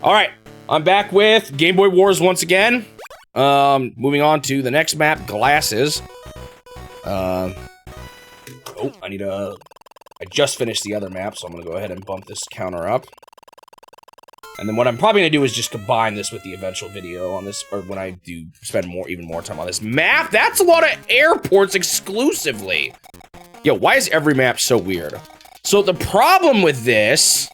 All right, I'm back with Game Boy Wars once again. Moving on to the next map, Glasses. I just finished the other map, so I'm gonna go ahead and bump this counter up. And then what I'm probably gonna do is just combine this with the eventual video on this, or when I do spend even more time on this map. That's a lot of airports exclusively. Yo, why is every map so weird? So the problem with this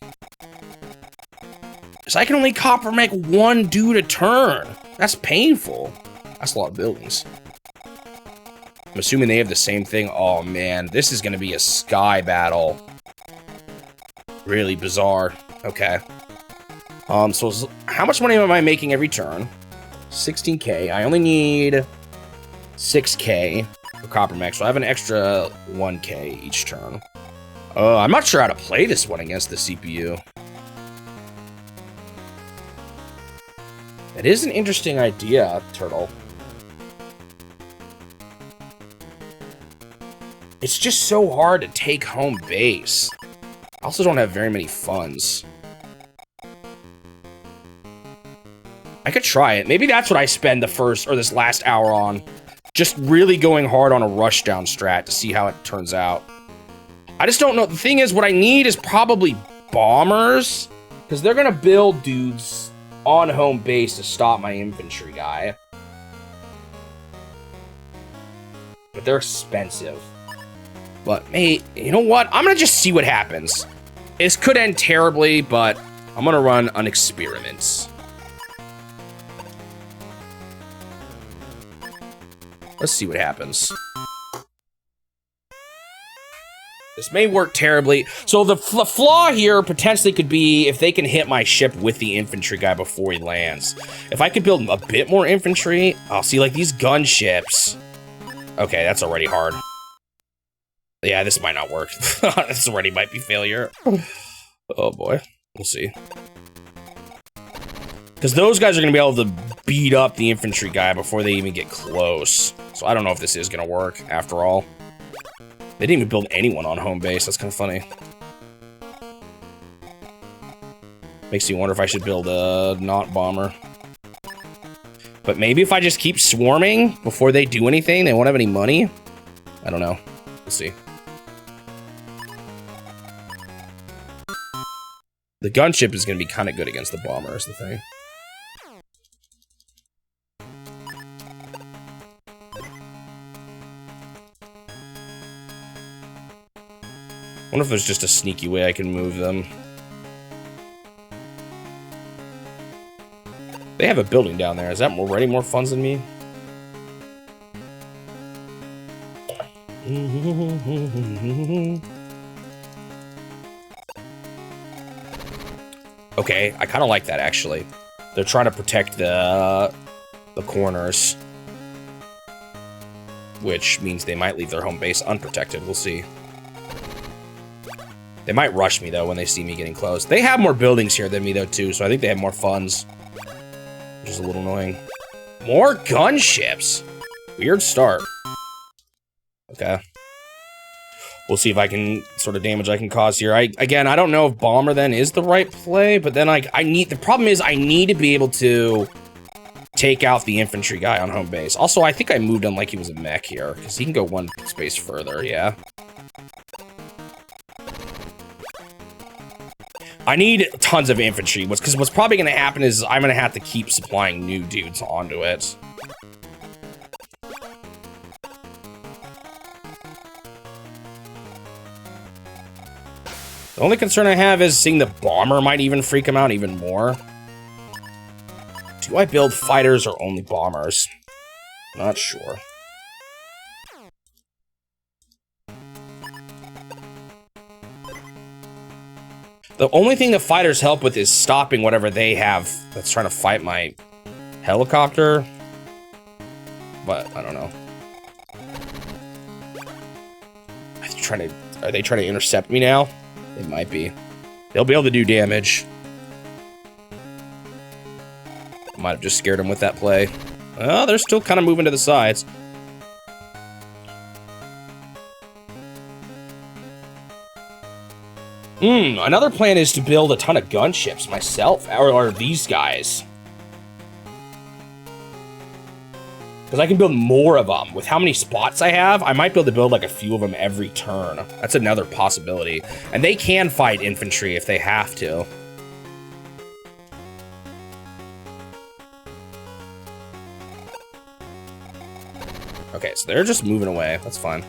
is I can only copper make one dude a turn. That's painful. That's a lot of buildings. I'm assuming they have the same thing. Oh man, this is gonna be a sky battle. Really bizarre. Okay. So how much money am I making every turn? 16K. I only need 6K for copper mech, so I have an extra 1K each turn. I'm not sure how to play this one against the CPU. It is an interesting idea, Turtle. It's just so hard to take home base. I also don't have very many funds. I could try it. Maybe that's what I spend this last hour on. Just really going hard on a rushdown strat to see how it turns out. I just don't know. The thing is, what I need is probably bombers, because they're gonna build dudes on home base to stop my infantry guy. But they're expensive. But, hey, you know what? I'm gonna just see what happens. This could end terribly, but I'm gonna run an experiment. Let's see what happens. This may work terribly. So the flaw here potentially could be if they can hit my ship with the infantry guy before he lands. If I could build a bit more infantry, I'll see like these gunships. Okay, that's already hard. Yeah, this might not work. This already might be failure. Oh boy, we'll see. Because those guys are gonna be able to beat up the infantry guy before they even get close. So I don't know if this is gonna work after all. They didn't even build anyone on home base. That's kind of funny. Makes me wonder if I should build a not bomber. But maybe if I just keep swarming before they do anything, they won't have any money. I don't know. We'll see. The gunship is going to be kind of good against the bomber is the thing. I wonder if there's just a sneaky way I can move them. They have a building down there. Is that already more funds than me? Okay, I kind of like that, actually. They're trying to protect the corners. Which means they might leave their home base unprotected. We'll see. They might rush me, though, when they see me getting close. They have more buildings here than me, though, too, so I think they have more funds. Which is a little annoying. More gunships! Weird start. Okay. We'll see if I can, sort of damage I can cause here. Again, I don't know if bomber, then, is the right play, but then, the problem is I need to be able to take out the infantry guy on home base. Also, I think I moved him like he was a mech here, because he can go one space further, yeah. I need tons of infantry, because what's probably going to happen is I'm going to have to keep supplying new dudes onto it. The only concern I have is seeing the bomber might even freak him out even more. Do I build fighters or only bombers? Not sure. The only thing the fighters help with is stopping whatever they have that's trying to fight my helicopter. But, I don't know. Are they trying to intercept me now? They might be. They'll be able to do damage. Might have just scared them with that play. Oh, they're still kind of moving to the sides. Another plan is to build a ton of gunships myself, or these guys. Because I can build more of them. With how many spots I have, I might be able to build like a few of them every turn. That's another possibility. And they can fight infantry if they have to. Okay, so they're just moving away. That's fine.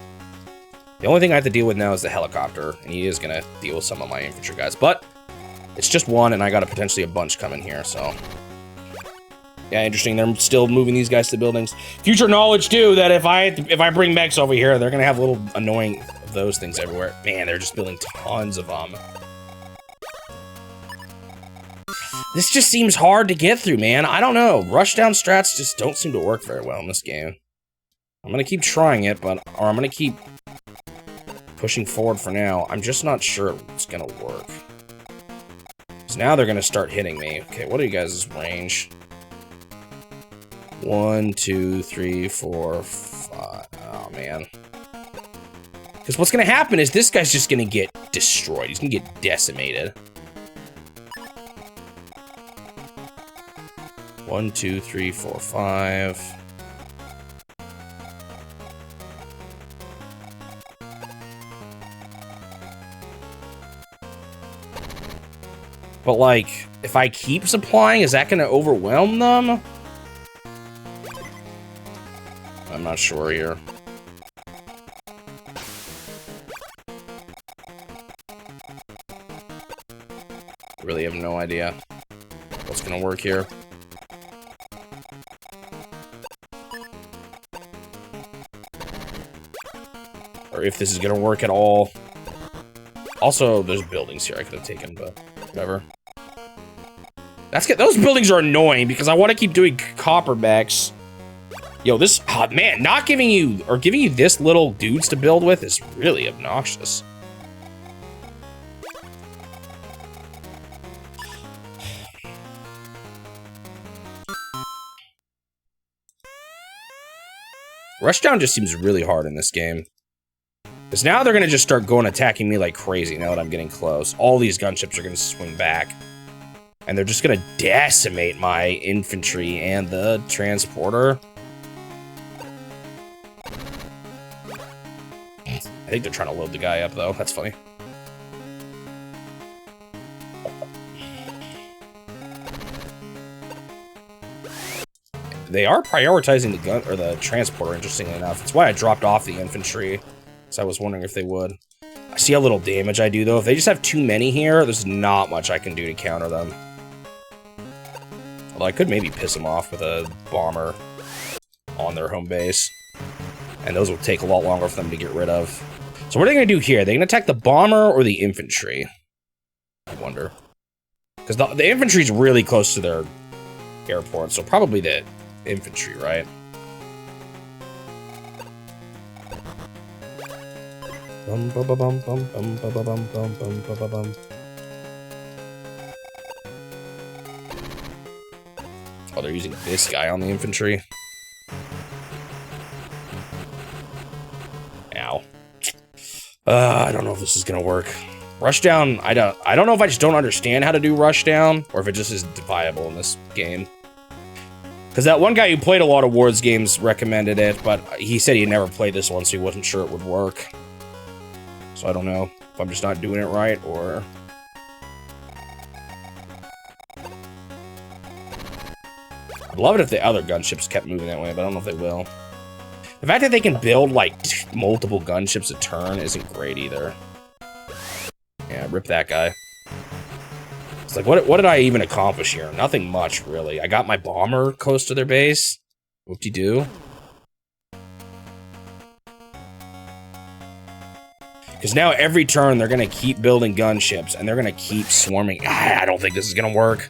The only thing I have to deal with now is the helicopter, and he is going to deal with some of my infantry guys. But it's just one, and I got potentially a bunch coming here, so... Yeah, interesting. They're still moving these guys to buildings. Future knowledge, too, that if I bring mechs over here, they're going to have little annoying of those things everywhere. Man, they're just building tons of them. This just seems hard to get through, man. I don't know. Rushdown strats just don't seem to work very well in this game. I'm going to keep trying it, or I'm going to keep pushing forward for now. I'm just not sure it's going to work. Because now they're going to start hitting me. Okay, what are you guys' range? 1, 2, 3, 4, 5. Oh, man. Because what's going to happen is this guy's just going to get destroyed. He's going to get decimated. 1, 2, 3, 4, 5. But, like, if I keep supplying, is that going to overwhelm them? I'm not sure here. Really have no idea what's going to work here. Or if this is going to work at all. Also, there's buildings here I could have taken, but whatever. Those buildings are annoying because I want to keep doing copper mechs. Yo, this, oh man, not giving you, or giving you this little dudes to build with is really obnoxious. Rushdown just seems really hard in this game. Because now they're going to just start going attacking me like crazy now that I'm getting close. All these gunships are going to swing back. And they're just going to decimate my infantry and the transporter. I think they're trying to load the guy up, though. That's funny. They are prioritizing the gun or the transporter, interestingly enough. That's why I dropped off the infantry. So I was wondering if they would. I see how little damage I do, though. If they just have too many here, there's not much I can do to counter them. Although I could maybe piss them off with a bomber on their home base. And those will take a lot longer for them to get rid of. So what are they going to do here? Are they going to attack the bomber or the infantry? I wonder. Because the infantry's really close to their airport, so probably the infantry, right? Bum, bum, bum, bum, bum, bum, bum, bum, bum, bum, bum. Oh, they're using this guy on the infantry. Ow. I don't know if this is gonna work. Rushdown, I don't know if I just don't understand how to do Rushdown, or if it just isn't viable in this game. Because that one guy who played a lot of Wars games recommended it, but he said he never played this one, so he wasn't sure it would work. So I don't know if I'm just not doing it right, or... I'd love it if the other gunships kept moving that way, but I don't know if they will. The fact that they can build, like, multiple gunships a turn isn't great either. Yeah, rip that guy. It's like, what did I even accomplish here? Nothing much, really. I got my bomber close to their base. Whoop-de-doo. Because now every turn, they're going to keep building gunships, and they're going to keep swarming. I don't think this is going to work.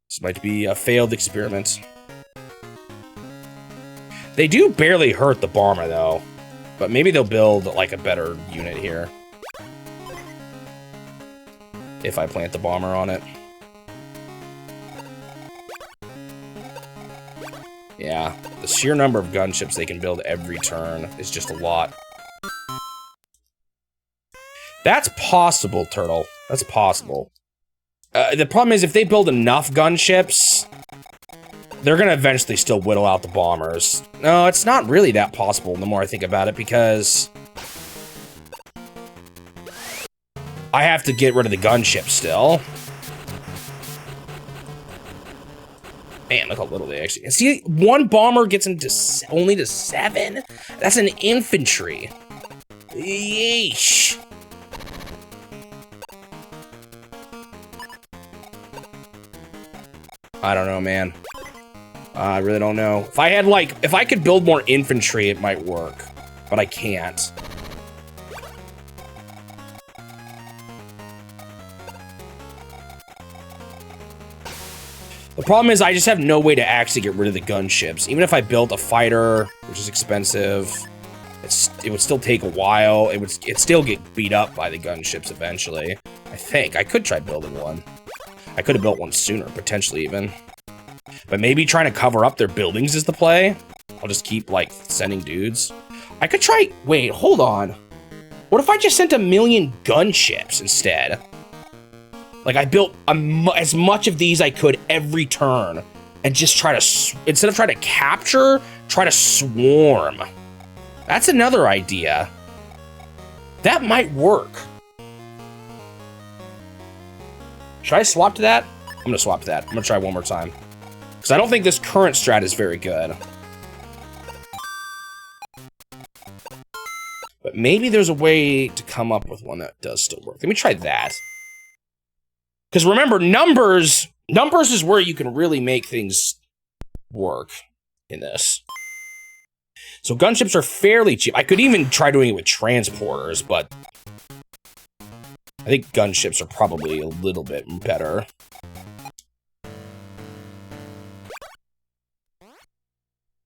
This might be a failed experiment. They do barely hurt the bomber, though. But maybe they'll build, like, a better unit here. If I plant the bomber on it. Yeah, the sheer number of gunships they can build every turn is just a lot. That's possible, Turtle. That's possible. The problem is if they build enough gunships, they're gonna eventually still whittle out the bombers. No, it's not really that possible the more I think about it, because I have to get rid of the gunship still. Man, look how little they actually... See, one bomber gets them to only to 7? That's an infantry. Yeesh. I don't know, man. I really don't know. If I had, like... If I could build more infantry, it might work. But I can't. The problem is I just have no way to actually get rid of the gunships. Even if I built a fighter, which is expensive, it would still take a while. It'd still get beat up by the gunships eventually. I think. I could try building one. I could have built one sooner, potentially even. But maybe trying to cover up their buildings is the play. I'll just keep, like, sending dudes. I could try... Wait, hold on. What if I just sent 1,000,000 gunships instead? Like, I built as much of these I could every turn, and just try to, instead of trying to capture, try to swarm. That's another idea. That might work. Should I swap to that? I'm gonna swap to that. I'm gonna try one more time. Because I don't think this current strat is very good. But maybe there's a way to come up with one that does still work. Let me try that. Because remember, numbers is where you can really make things work in this. So gunships are fairly cheap. I could even try doing it with transporters, but I think gunships are probably a little bit better.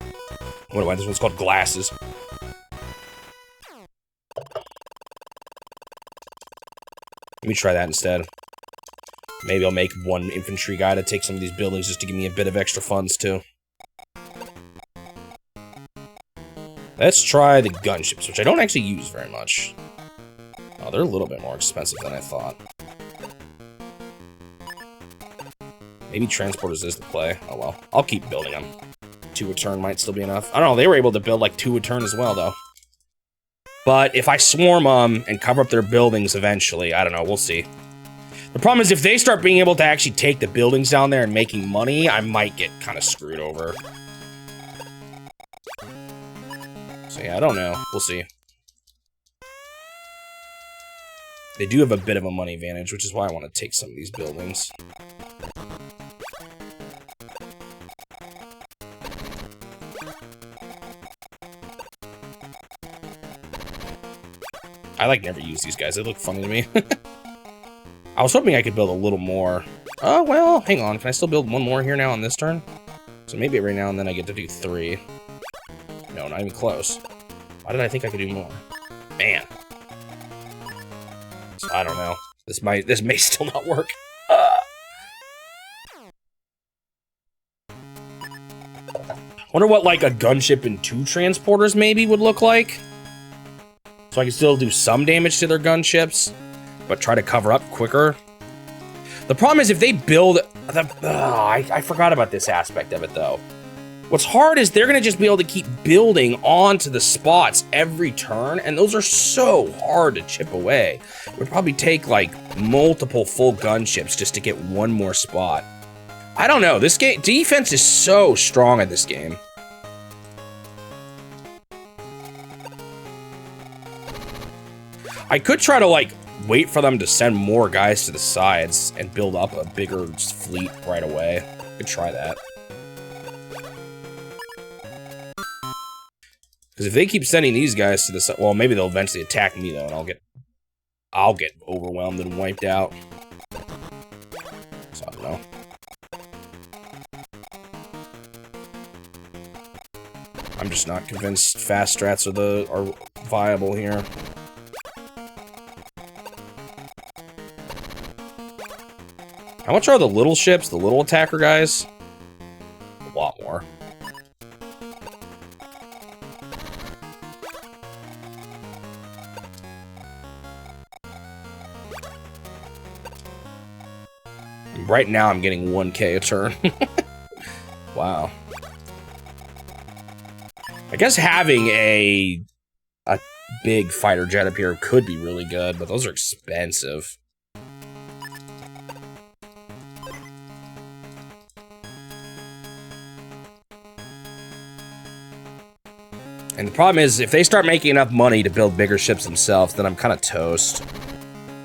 I wonder why this one's called glasses. Let me try that instead. Maybe I'll make one infantry guy to take some of these buildings just to give me a bit of extra funds, too. Let's try the gunships, which I don't actually use very much. Oh, they're a little bit more expensive than I thought. Maybe transporters is the play. Oh, well. I'll keep building them. 2 a turn might still be enough. I don't know. They were able to build, like, 2 a turn as well, though. But if I swarm them and cover up their buildings eventually, I don't know. We'll see. The problem is if they start being able to actually take the buildings down there and making money, I might get kind of screwed over. So yeah, I don't know. We'll see. They do have a bit of a money advantage, which is why I want to take some of these buildings. I like never use these guys. They look funny to me. I was hoping I could build a little more. Oh, well, hang on. Can I still build one more here now on this turn? So maybe every now and then I get to do 3. No, not even close. Why did I think I could do more? Man. So, I don't know. This may still not work. Wonder what, like, a gunship and 2 transporters maybe would look like. So I can still do some damage to their gunships, but try to cover up quicker. The problem is if they build... I forgot about this aspect of it, though. What's hard is they're going to just be able to keep building onto the spots every turn, and those are so hard to chip away. It would probably take, like, multiple full gunships just to get one more spot. I don't know. This game... Defense is so strong in this game. I could try to, like, wait for them to send more guys to the sides and build up a bigger fleet right away. I could try that. Because if they keep sending these guys to the side, well, maybe they'll eventually attack me, though, and I'll get overwhelmed and wiped out. So, I don't know. I'm just not convinced fast strats are viable here. How much are the little ships, the little attacker guys? A lot more. Right now, I'm getting 1K a turn. Wow. I guess having a big fighter jet up here could be really good, but those are expensive. And the problem is, if they start making enough money to build bigger ships themselves, then I'm kind of toast.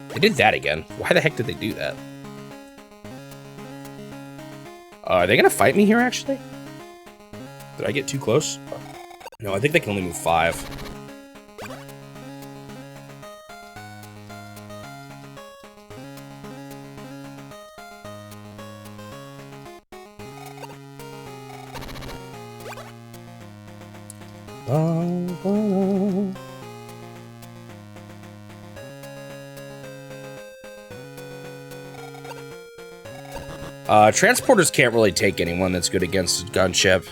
They did that again. Why the heck did they do that? Are they gonna fight me here, actually? Did I get too close? No, I think they can only move 5. Transporters can't really take anyone that's good against a gunship.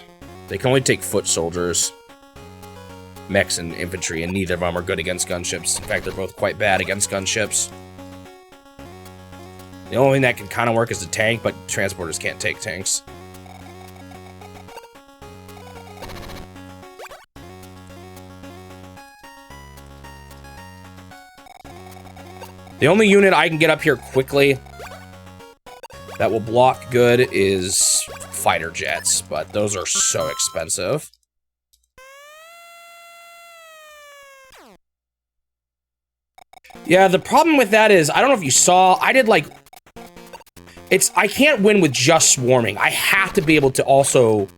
They can only take foot soldiers, mechs, and infantry, and neither of them are good against gunships. In fact, they're both quite bad against gunships. The only thing that can kind of work is a tank, but transporters can't take tanks. The only unit I can get up here quickly that will block good is fighter jets, but those are so expensive. Yeah, the problem with that is, I don't know if you saw, I did like... I can't win with just swarming. I have to be able to also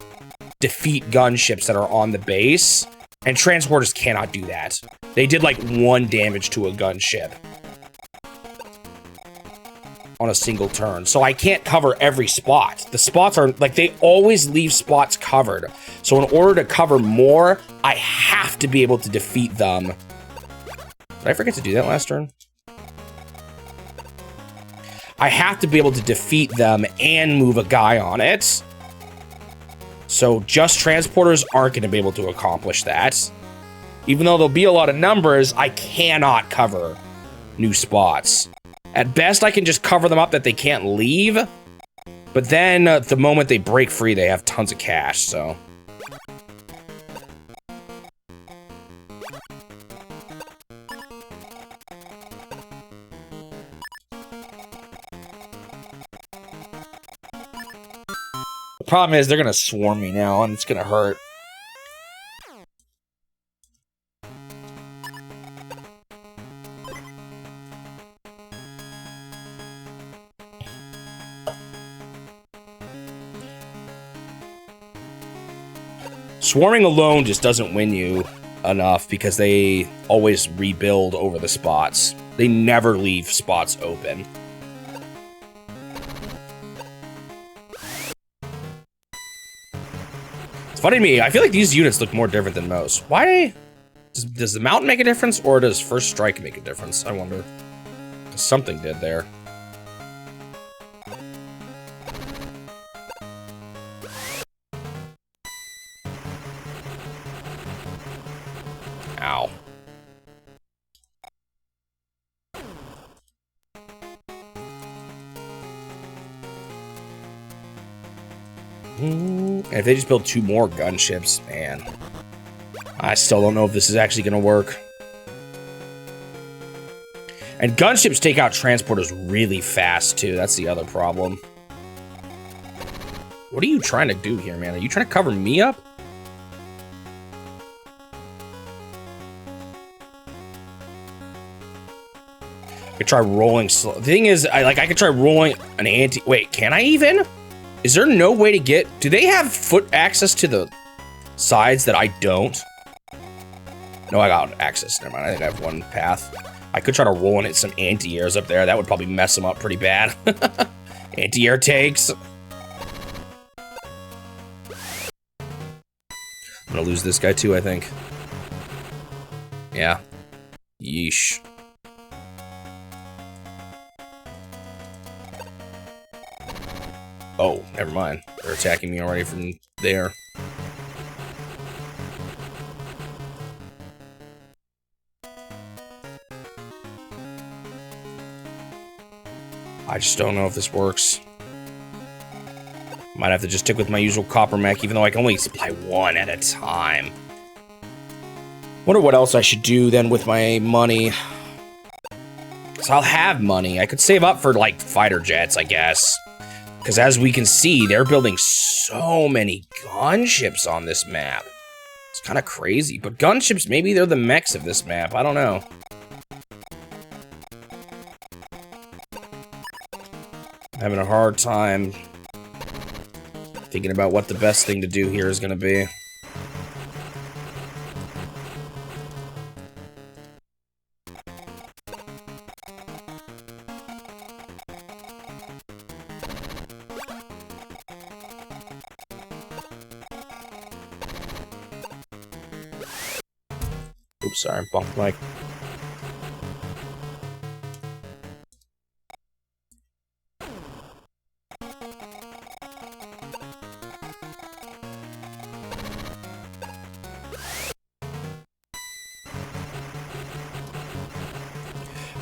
defeat gunships that are on the base, and transporters cannot do that. They did like 1 damage to a gunship on a single turn. So I can't cover every spot. The spots are, like, they always leave spots covered. So in order to cover more, I have to be able to defeat them. Did I forget to do that last turn? I have to be able to defeat them and move a guy on it. So just transporters aren't going to be able to accomplish that. Even though there'll be a lot of numbers, I cannot cover new spots. At best, I can just cover them up that they can't leave. But then, the moment they break free, they have tons of cash, so... The problem is, they're gonna swarm me now, and it's gonna hurt. Swarming alone just doesn't win you enough because they always rebuild over the spots. They never leave spots open. It's funny to me, I feel like these units look more different than most. Why? Does the mountain make a difference, or does first strike make a difference? I wonder. Something did there. Ow. And if they just build 2 more gunships, man. I still don't know if this is actually going to work. And gunships take out transporters really fast, too. That's the other problem. What are you trying to do here, man? Are you trying to cover me up? I could try rolling slow. The thing is, I could try rolling an anti... Wait, can I even? Is there no way to get... Do they have foot access to the sides that I don't? No, I got access. Never mind. I think I have one path. I could try to roll and hit some anti-airs up there. That would probably mess them up pretty bad. Anti-air takes. I'm gonna lose this guy too, I think. Yeah. Yeesh. Oh, never mind. They're attacking me already from there. I just don't know if this works. Might have to just stick with my usual copper mech, even though I can only supply one at a time. Wonder what else I should do then with my money. So I'll have money. I could save up for, like, fighter jets, I guess. Because as we can see, they're building so many gunships on this map. It's kind of crazy. But gunships, maybe they're the mechs of this map. I don't know. Having a hard time thinking about what the best thing to do here is going to be. Oops, sorry, bumped mic.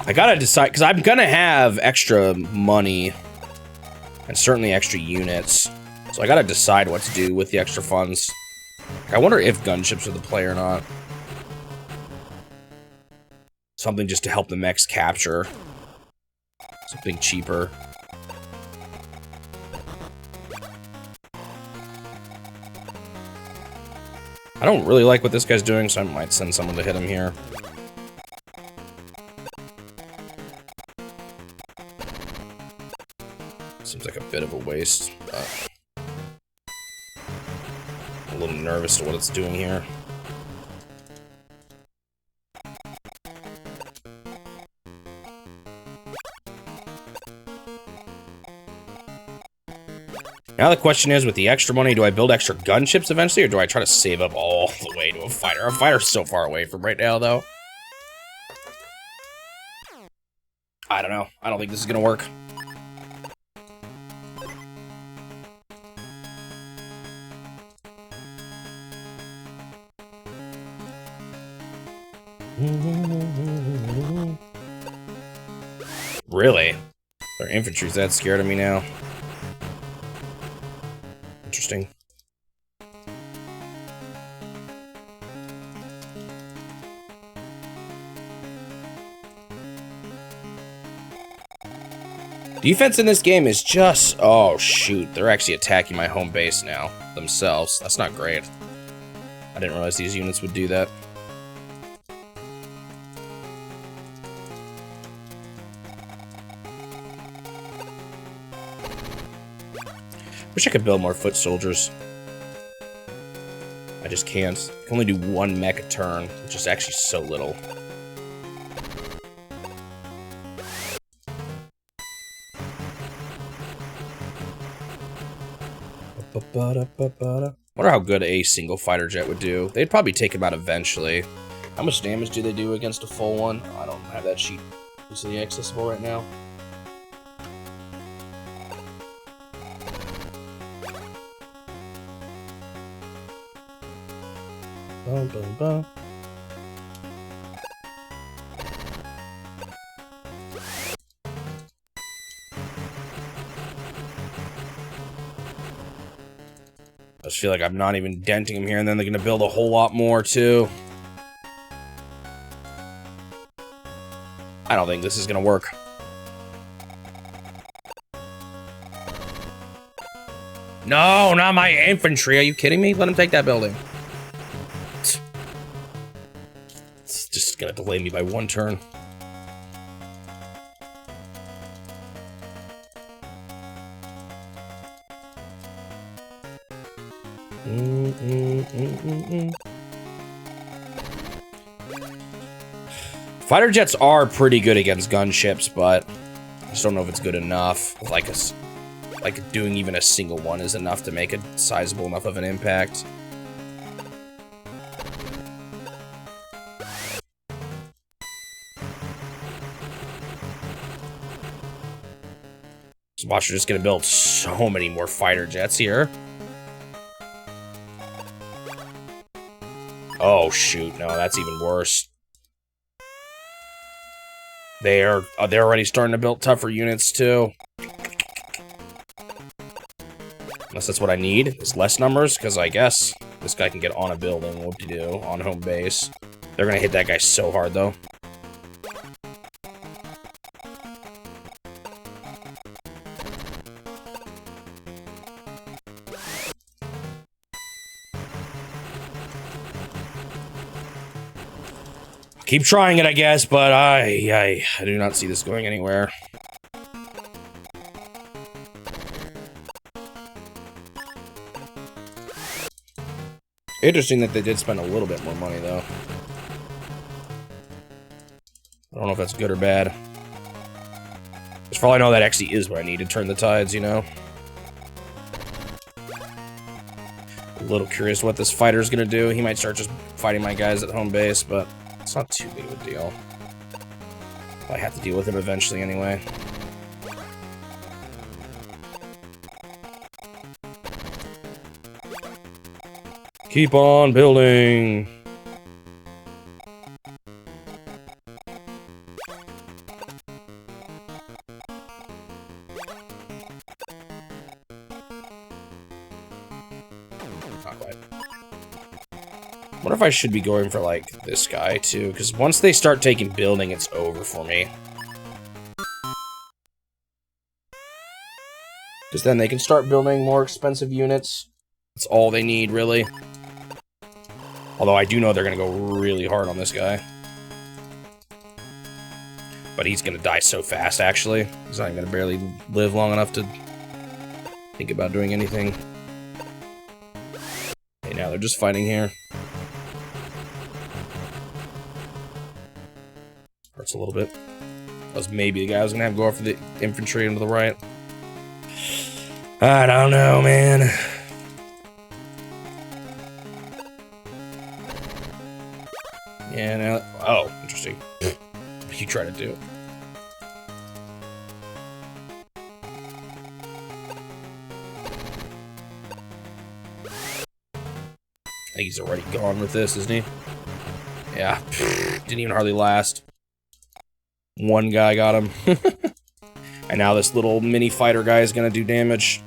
I gotta decide, because I'm gonna have extra money and certainly extra units. So I gotta decide what to do with the extra funds. I wonder if gunships are the play or not. Something just to help the mechs capture. Something cheaper. I don't really like what this guy's doing, so I might send someone to hit him here. Seems like a bit of a waste. I'm a little nervous to what it's doing here. Now the question is, with the extra money, do I build extra gunships eventually, or do I try to save up all the way to a fighter? A fighter's so far away from right now, though. I don't know. I don't think this is gonna work. Really? Their infantry's that scared of me now. Interesting. Defense in this game is just... Oh, shoot. They're actually attacking my home base now themselves. That's not great. I didn't realize these units would do that. Wish I could build more foot soldiers. I just can't. I can only do one mech a turn, which is actually so little. Wonder how good a single fighter jet would do. They'd probably take him out eventually. How much damage do they do against a full one? I don't have that sheet easily accessible right now. Bum, bum, bum. I just feel like I'm not even denting them here, and then they're gonna build a whole lot more too. I don't think this is gonna work. No, not my infantry. Are you kidding me? Let him take that building. It's just gonna delay me by one turn. Fighter jets are pretty good against gunships, but I just don't know if it's good enough. Like doing even a single one is enough to make it sizable enough of an impact. So watch, we're just gonna build so many more fighter jets here. Oh shoot, no, that's even worse. They're already starting to build tougher units too. Unless that's what I need, is less numbers, because I guess this guy can get on a building, whoop-de-doo, on home base. They're gonna hit that guy so hard, though. Keep trying it, I guess, but I do not see this going anywhere. Interesting that they did spend a little bit more money, though. I don't know if that's good or bad. As for all I know, that actually is what I need to turn the tides, you know? A little curious what this fighter's gonna do. He might start just fighting my guys at home base, but it's not too big of a deal. I have to deal with him eventually anyway. Keep on building. Not quite. Wonder if I should be going for, like, this guy, too, because once they start taking building, it's over for me. Because then they can start building more expensive units. That's all they need, really. Although I do know they're going to go really hard on this guy. But he's going to die so fast, actually. He's not even going to barely live long enough to think about doing anything. Okay, now they're just fighting here. Hurts a little bit. That was maybe the guy I was going to have go after the infantry into the right. I don't know, man. Yeah, now... Oh, interesting. What are you trying to do? I think he's already gone with this, isn't he? Yeah. Didn't even hardly last. One guy got him. And now this little mini fighter guy is gonna do damage.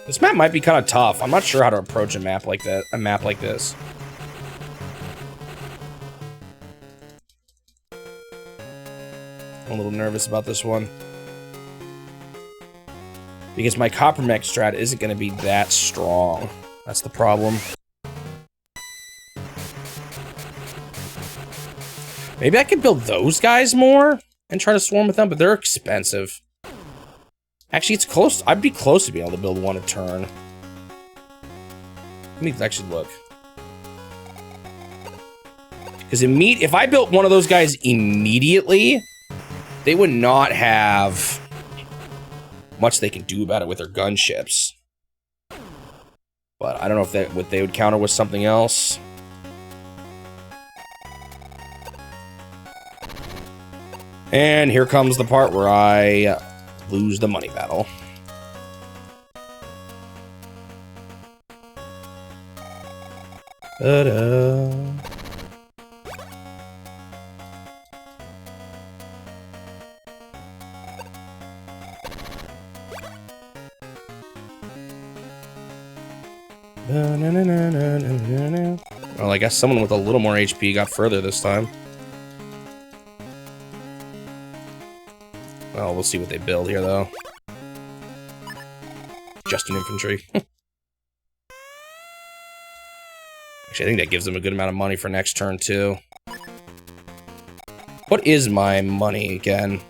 This map might be kind of tough. I'm not sure how to approach a map like that. A map like this. I'm a little nervous about this one. Because my copper mech strat isn't going to be that strong. That's the problem. Maybe I could build those guys more and try to swarm with them, but they're expensive. Actually, it's close. I'd be close to being able to build one a turn. Let me actually look. Because if I built one of those guys immediately, they would not have much they can do about it with their gunships. But I don't know if what they would counter with something else. And here comes the part where I lose the money battle. Ta-da. Well, I guess someone with a little more HP got further this time. Well, we'll see what they build here, though. Just an infantry. Actually, I think that gives them a good amount of money for next turn, too. What is my money again?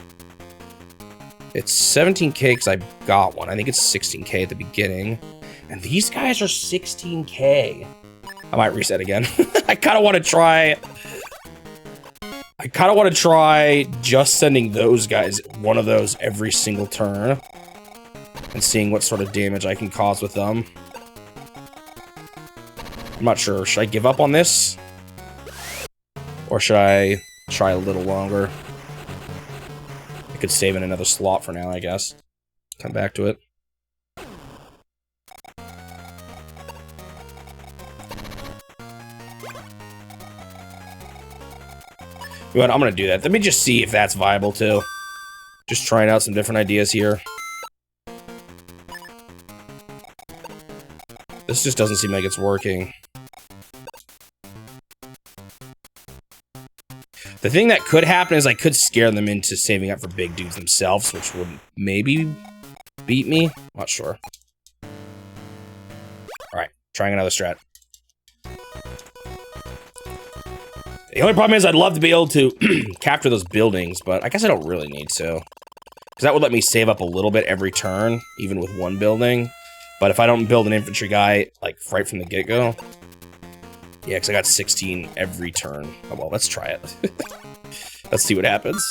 It's 17k because I got one. I think it's 16k at the beginning. And these guys are 16k. I might reset again. I kind of want to try... just sending those guys, one of those every single turn. And seeing what sort of damage I can cause with them. I'm not sure. Should I give up on this? Or should I try a little longer? I could save in another slot for now, I guess. Come back to it. You know what, I'm gonna do that. Let me just see if that's viable, too. Just trying out some different ideas here. This just doesn't seem like it's working. The thing that could happen is I could scare them into saving up for big dudes themselves, which would maybe beat me. Not sure. Alright, trying another strat. The only problem is I'd love to be able to capture those buildings, but I guess I don't really need to. Because that would let me save up a little bit every turn, even with one building. But if I don't build an infantry guy, like, right from the get-go... Yeah, because I got 16 every turn. Oh, well, let's try it. Let's see what happens.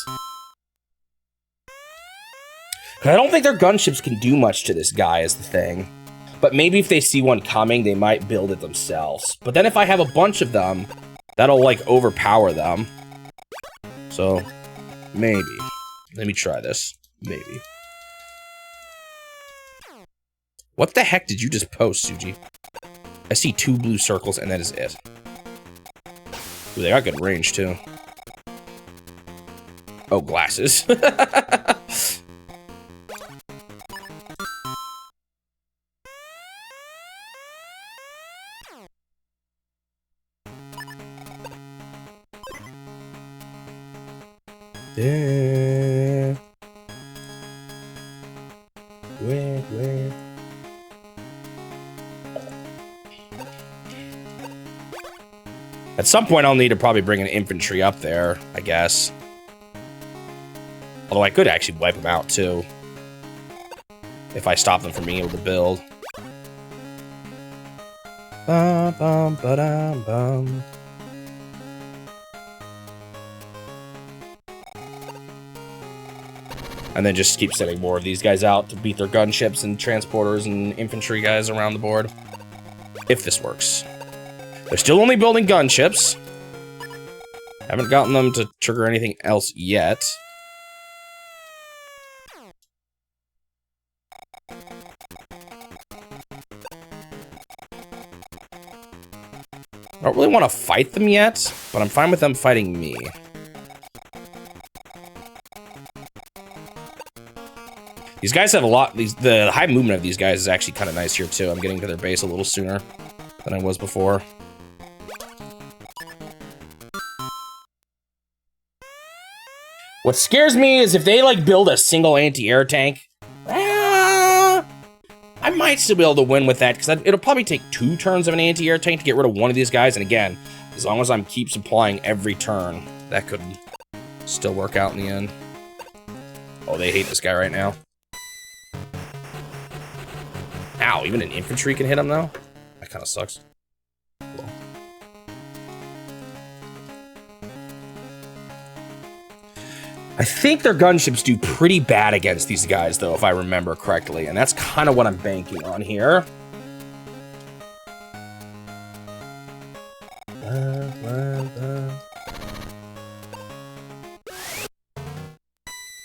I don't think their gunships can do much to this guy, is the thing. But maybe if they see one coming, they might build it themselves. But then if I have a bunch of them, that'll, like, overpower them. So, maybe. Let me try this. Maybe. What the heck did you just post, Suji? I see 2 blue circles, and that is it. Ooh, they got good range, too. Oh, glasses. Yeah. Wait. At some point, I'll need to probably bring an infantry up there, I guess. Although I could actually wipe them out, too. If I stop them from being able to build. Bum, bum, ba-dum, bum. And then just keep sending more of these guys out to beat their gunships and transporters and infantry guys around the board. If this works. They're still only building gunships. Haven't gotten them to trigger anything else yet. I don't really want to fight them yet, but I'm fine with them fighting me. These guys have a lot. The high movement of these guys is actually kind of nice here too. I'm getting to their base a little sooner than I was before. What scares me is if they like build a single anti-air tank. I might still be able to win with that because it'll probably take 2 turns of an anti-air tank to get rid of one of these guys. And again, as long as I'm keep supplying every turn, that could still work out in the end. Oh, they hate this guy right now. Ow, even an infantry can hit him now? That kind of sucks. Cool. I think their gunships do pretty bad against these guys, though, if I remember correctly. And that's kind of what I'm banking on here.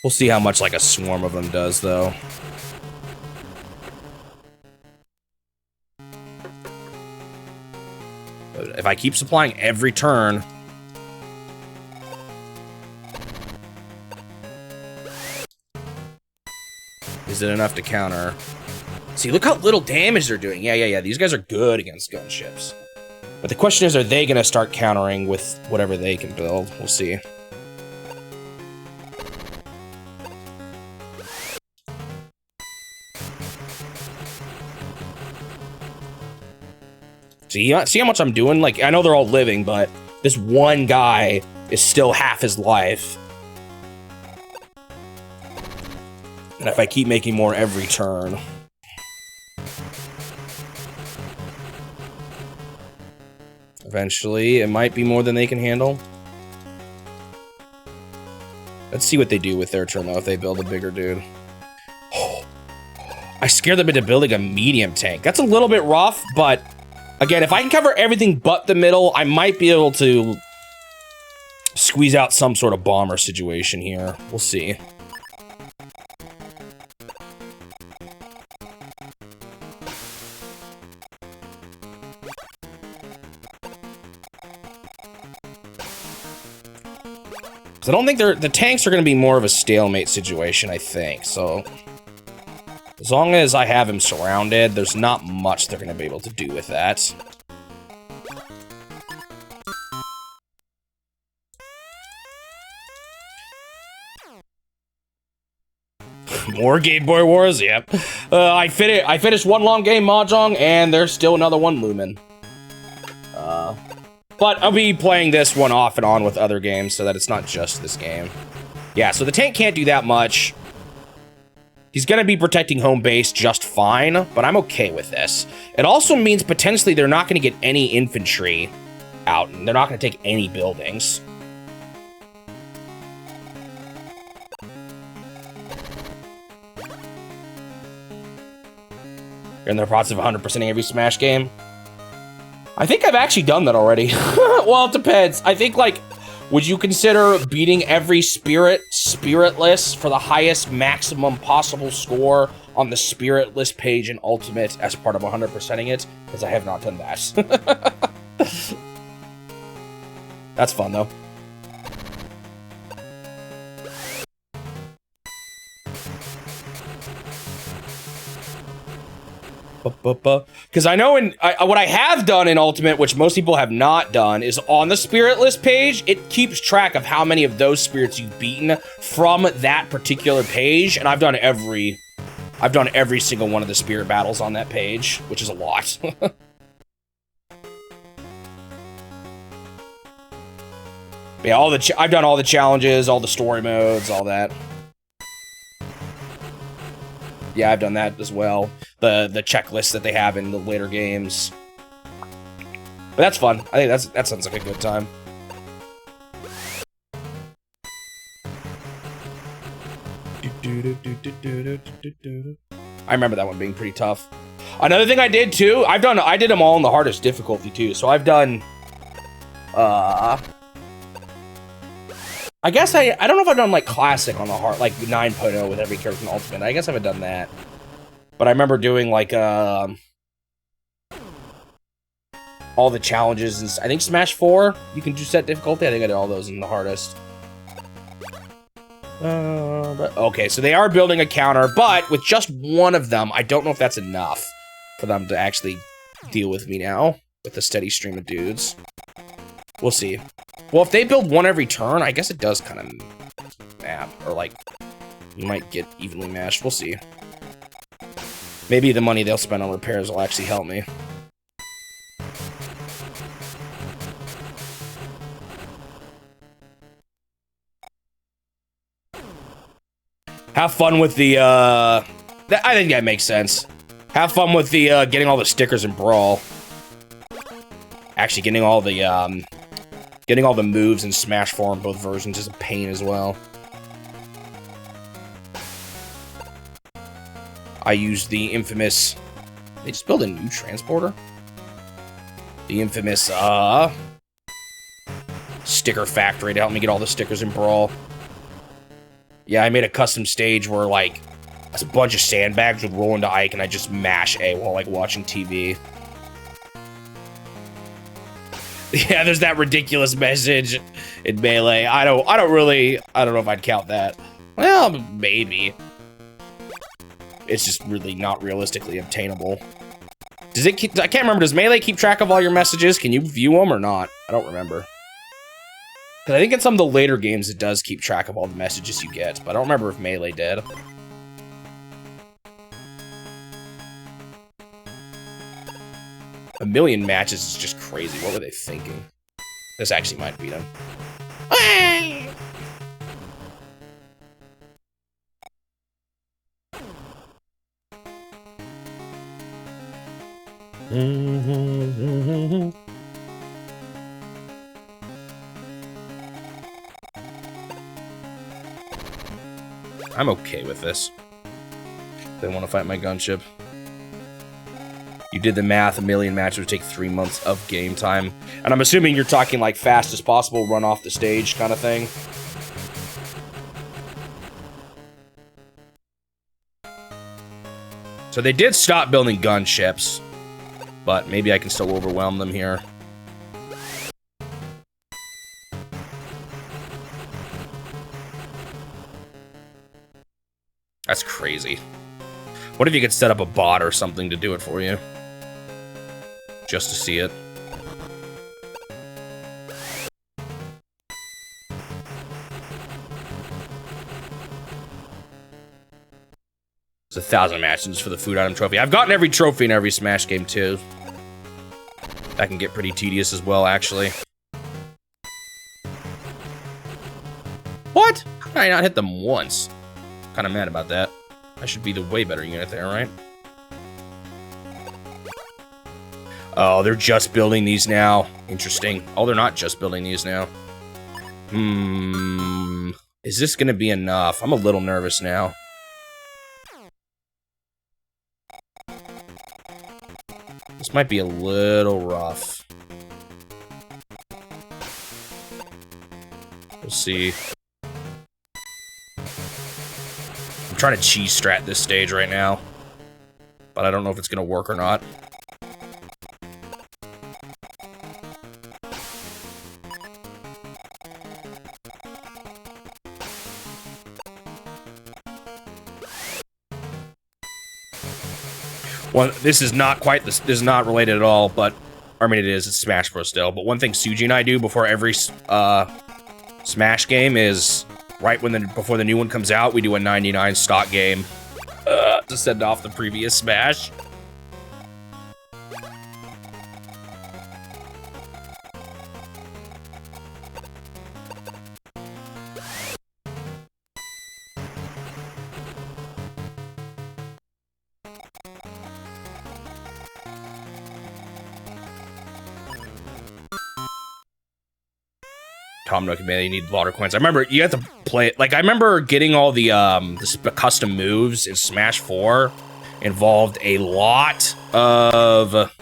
We'll see how much, like, a swarm of them does, though. But if I keep supplying every turn... Is it enough to counter? See, look how little damage they're doing. Yeah. These guys are good against gunships. But the question is, are they going to start countering with whatever they can build? We'll see. See how much I'm doing? Like, I know they're all living, but this one guy is still half his life. And if I keep making more every turn... Eventually, it might be more than they can handle. Let's see what they do with their turn, though, if they build a bigger dude. I scared them into building a medium tank. That's a little bit rough, but... Again, if I can cover everything but the middle, I might be able to... squeeze out some sort of bomber situation here. We'll see. I don't think the tanks are going to be more of a stalemate situation, I think, so... As long as I have him surrounded, there's not much they're going to be able to do with that. More Game Boy Wars, yep. I finished one long game Mahjong, and there's still another one looming. But I'll be playing this one off and on with other games so that it's not just this game. Yeah, so the tank can't do that much. He's going to be protecting home base just fine, but I'm okay with this. It also means potentially they're not going to get any infantry out, and they're not going to take any buildings. You're in the process of 100%ing every Smash game. I think I've actually done that already. Well, it depends. I think, like, would you consider beating every spiritless for the highest maximum possible score on the spiritless page in Ultimate as part of 100%ing it? Because I have not done that. That's fun, though. Because I know what I have done in Ultimate, which most people have not done, is on the spiritless page, it keeps track of how many of those spirits you've beaten from that particular page, and I've done every single one of the spirit battles on that page, which is a lot. Yeah, I've done all the challenges, all the story modes, all that. Yeah, I've done that as well. The checklists that they have in the later games. But that's fun. I think that sounds like a good time. I remember that one being pretty tough. Another thing I did too, I did them all on the hardest difficulty too. So I've done I guess I don't know if I've done like classic on the hard, like 9.0 with every character in Ultimate. I guess I haven't done that. But I remember doing like all the challenges and I think Smash 4, you can do set difficulty. I think I did all those in the hardest. Okay, so they are building a counter, but with just one of them, I don't know if that's enough for them to actually deal with me now with a steady stream of dudes. We'll see. Well, if they build one every turn, I guess it does kind of map, or like, you might get evenly matched. We'll see. Maybe the money they'll spend on repairs will actually help me. Have fun with the, I think that makes sense. Have fun with the, getting all the stickers in Brawl. Actually, getting all the moves in Smash 4 in both versions is a pain as well. I used the infamous... They just built a new transporter? The infamous, sticker factory to help me get all the stickers in Brawl. Yeah, I made a custom stage where, like, a bunch of sandbags would roll into Ike and I just mash A while, like, watching TV. Yeah, there's that ridiculous message in Melee. I don't know if I'd count that. Well, maybe. It's just really not realistically obtainable. Does it keep, I can't remember, does Melee keep track of all your messages? Can you view them or not? I don't remember. Because I think in some of the later games it does keep track of all the messages you get, but I don't remember if Melee did. A million matches is just crazy. What were they thinking? This actually might beat him. I'm okay with this. They want to fight my gunship. You did the math, a million matches would take 3 months of game time. And I'm assuming you're talking like fast as possible, run off the stage kind of thing. So they did stop building gunships, but maybe I can still overwhelm them here. That's crazy. What if you could set up a bot or something to do it for you? Just to see it. It's 1,000 matches for the food item trophy. I've gotten every trophy in every Smash game, too. That can get pretty tedious as well, actually. What? How did I not hit them once? Kind of mad about that. I should be the way better unit there, right? Oh, they're just building these now. Interesting. Oh, they're not just building these now. Is this gonna be enough? I'm a little nervous now. This might be a little rough. We'll see. I'm trying to cheese strat this stage right now, but I don't know if it's gonna work or not. Well, this is not quite this is not related at all, but I mean it is. It's Smash Bros. Still, but one thing Suji and I do before every Smash game is right when before the new one comes out, we do a 99 stock game to send off the previous Smash. Tom Nook, man, you need water coins. I remember you have to play it. Like, I remember getting all the custom moves in Smash 4 involved a lot of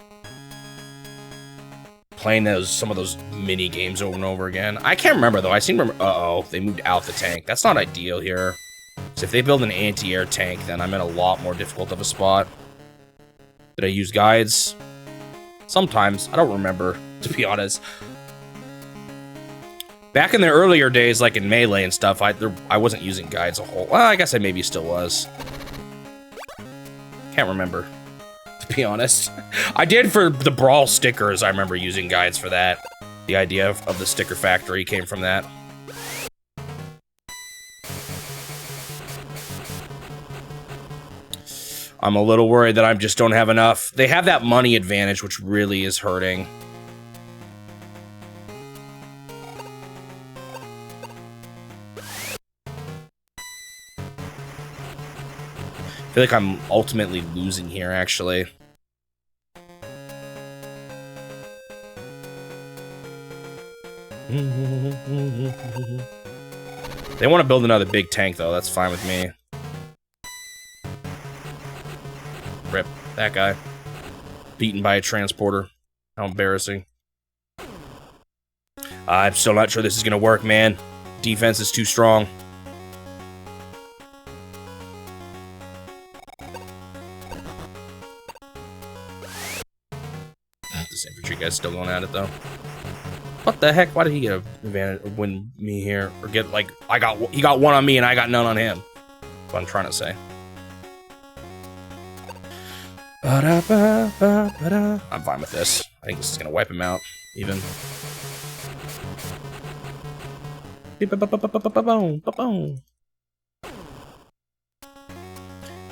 playing some of those mini games over and over again. I can't remember though. I seem to remember. Uh-oh, they moved out the tank. That's not ideal here. So if they build an anti-air tank, then I'm in a lot more difficult of a spot. Did I use guides? Sometimes. I don't remember, to be honest. Back in the earlier days, like in Melee and stuff, I wasn't using guides a whole... Well, I guess I maybe still was. Can't remember, to be honest. I did for the Brawl stickers, I remember using guides for that. The idea of the sticker factory came from that. I'm a little worried that I just don't have enough. They have that money advantage, which really is hurting. I feel like I'm ultimately losing here, actually. They want to build another big tank, though. That's fine with me. Rip. That guy. Beaten by a transporter. How embarrassing. I'm still not sure this is going to work, man. Defense is too strong. This infantry guy's still going at it, though. What the heck? Why did he get an advantage, win me here? Or get, like, he got one on me and I got none on him. That's what I'm trying to say. I'm fine with this. I think this is going to wipe him out, even.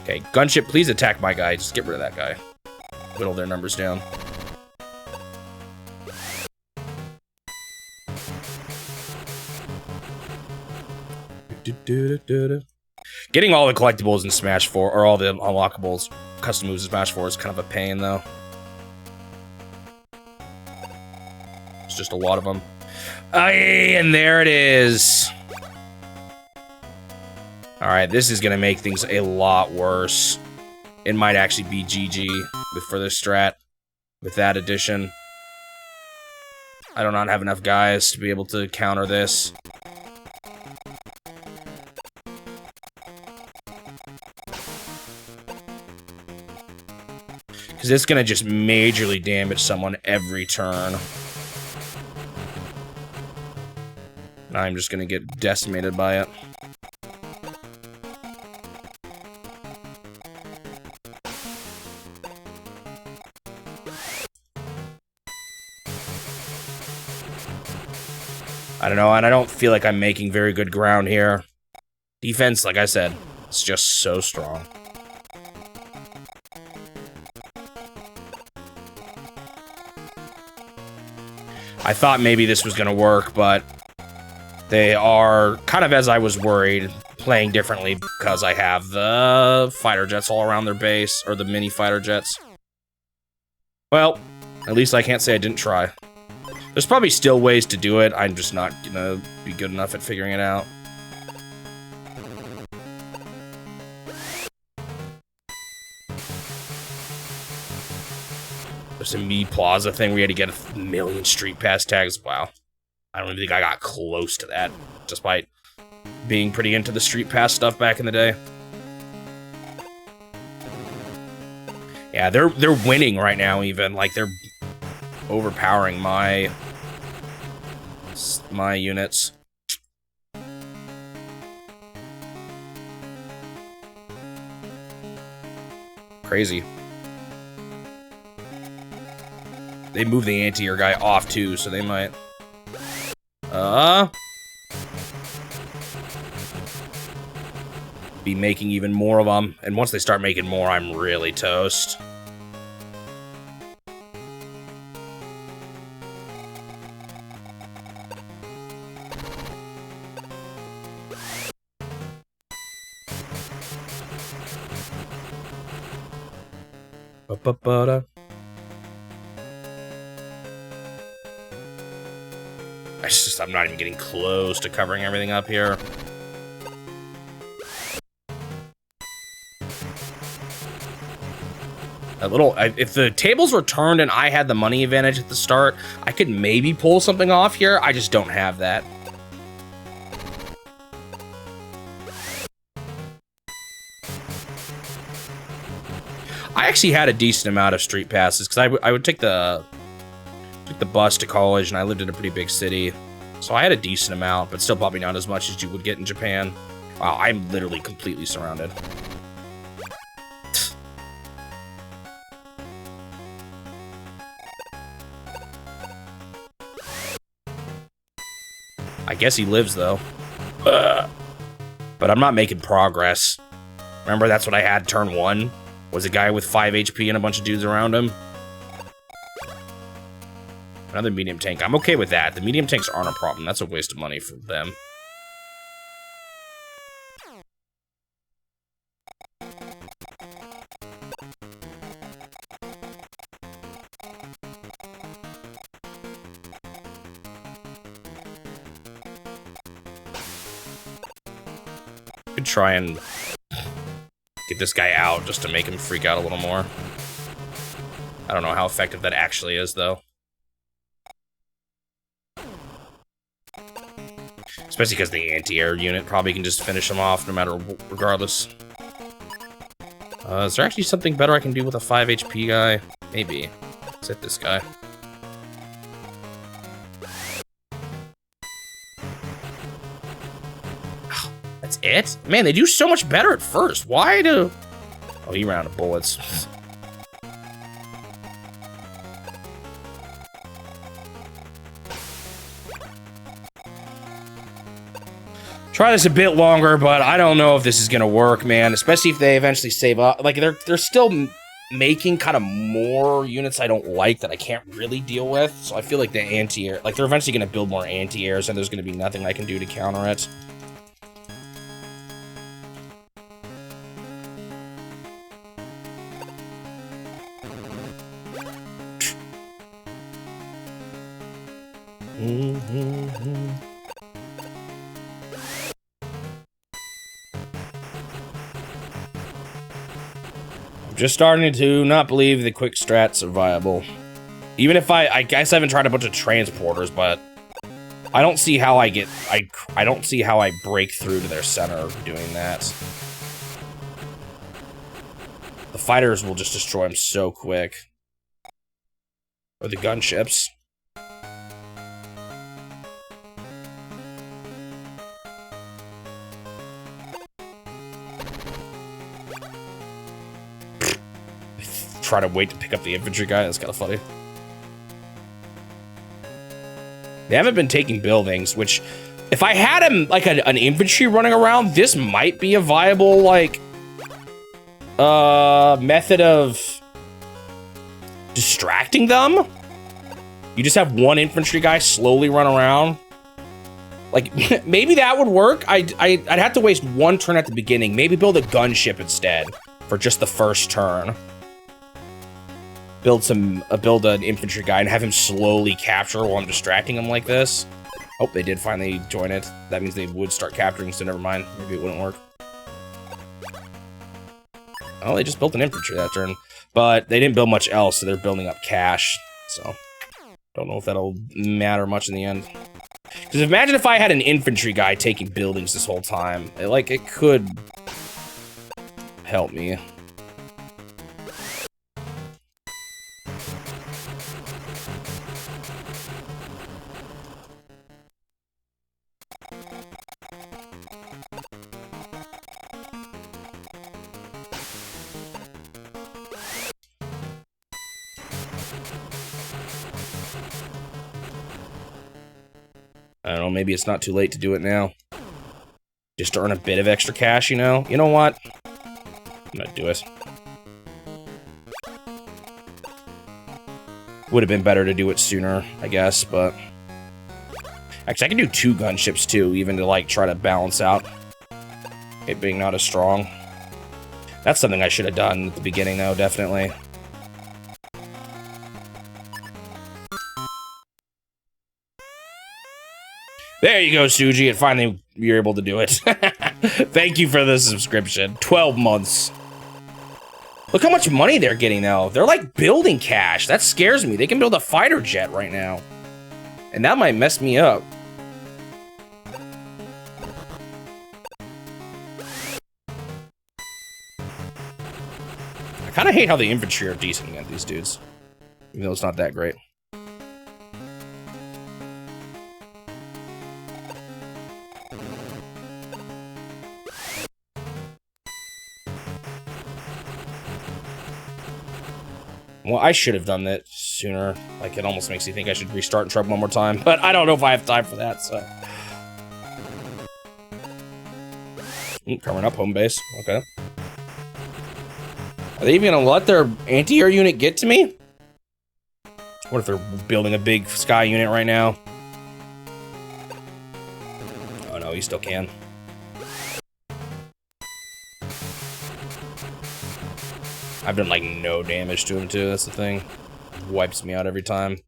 Okay, gunship, please attack my guy. Just get rid of that guy. Whittle their numbers down. Getting all the collectibles in Smash 4, or all the unlockables, custom moves in Smash 4 is kind of a pain, though. It's just a lot of them. And there it is. Alright, this is going to make things a lot worse. It might actually be GG for this strat, with that addition. I do not have enough guys to be able to counter this. Because it's going to just majorly damage someone every turn. And I'm just going to get decimated by it. I don't know, and I don't feel like I'm making very good ground here. Defense, like I said, it's just so strong. I thought maybe this was gonna work, but they are, kind of as I was worried, playing differently because I have the fighter jets all around their base, or the mini fighter jets. Well, at least I can't say I didn't try. There's probably still ways to do it, I'm just not gonna be good enough at figuring it out. There's a Me Plaza thing where you had to get 1,000,000 street pass tags. Wow. I don't even think I got close to that, despite being pretty into the street pass stuff back in the day. Yeah, they're winning right now even. Like, they're overpowering my units. Crazy. They moved the anti-air guy off too, so they might be making even more of them. And once they start making more, I'm really toast. Ba-ba-ba-da. I'm not even getting close to covering everything up here. If the tables were turned and I had the money advantage at the start, I could maybe pull something off here. I just don't have that. I actually had a decent amount of street passes because I would take the bus to college, and I lived in a pretty big city, so I had a decent amount, but still probably not as much as you would get in Japan. Wow, I'm literally completely surrounded. I guess he lives, though. But I'm not making progress. Remember, that's what I had turn 1? Was a guy with 5 HP and a bunch of dudes around him. Another medium tank. I'm okay with that. The medium tanks aren't a problem. That's a waste of money for them. Could try and get this guy out just to make him freak out a little more. I don't know how effective that actually is, though. Especially because the anti-air unit probably can just finish him off no matter, regardless. Is there actually something better I can do with a 5 HP guy? Maybe. Let's hit this guy. That's it? Man, they do so much better at first. Why do... Oh, he ran out of bullets. Try this a bit longer, but I don't know if this is gonna work, man. Especially if they eventually save up. Like, they're still making kind of more units I don't like that I can't really deal with. So I feel like the anti-air... Like, they're eventually gonna build more anti-airs, and there's gonna be nothing I can do to counter it. I'm just starting to not believe the quick strats are viable. Even if I guess I haven't tried a bunch of transporters, but I don't see how I don't see how I break through to their center doing that. The fighters will just destroy them so quick. Or the gunships. Try to wait to pick up the infantry guy. That's kind of funny. They haven't been taking buildings, which if I had an infantry running around, this might be a viable like method of distracting them. You just have one infantry guy slowly run around. Like, maybe that would work. I'd have to waste one turn at the beginning. Maybe build a gunship instead for just the first turn. Build an infantry guy and have him slowly capture while I'm distracting him like this. Oh, they did finally join it. That means they would start capturing, so never mind. Maybe it wouldn't work. Oh, they just built an infantry that turn. But they didn't build much else, so they're building up cash. So, don't know if that'll matter much in the end. Because imagine if I had an infantry guy taking buildings this whole time. It could help me. I don't know, maybe it's not too late to do it now. Just to earn a bit of extra cash, you know? You know what? I'm gonna do it. Would have been better to do it sooner, I guess, but... Actually, I can do 2 gunships, too, even to, like, try to balance out it being not as strong. That's something I should have done at the beginning, though, definitely. There you go, Suji, and finally you're able to do it. Thank you for the subscription. 12 months. Look how much money they're getting, though. They're, like, building cash. That scares me. They can build a fighter jet right now. And that might mess me up. I kind of hate how the infantry are decent against these dudes. Even though it's not that great. Well, I should have done that sooner. Like, it almost makes me think I should restart and try one more time. But I don't know if I have time for that, so... Covering up home base. Okay. Are they even gonna let their anti-air unit get to me? What if they're building a big sky unit right now? Oh no, he still can. I've done, like, no damage to him, too. That's the thing. Wipes me out every time.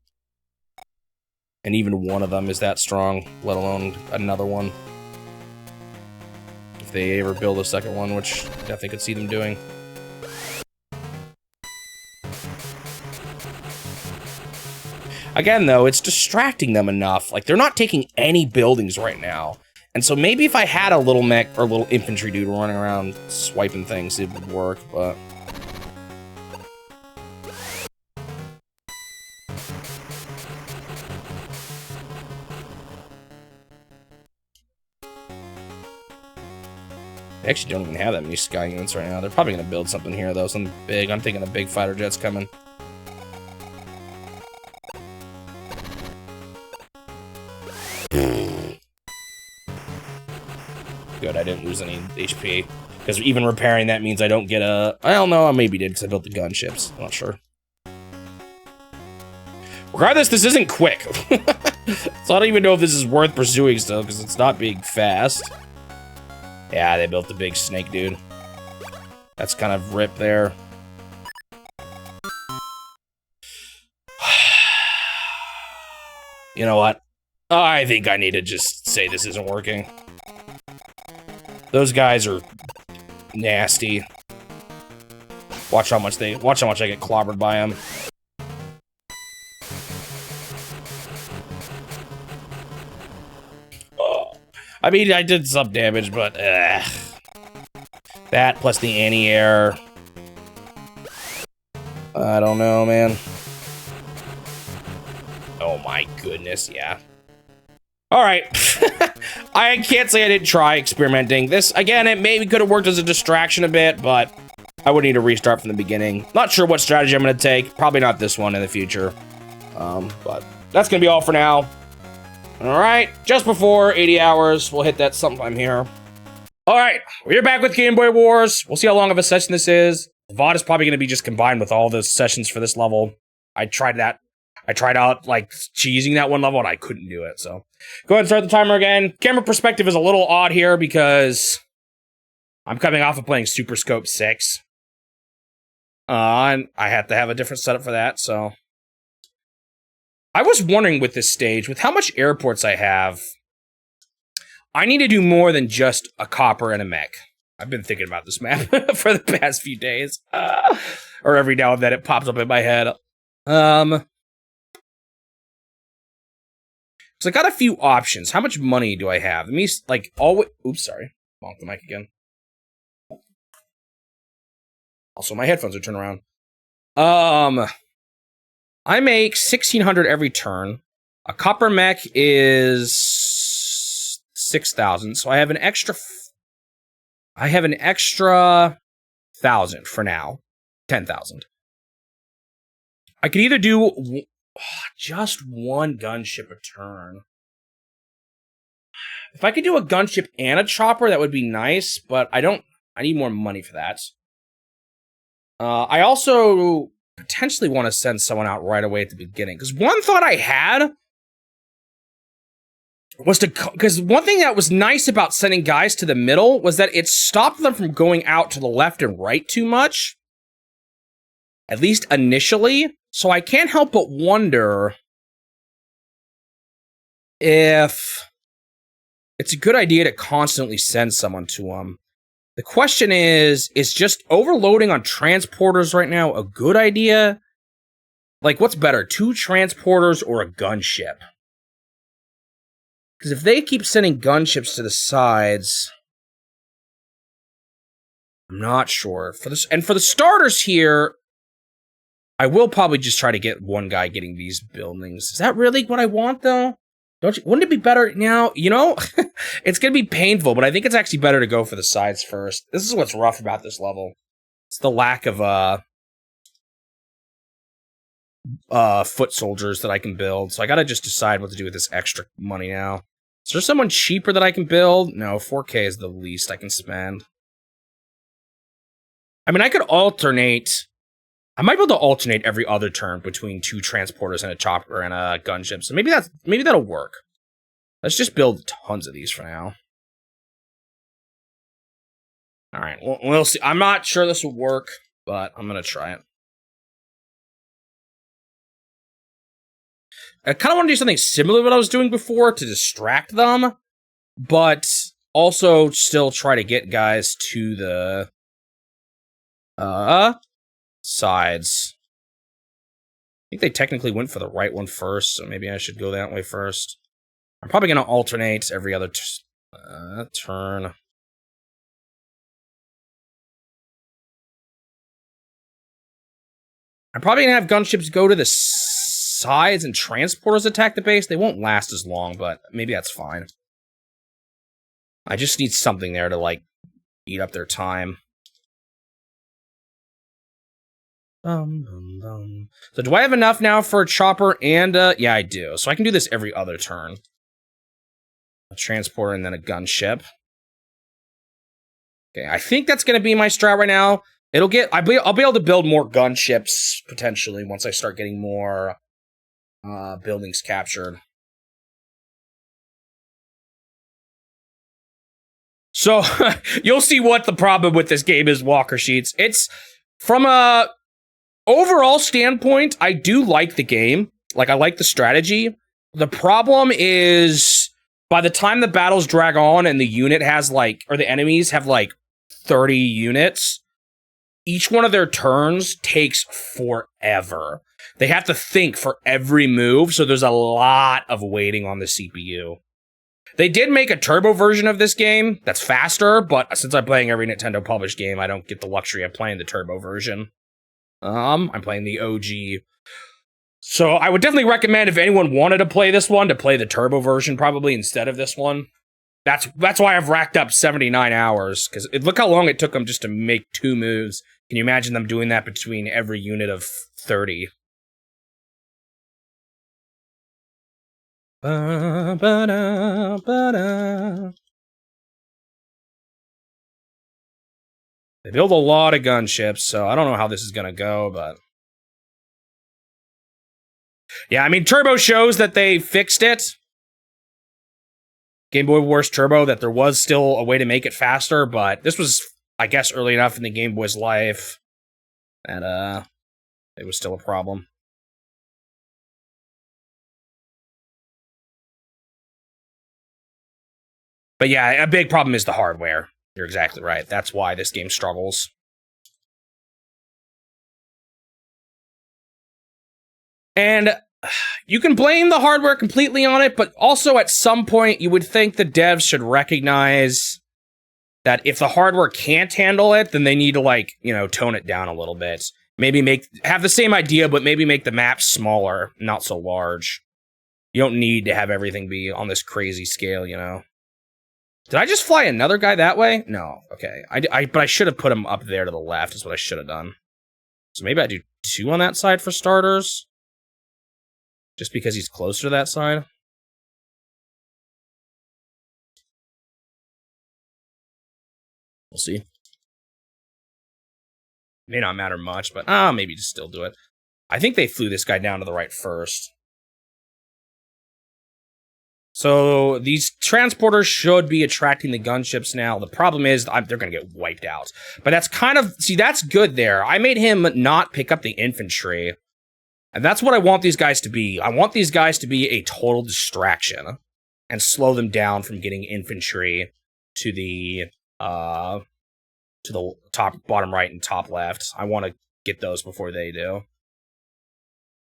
And even one of them is that strong, let alone another one. If they ever build a second one, which I definitely could see them doing. Again, though, it's distracting them enough. Like, they're not taking any buildings right now. And so maybe if I had a little mech or a little infantry dude running around swiping things, it would work, but... They actually don't even have that many sky units right now. They're probably going to build something here, though. Something big. I'm thinking a big fighter jet's coming. Good, I didn't lose any HP. Because even repairing that means I don't get a... I don't know, I maybe did because I built the gunships. I'm not sure. Regardless, this isn't quick. So I don't even know if this is worth pursuing still, because it's not being fast. Yeah, they built the big snake dude. That's kind of rip there. You know what? I think I need to just say this isn't working. Those guys are nasty. Watch how much I get clobbered by them. I mean, I did some damage, but that plus the anti-air. I don't know, man. Oh my goodness, yeah. All right. I can't say I didn't try experimenting. This, again, it maybe could have worked as a distraction a bit, but I would need to restart from the beginning. Not sure what strategy I'm going to take. Probably not this one in the future. But that's going to be all for now. All right, just before 80 hours. We'll hit that sometime here. All right, we're back with Game Boy Wars. We'll see how long of a session this is. VOD is probably going to be just combined with all the sessions for this level. I tried that. I tried out, like, cheesing that one level, and I couldn't do it, so. Go ahead and start the timer again. Camera perspective is a little odd here because I'm coming off of playing Super Scope 6. And I have to have a different setup for that, so. I was wondering with this stage, with how much airports I have, I need to do more than just a copper and a mech. I've been thinking about this map for the past few days. Or every now and then it pops up in my head. So I got a few options. How much money do I have? Let me, like, always... Oops, sorry. Bonk the mic again. Also, my headphones are turned around. I make 1,600 every turn. A copper mech is 6,000, so I have an extra... I have an extra 1,000 for now. 10,000. I could either do just one gunship a turn. If I could do a gunship and a chopper, that would be nice, but I need more money for that. I also potentially want to send someone out right away at the beginning, because one thought I had was because one thing that was nice about sending guys to the middle was that it stopped them from going out to the left and right too much. At least initially. So I can't help but wonder if it's a good idea to constantly send someone to them. The question is just overloading on transporters right now a good idea? Like, what's better, 2 transporters or a gunship? Because if they keep sending gunships to the sides, I'm not sure. For the starters here, I will probably just try to get one guy getting these buildings. Is that really what I want, though? Wouldn't it be better now? You know, it's going to be painful, but I think it's actually better to go for the sides first. This is what's rough about this level. It's the lack of foot soldiers that I can build. So I got to just decide what to do with this extra money now. Is there someone cheaper that I can build? No, 4K is the least I can spend. I mean, I could alternate. I might be able to alternate every other turn between 2 transporters and a chopper and a gunship. So maybe that'll work. Let's just build tons of these for now. All right, we'll see. I'm not sure this will work, but I'm gonna try it. I kind of want to do something similar to what I was doing before to distract them, but also still try to get guys to the sides. I think they technically went for the right one first, so maybe I should go that way first. I'm probably going to alternate every other turn. I'm probably going to have gunships go to the sides and transporters attack the base. They won't last as long, but maybe that's fine. I just need something there to, like, eat up their time. So do I have enough now for a chopper and yeah, I do. So I can do this every other turn. A transporter and then a gunship. Okay, I think that's going to be my strat right now. I'll be able to build more gunships potentially once I start getting more buildings captured. So you'll see what the problem with this game is, Walker Sheets. It's from a overall standpoint, I do like the game. Like, I like the strategy. The problem is, by the time the battles drag on and the unit has, like, or the enemies have, like, 30 units, each one of their turns takes forever. They have to think for every move, so there's a lot of waiting on the CPU. They did make a turbo version of this game that's faster, but since I'm playing every Nintendo published game, I don't get the luxury of playing the turbo version. I'm playing the OG. So I would definitely recommend if anyone wanted to play this one, to play the turbo version probably instead of this one. That's why I've racked up 79 hours, because look how long it took them just to make 2 moves. Can you imagine them doing that between every unit of 30? They build a lot of gunships, so I don't know how this is gonna go, but yeah, I mean, Turbo shows that they fixed it. Game Boy Wars Turbo, that there was still a way to make it faster, but this was, I guess, early enough in the Game Boy's life that it was still a problem. But yeah, a big problem is the hardware. You're exactly right. That's why this game struggles. And you can blame the hardware completely on it, but also at some point you would think the devs should recognize that if the hardware can't handle it, then they need to, like, you know, tone it down a little bit. Maybe have the same idea, but maybe make the map smaller, not so large. You don't need to have everything be on this crazy scale, you know? Did I just fly another guy that way? No. Okay. But I should have put him up there to the left, is what I should have done. So maybe I do 2 on that side for starters. Just because he's closer to that side. We'll see. May not matter much, but maybe just still do it. I think they flew this guy down to the right first. So these transporters should be attracting the gunships now. The problem is they're going to get wiped out. But that's kind of... See, that's good there. I made him not pick up the infantry. And that's what I want these guys to be. I want these guys to be a total distraction. And slow them down from getting infantry to the top, bottom right and top left. I want to get those before they do.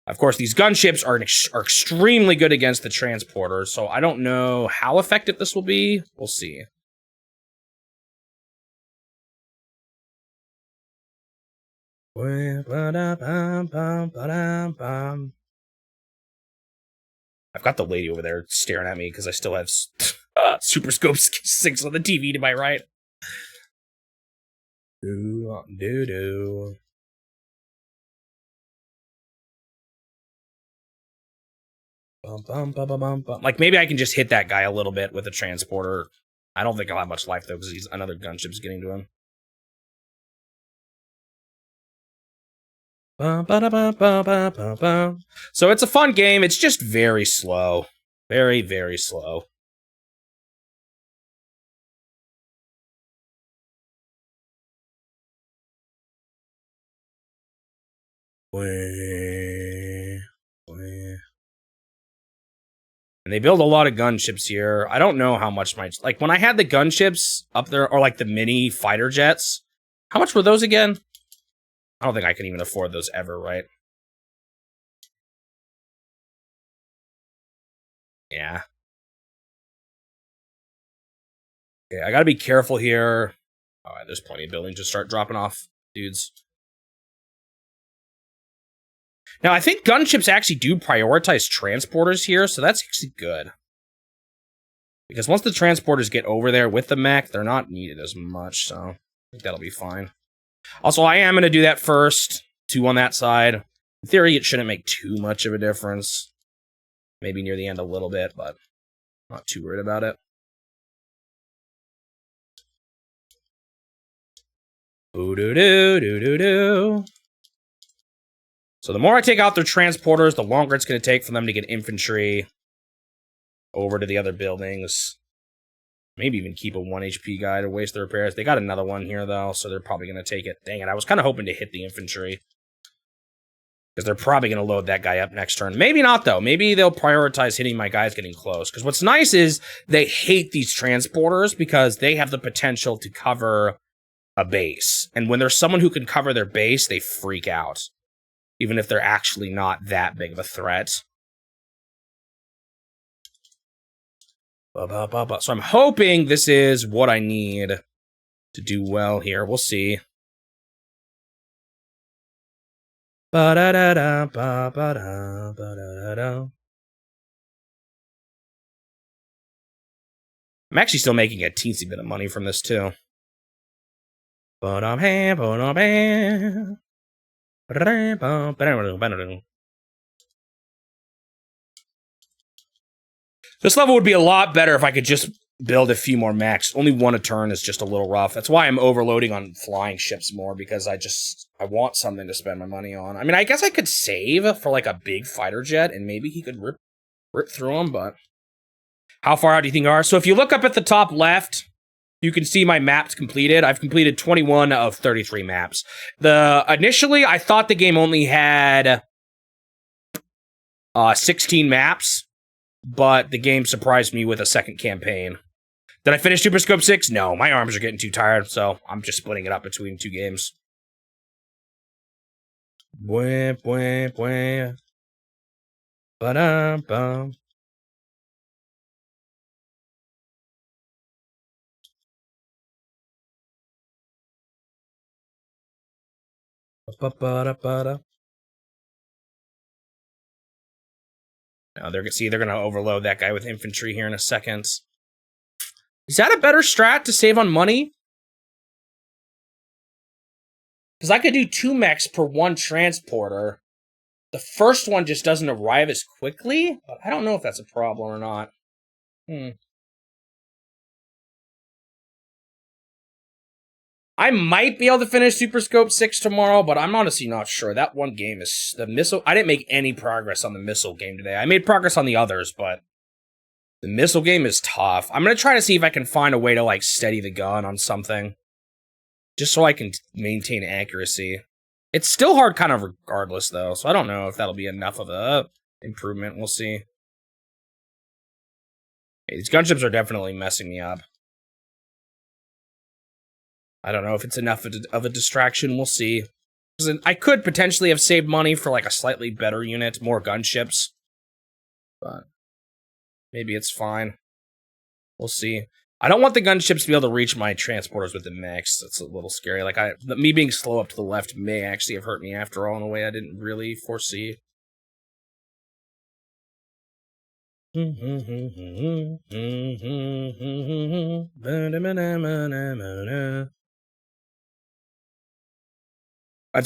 Of course, these gunships are extremely good against the transporters, so I don't know how effective this will be. We'll see. I've got the lady over there staring at me because I still have Super Scope 6 on the TV to my right. Do. Like, maybe I can just hit that guy a little bit with a transporter. I don't think I'll have much life, though, because another gunship's getting to him. So it's a fun game. It's just very slow. Very, very slow. And they build a lot of gunships here. I don't know how much like, when I had the gunships up there, or like the mini fighter jets, how much were those again? I don't think I can even afford those ever, right? Yeah. Okay, I gotta be careful here. Alright, there's plenty of buildings to start dropping off dudes. Now, I think gunships actually do prioritize transporters here, so that's actually good. Because once the transporters get over there with the mech, they're not needed as much, so I think that'll be fine. Also, I am going to do that first. 2 on that side. In theory, it shouldn't make too much of a difference. Maybe near the end a little bit, but not too worried about it. Ooh-doo-doo-doo-doo-doo. So the more I take out their transporters, the longer it's going to take for them to get infantry over to the other buildings. Maybe even keep a 1 HP guy to waste the repairs. They got another one here, though, so they're probably going to take it. Dang it, I was kind of hoping to hit the infantry. Because they're probably going to load that guy up next turn. Maybe not, though. Maybe they'll prioritize hitting my guys getting close. Because what's nice is they hate these transporters because they have the potential to cover a base. And when there's someone who can cover their base, they freak out. Even if they're actually not that big of a threat. So I'm hoping this is what I need to do well here. We'll see. I'm actually still making a teensy bit of money from this, too. This level would be a lot better if I could just build a few more mechs. Only one a turn is just a little rough. That's why I'm overloading on flying ships more, because I want something to spend my money on. I mean, I guess I could save for like a big fighter jet, and maybe he could rip through them, but how far out do you think you are? So if you look up at the top left, you can see my maps completed. I've completed 21 of 33 maps. Initially, I thought the game only had 16 maps, but the game surprised me with a second campaign. Did I finish Super Scope 6? No, my arms are getting too tired, so I'm just splitting it up between 2 games. Bwah, bwah, bwah. Ba-dum-bum. Ba-ba-da-ba-da. Now they're going to overload that guy with infantry here in a second. Is that a better strat to save on money? Because I could do 2 mechs per 1 transporter. The first one just doesn't arrive as quickly, but I don't know if that's a problem or not. I might be able to finish Super Scope 6 tomorrow, but I'm honestly not sure. That one game is the missile. I didn't make any progress on the missile game today. I made progress on the others, but the missile game is tough. I'm going to try to see if I can find a way to like steady the gun on something, just so I can maintain accuracy. It's still hard kind of regardless, though, so I don't know if that'll be enough of a improvement. We'll see. Hey, these gunships are definitely messing me up. I don't know if it's enough of a distraction. We'll see. I could potentially have saved money for like a slightly better unit, more gunships, but maybe it's fine. We'll see. I don't want the gunships to be able to reach my transporters with the mechs. That's a little scary. Like me being slow up to the left may actually have hurt me after all in a way I didn't really foresee.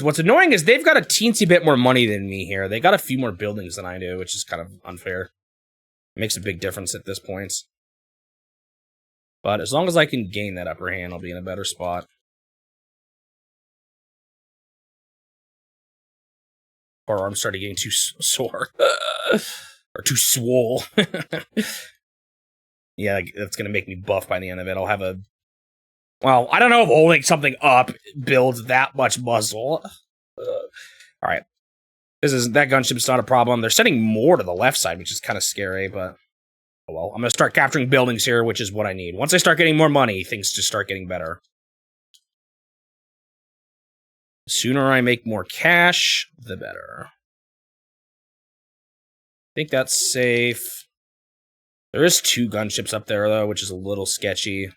What's annoying is they've got a teensy bit more money than me here. They got a few more buildings than I do, which is kind of unfair. It makes a big difference at this point. But as long as I can gain that upper hand, I'll be in a better spot. Our arms started getting too sore. Or too swole. Yeah, that's going to make me buff by the end of it. I'll have a... Well, I don't know if holding something up builds that much muscle. Alright. That gunship's not a problem. They're sending more to the left side, which is kind of scary, but... Oh well, I'm going to start capturing buildings here, which is what I need. Once I start getting more money, things just start getting better. The sooner I make more cash, the better. I think that's safe. There is 2 gunships up there, though, which is a little sketchy.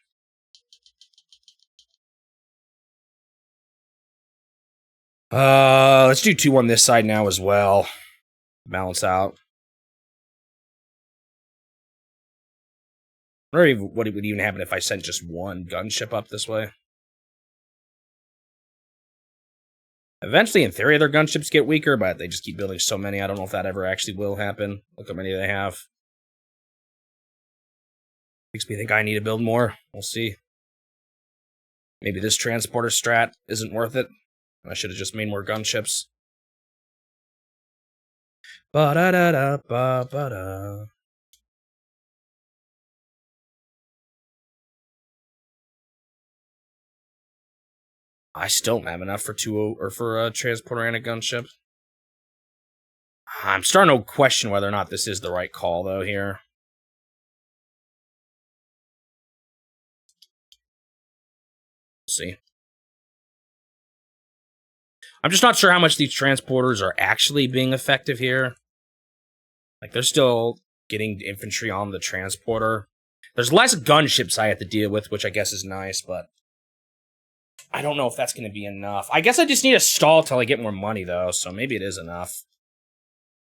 Let's do 2 on this side now as well. Balance out. I wonder what would even happen if I sent just 1 gunship up this way. Eventually, in theory, their gunships get weaker, but they just keep building so many. I don't know if that ever actually will happen. Look how many they have. Makes me think I need to build more. We'll see. Maybe this transporter strat isn't worth it. I should have just made more gunships. Ba-da-da-da-ba-ba-da. I still don't have enough for a transporter and a gunship. I'm starting to question whether or not this is the right call, though, here. We'll see. I'm just not sure how much these transporters are actually being effective here. Like, they're still getting infantry on the transporter. There's less gunships I have to deal with, which I guess is nice, but I don't know if that's going to be enough. I guess I just need to stall till I get more money, though, so maybe it is enough.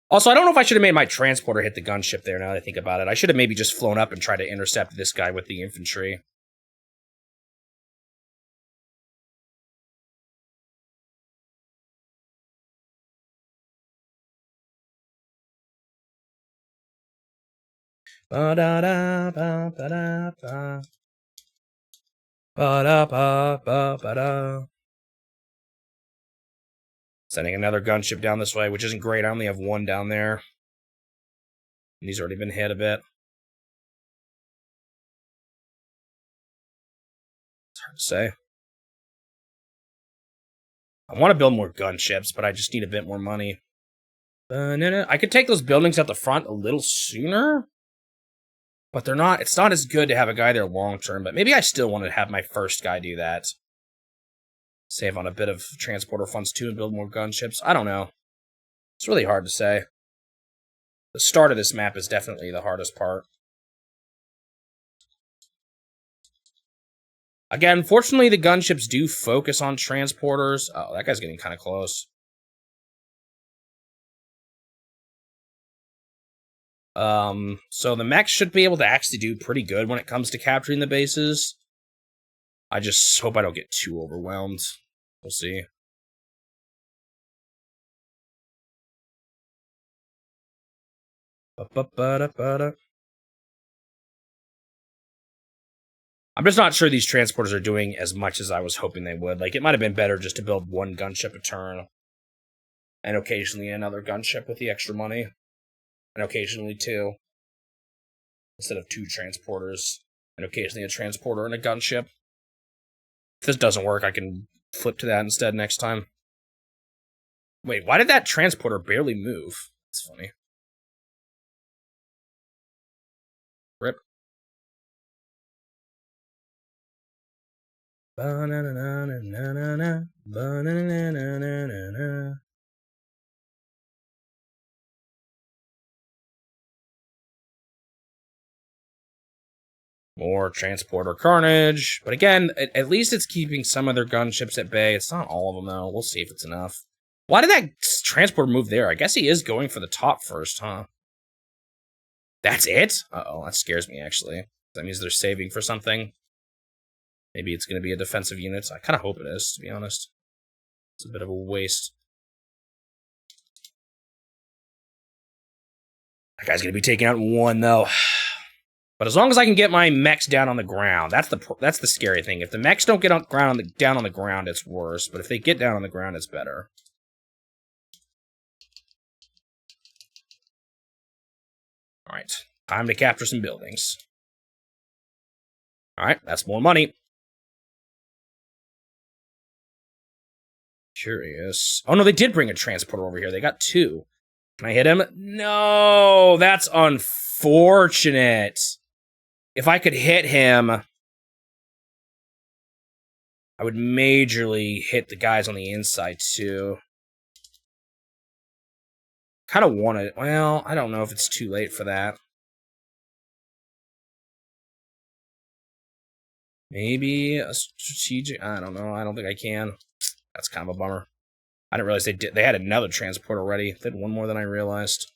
Also, I don't know if I should have made my transporter hit the gunship there, now that I think about it. I should have maybe just flown up and tried to intercept this guy with the infantry. Ba-da-da-ba-ba-da-ba. Ba-da-ba-ba-ba-da. Sending another gunship down this way, which isn't great. I only have one down there. And he's already been hit a bit. It's hard to say. I want to build more gunships, but I just need a bit more money. I could take those buildings at the front a little sooner, but they're not. It's not as good to have a guy there long term, but maybe I still want to have my first guy do that. Save on a bit of transporter funds too and build more gunships. I don't know. It's really hard to say. The start of this map is definitely the hardest part. Again, fortunately, the gunships do focus on transporters. Oh, that guy's getting kind of close. So the mechs should be able to actually do pretty good when it comes to capturing the bases. I just hope I don't get too overwhelmed. We'll see. I'm just not sure these transporters are doing as much as I was hoping they would. Like, it might have been better just to build one gunship a turn. And occasionally another gunship with the extra money. And occasionally two. Instead of two transporters. And occasionally a transporter and a gunship. If this doesn't work, I can flip to that instead next time. Wait, why did that transporter barely move? That's funny. Rip. More transporter carnage. But again, at least it's keeping some of their gunships at bay. It's not all of them, though. We'll see if it's enough. Why did that transporter move there? I guess he is going for the top first, huh? That's it? Uh-oh, that scares me, actually. That means they're saving for something. Maybe it's going to be a defensive unit. I kind of hope it is, to be honest. It's a bit of a waste. That guy's going to be taken out in one, though. But as long as I can get my mechs down on the ground, that's the scary thing. If the mechs don't get down on the ground, it's worse. But if they get down on the ground, it's better. Alright, time to capture some buildings. Alright, that's more money. Curious. Oh no, they did bring a transporter over here. They got two. Can I hit him? No, that's unfortunate. If I could hit him, I would majorly hit the guys on the inside too. Kind of want it. Well, I don't know if it's too late for that. Maybe a strategic... I don't know. I don't think I can. That's kind of a bummer. I didn't realize they had another transport already. They had one more than I realized.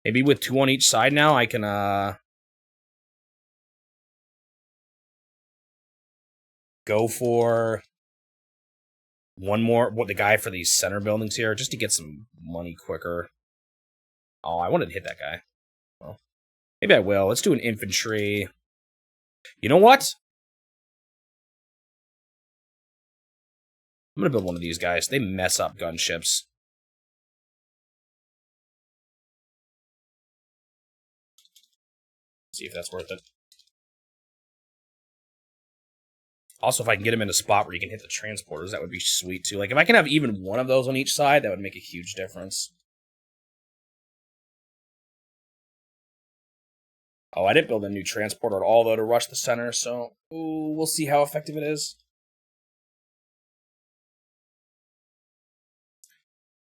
Maybe with two on each side now, I can, go for one more, the guy for these center buildings here, just to get some money quicker. Oh, I wanted to hit that guy. Well, maybe I will. Let's do an infantry. You know what? I'm gonna build one of these guys. They mess up gunships. See if that's worth it. Also, if I can get him in a spot where you can hit the transporters, that would be sweet, too. Like, if I can have even one of those on each side, that would make a huge difference. Oh, I didn't build a new transporter at all, though, to rush the center, so ooh, we'll see how effective it is.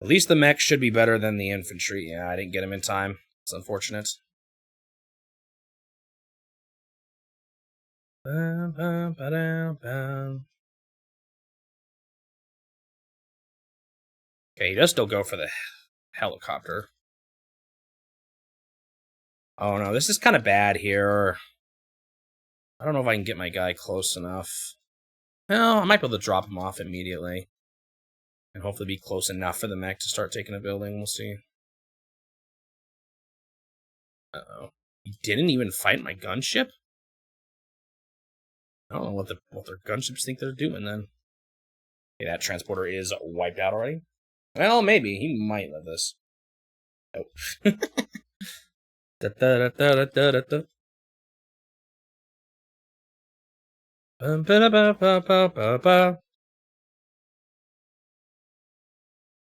At least the mech should be better than the infantry. Yeah, I didn't get him in time. It's unfortunate. Okay, he does still go for the helicopter. Oh no, this is kind of bad here. I don't know if I can get my guy close enough. Well, I might be able to drop him off immediately. And hopefully be close enough for the mech to start taking a building. We'll see. Uh-oh. He didn't even fight my gunship? I don't know what their gunships think they're doing then. Okay, that transporter is wiped out already. Well, maybe. He might live this. Oh. Da, da, da, da, da, da, da.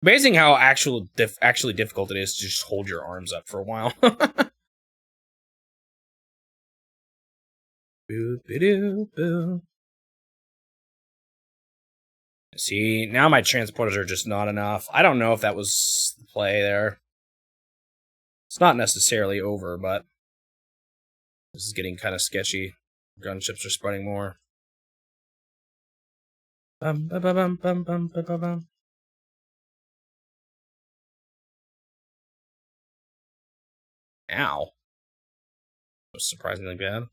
Amazing how actually difficult it is to just hold your arms up for a while. See, now my transporters are just not enough. I don't know if that was the play there. It's not necessarily over, but this is getting kind of sketchy. Gunships are spreading more. Bum, bum, bum, bum, bum, bum, bum, bum. Ow. That was surprisingly bad.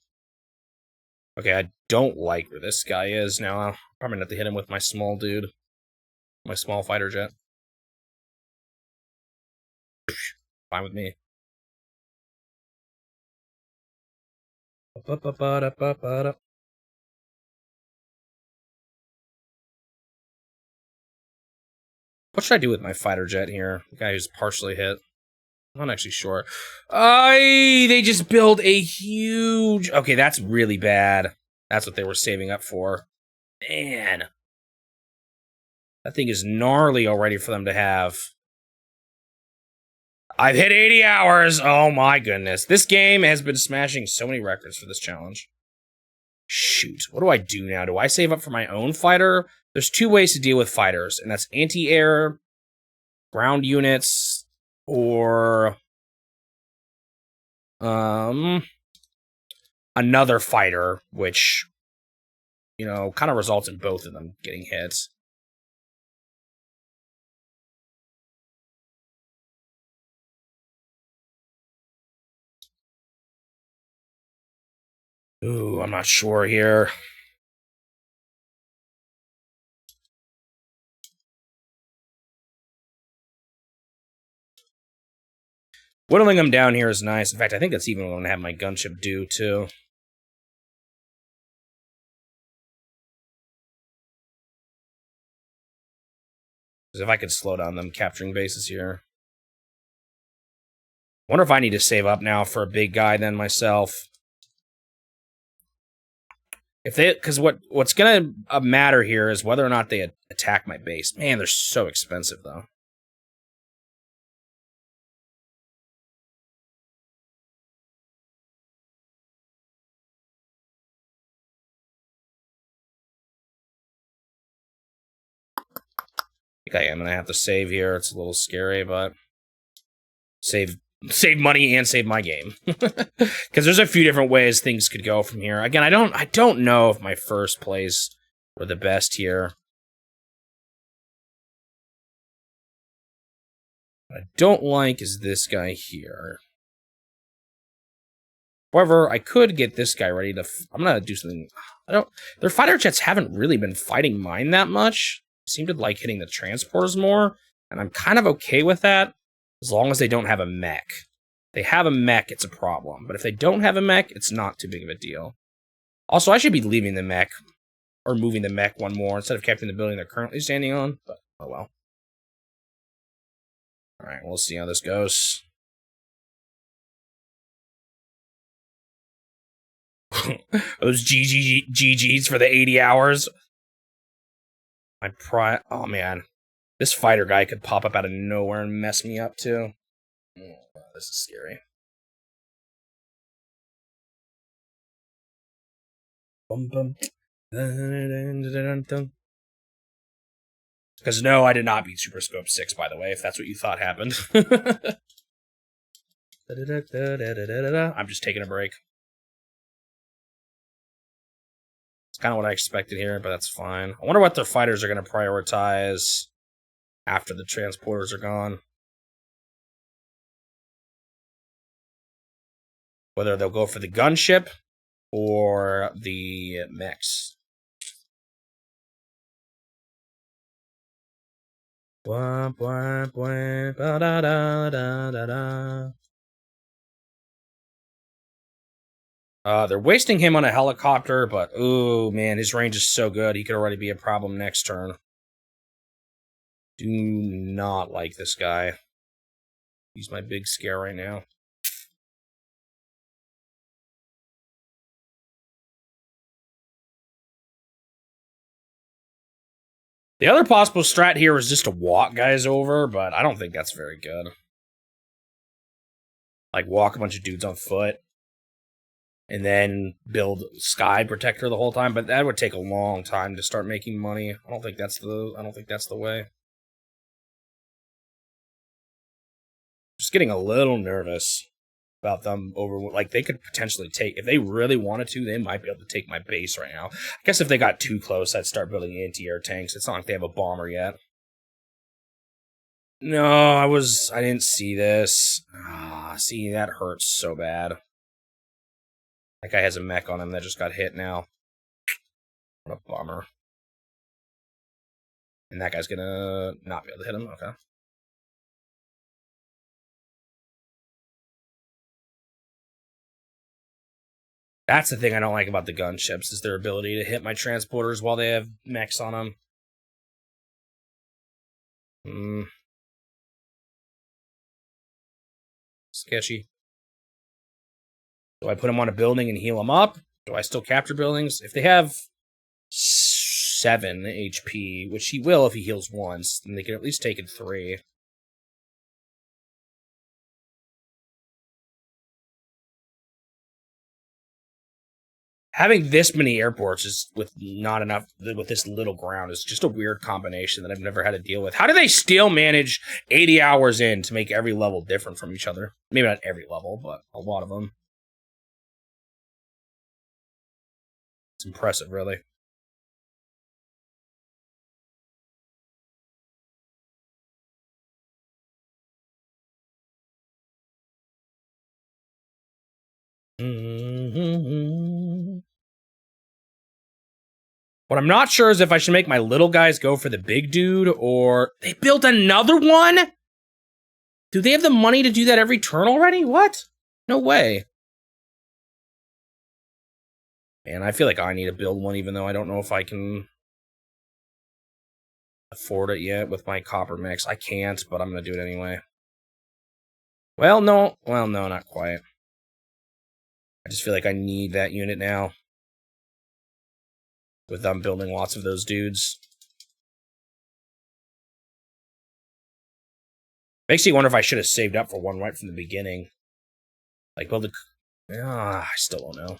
Okay, I don't like where this guy is now. I'm probably gonna have to hit him with my small dude. My small fighter jet. Fine with me. What should I do with my fighter jet here? The guy who's partially hit. I'm not actually sure. They just built a huge... Okay, that's really bad. That's what they were saving up for. Man. That thing is gnarly already for them to have. I've hit 80 hours! Oh my goodness. This game has been smashing so many records for this challenge. Shoot. What do I do now? Do I save up for my own fighter? There's two ways to deal with fighters, and that's anti-air, ground units, or... another fighter, which, you know, kind of results in both of them getting hits. Ooh, I'm not sure here. Whittling them down here is nice. In fact, I think that's even what I'm going to have my gunship do, too. Because if I could slow down them capturing bases here. Wonder if I need to save up now for a big guy then myself. If they, because what's gonna matter here is whether or not they attack my base. Man, they're so expensive though. Okay, I'm gonna have to save here. It's a little scary, but save money and save my game. Because there's a few different ways things could go from here. Again, I don't know if my first plays were the best here. What I don't like is this guy here. However, I could get this guy ready to... I'm gonna do something... Their fighter jets haven't really been fighting mine that much. They seem to like hitting the transporters more, and I'm kind of okay with that, as long as they don't have a mech. If they have a mech, it's a problem. But if they don't have a mech, it's not too big of a deal. Also, I should be leaving the mech, or moving the mech one more, instead of capturing the building they're currently standing on, but oh well. Alright, we'll see how this goes. Those GGs for the 80 hours. Oh man. This fighter guy could pop up out of nowhere and mess me up too. Oh, this is scary. Bum bum. Because no, I did not beat Super Scope 6, by the way, if that's what you thought happened. I'm just taking a break. Kind of what I expected here, but that's fine. I wonder what their fighters are going to prioritize after the transporters are gone. Whether they'll go for the gunship or the mechs. They're wasting him on a helicopter, but oh man, his range is so good. He could already be a problem next turn. Do not like this guy. He's my big scare right now. The other possible strat here is just to walk guys over, but I don't think that's very good. Like, walk a bunch of dudes on foot, and then build Sky Protector the whole time, but that would take a long time to start making money. I don't think that's the way. Just getting a little nervous about them over, like, they could potentially take, if they really wanted to, they might be able to take my base right now. I guess if they got too close, I'd start building anti-air tanks. It's not like they have a bomber yet. No, I didn't see this. See, that hurts so bad. That guy has a mech on him that just got hit now. What a bummer. And that guy's gonna not be able to hit him, okay. That's the thing I don't like about the gunships, is their ability to hit my transporters while they have mechs on them. Sketchy. Do I put them on a building and heal them up? Do I still capture buildings? If they have 7 HP, which he will if he heals once, then they can at least take it 3. Having this many airports is with not enough, with this little ground, is just a weird combination that I've never had to deal with. How do they still manage 80 hours in to make every level different from each other? Maybe not every level, but a lot of them. It's impressive, really. What I'm not sure is if I should make my little guys go for the big dude, or... They built another one?! Do they have the money to do that every turn already? What? No way. Man, I feel like I need to build one, even though I don't know if I can afford it yet with my copper mix. I can't, but I'm going to do it anyway. Well, no, not quite. I just feel like I need that unit now, with them building lots of those dudes. Makes me wonder if I should have saved up for one right from the beginning. Like, build a... I still don't know.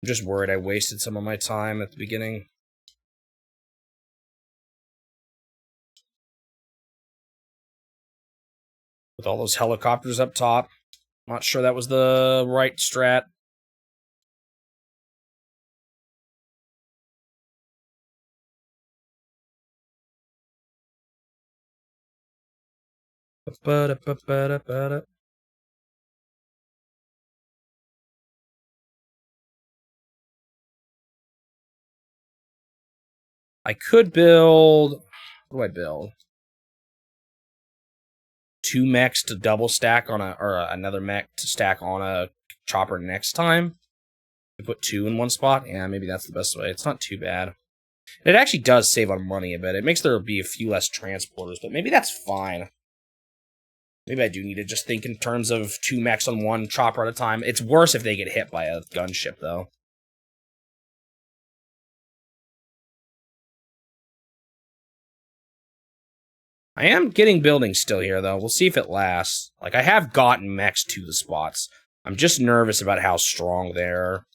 I'm just worried I wasted some of my time at the beginning. With all those helicopters up top. Not sure that was the right strat. I could build... What do I build? 2 mechs to double stack on a... Or another mech to stack on a chopper next time. I put 2 in one spot. Yeah, maybe that's the best way. It's not too bad. It actually does save on money a bit. It makes there be a few less transporters, but maybe that's fine. Maybe I do need to just think in terms of 2 mechs on one chopper at a time. It's worse if they get hit by a gunship, though. I am getting buildings still here, though. We'll see if it lasts. Like, I have gotten mechs to the spots. I'm just nervous about how strong their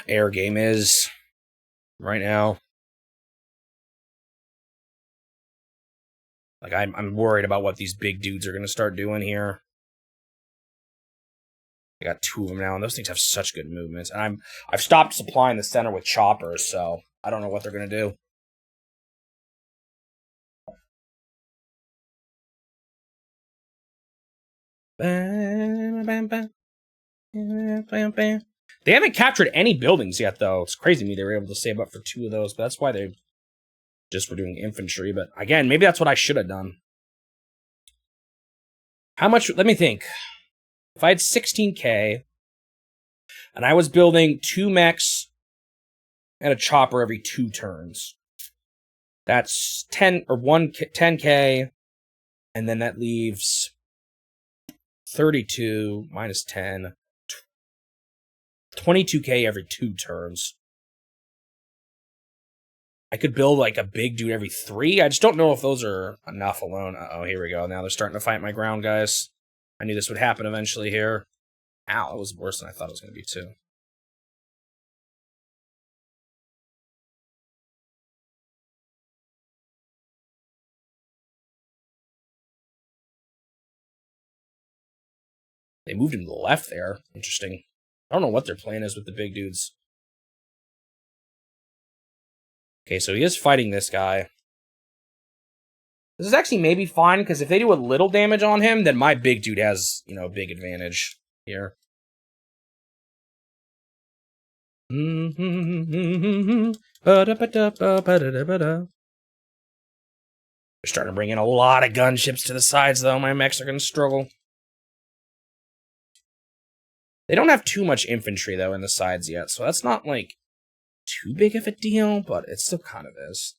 air game is right now. Like, I'm worried about what these big dudes are going to start doing here. I got 2 of them now, and those things have such good movements. And I've stopped supplying the center with choppers, so I don't know what they're going to do. Bam, bam, bam, bam, bam, bam. They haven't captured any buildings yet, though. It's crazy to me they were able to save up for 2 of those, but that's why they just were doing infantry. But again, maybe that's what I should have done. How much? Let me think. If I had 16K and I was building 2 mechs and a chopper every 2 turns, that's 10K, and then that leaves 32 minus 10, 22K every 2 turns. I could build like a big dude every 3. I just don't know if those are enough alone. Uh-oh, here we go. Now they're starting to fight my ground, guys. I knew this would happen eventually here. Ow, that was worse than I thought it was going to be, too. They moved him to the left there. Interesting. I don't know what their plan is with the big dudes. Okay, so he is fighting this guy. This is actually maybe fine, because if they do a little damage on him, then my big dude has, you know, a big advantage here. They're starting to bring in a lot of gunships to the sides, though. My mechs are going to struggle. They don't have too much infantry, though, in the sides yet, so that's not, like, too big of a deal, but it still kind of is.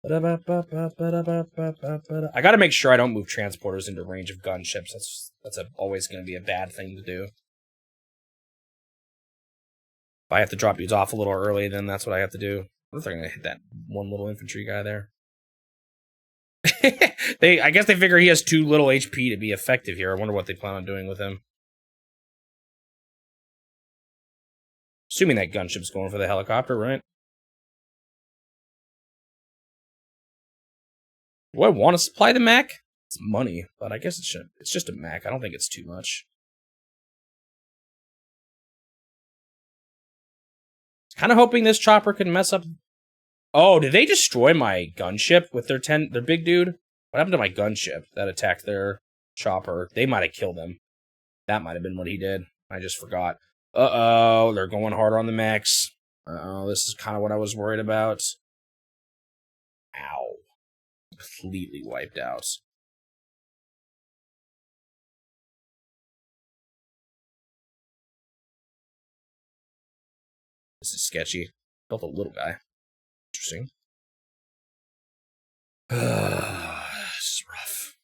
I gotta make sure I don't move transporters into range of gunships. That's always going to be a bad thing to do. If I have to drop dudes off a little early, then that's what I have to do. What if they're going to hit that one little infantry guy there? I guess they figure he has too little HP to be effective here. I wonder what they plan on doing with him. Assuming that gunship's going for the helicopter, right? Do I want to supply the mech? It's money, but I guess it's just a mech. I don't think it's too much. Kind of hoping this chopper can mess up. Oh, did they destroy my gunship with their big dude? What happened to my gunship that attacked their chopper? They might have killed him. That might have been what he did. I just forgot. Uh-oh, they're going harder on the mechs. Uh-oh, this is kind of what I was worried about. Ow. Completely wiped out. This is sketchy. Built a little guy. Interesting. This is rough.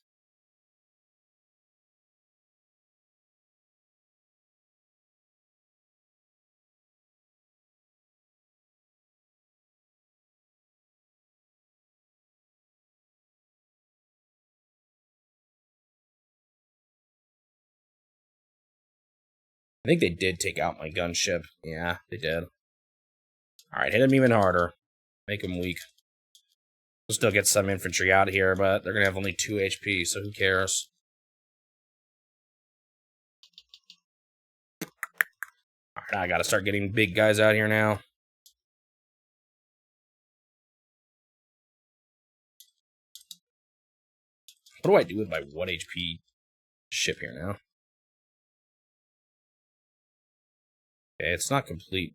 I think they did take out my gunship. Yeah, they did. Alright, hit him even harder. Make him weak. We'll still get some infantry out here, but they're gonna have only 2 HP, so who cares? Alright, I gotta start getting big guys out here now. What do I do with my 1 HP ship here now? Okay, it's not complete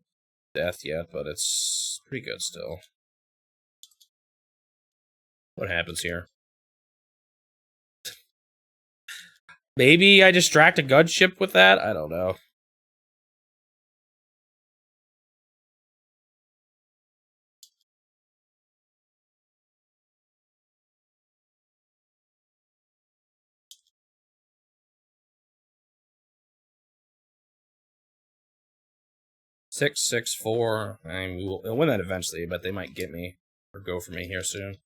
death yet, but it's pretty good still. What happens here? Maybe I distract a gunship with that? I don't know. Six, 6, 4. I mean, we'll win that eventually, but they might get me or go for me here soon.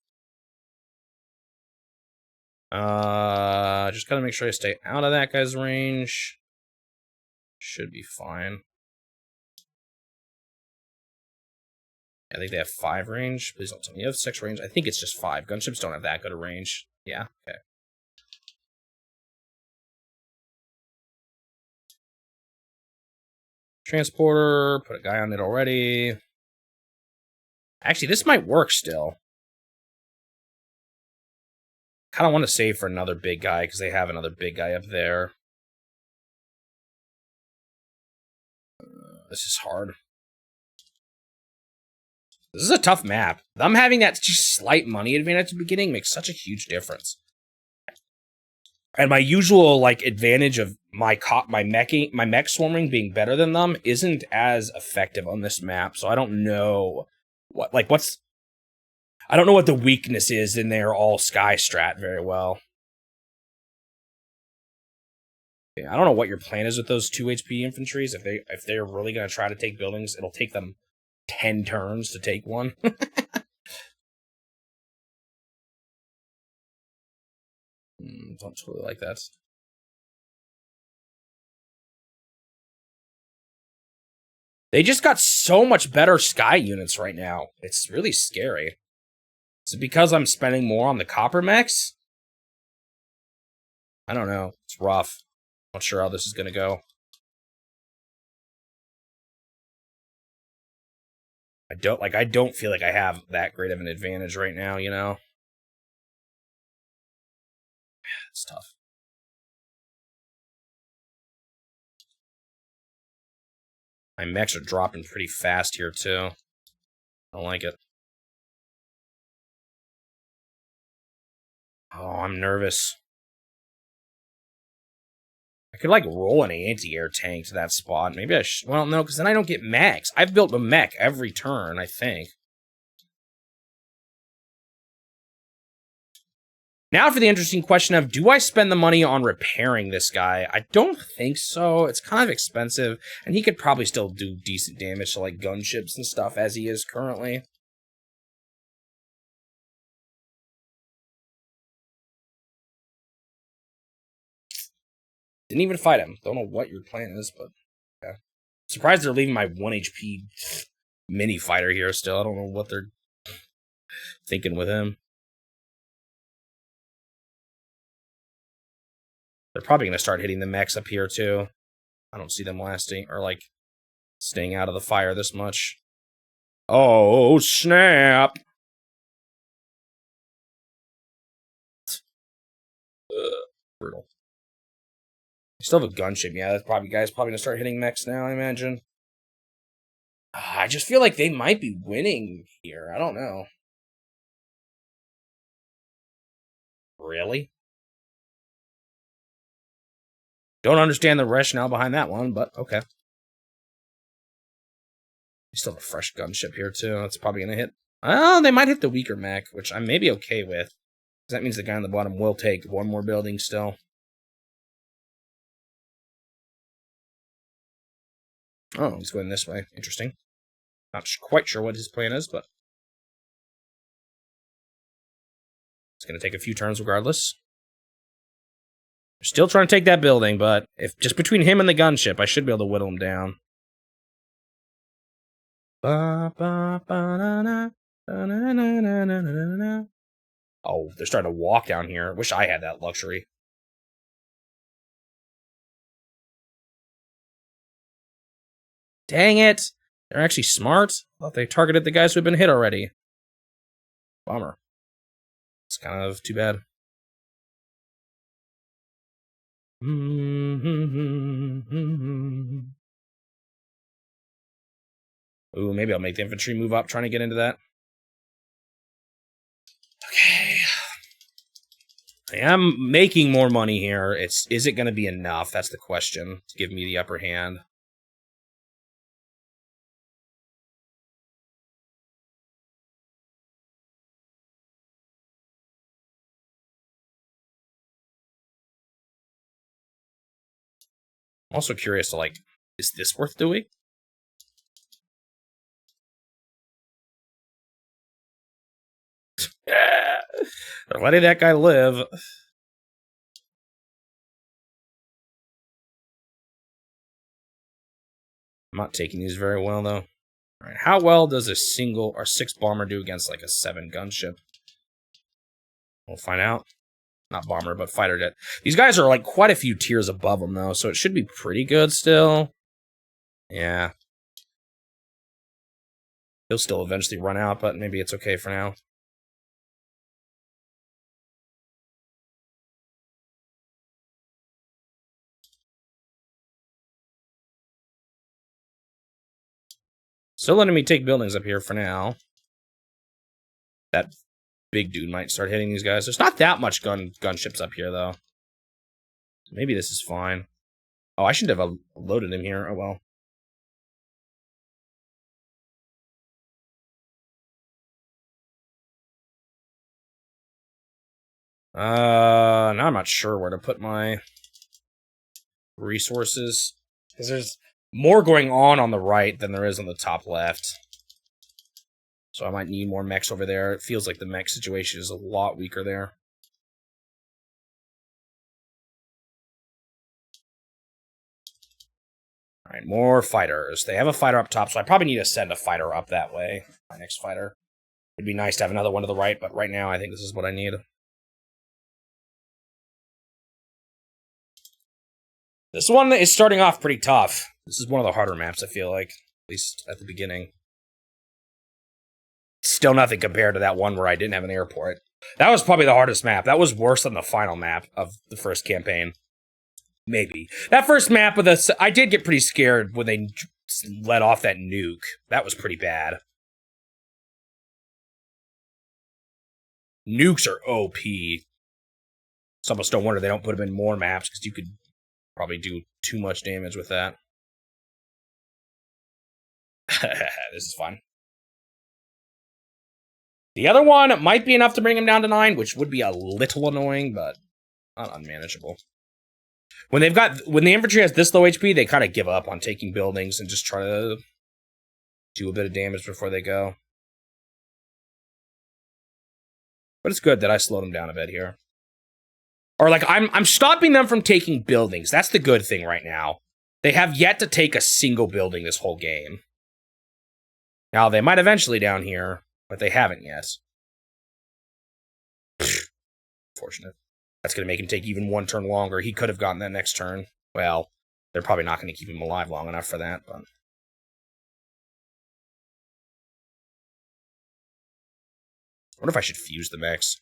Just gotta make sure I stay out of that guy's range. Should be fine. I think they have 5 range. Please don't tell me you have 6 range. I think it's just 5. Gunships don't have that good a range. Yeah, okay. Transporter, put a guy on it already. Actually, this might work still. Kind of want to save for another big guy because they have another big guy up there. This is hard. This is a tough map. Them having that just slight money advantage at the beginning makes such a huge difference. And my usual like advantage of my mech swarming being better than them isn't as effective on this map. So I don't know I don't know what the weakness is in their all sky strat very well. Yeah, I don't know what your plan is with those 2 HP infantries. If they're really gonna try to take buildings, it'll take them 10 turns to take one. Don't totally like that. They just got so much better sky units right now. It's really scary. Is it because I'm spending more on the copper mechs? I don't know. It's rough. Not sure how this is gonna go. I don't feel like I have that great of an advantage right now, you know? It's tough. My mechs are dropping pretty fast here, too. I don't like it. Oh, I'm nervous. I could, like, roll an anti-air tank to that spot. Maybe I should. Well, no, because then I don't get mechs. I've built a mech every turn, I think. Now for the interesting question of, do I spend the money on repairing this guy? I don't think so. It's kind of expensive, and he could probably still do decent damage to, like, gunships and stuff as he is currently. Didn't even fight him. Don't know what your plan is, but yeah. Surprised they're leaving my 1 HP mini fighter here still. I don't know what they're thinking with him. They're probably going to start hitting the mechs up here, too. I don't see them lasting, or, like, staying out of the fire this much. Oh, snap! Brutal. You still have a gunship. Yeah, that's probably guys probably gonna start hitting mechs now, I imagine. I just feel like they might be winning here. I don't know. Really? Don't understand the rationale behind that one, but okay. You still have a fresh gunship here, too. That's probably gonna hit. Oh, they might hit the weaker mech, which I may be okay with. That means the guy on the bottom will take one more building still. Oh, he's going this way. Interesting. Not quite sure what his plan is, but it's going to take a few turns regardless. They're still trying to take that building, but if just between him and the gunship, I should be able to whittle him down. Oh, they're starting to walk down here. Wish I had that luxury. Dang it! They're actually smart. I thought they targeted the guys who have been hit already. Bummer. It's kind of too bad. Ooh, maybe I'll make the infantry move up, trying to get into that. Okay. I am making more money here. Is it going to be enough? That's the question to give me the upper hand. I'm also curious to, like, is this worth doing? They're letting that guy live. I'm not taking these very well, though. All right, how well does a single or 6 bomber do against, like, a 7 gunship? We'll find out. Not bomber, but fighter jet. These guys are, like, quite a few tiers above them, though, so it should be pretty good still. Yeah. He'll still eventually run out, but maybe it's okay for now. Still letting me take buildings up here for now. That big dude might start hitting these guys. There's not that much gunships up here, though. Maybe this is fine. Oh, I shouldn't have loaded him here. Oh, well. Now I'm not sure where to put my resources. Because there's more going on the right than there is on the top left. So I might need more mechs over there. It feels like the mech situation is a lot weaker there. Alright, more fighters. They have a fighter up top, so I probably need to send a fighter up that way. My next fighter. It'd be nice to have another one to the right, but right now I think this is what I need. This one is starting off pretty tough. This is one of the harder maps, I feel like. At least at the beginning. Still nothing compared to that one where I didn't have an airport. That was probably the hardest map. That was worse than the final map of the first campaign. Maybe. That first map with us, I did get pretty scared when they let off that nuke. That was pretty bad. Nukes are OP. It's almost no wonder they don't put them in more maps, because you could probably do too much damage with that. This is fun. The other one might be enough to bring him down to 9, which would be a little annoying, but not unmanageable. When the infantry has this low HP, they kind of give up on taking buildings and just try to do a bit of damage before they go. But it's good that I slowed them down a bit here. Or like I'm stopping them from taking buildings. That's the good thing right now. They have yet to take a single building this whole game. Now they might eventually down here, but they haven't yet. Fortunate. That's going to make him take even one turn longer. He could have gotten that next turn. Well, they're probably not going to keep him alive long enough for that, but... I wonder if I should fuse the mechs.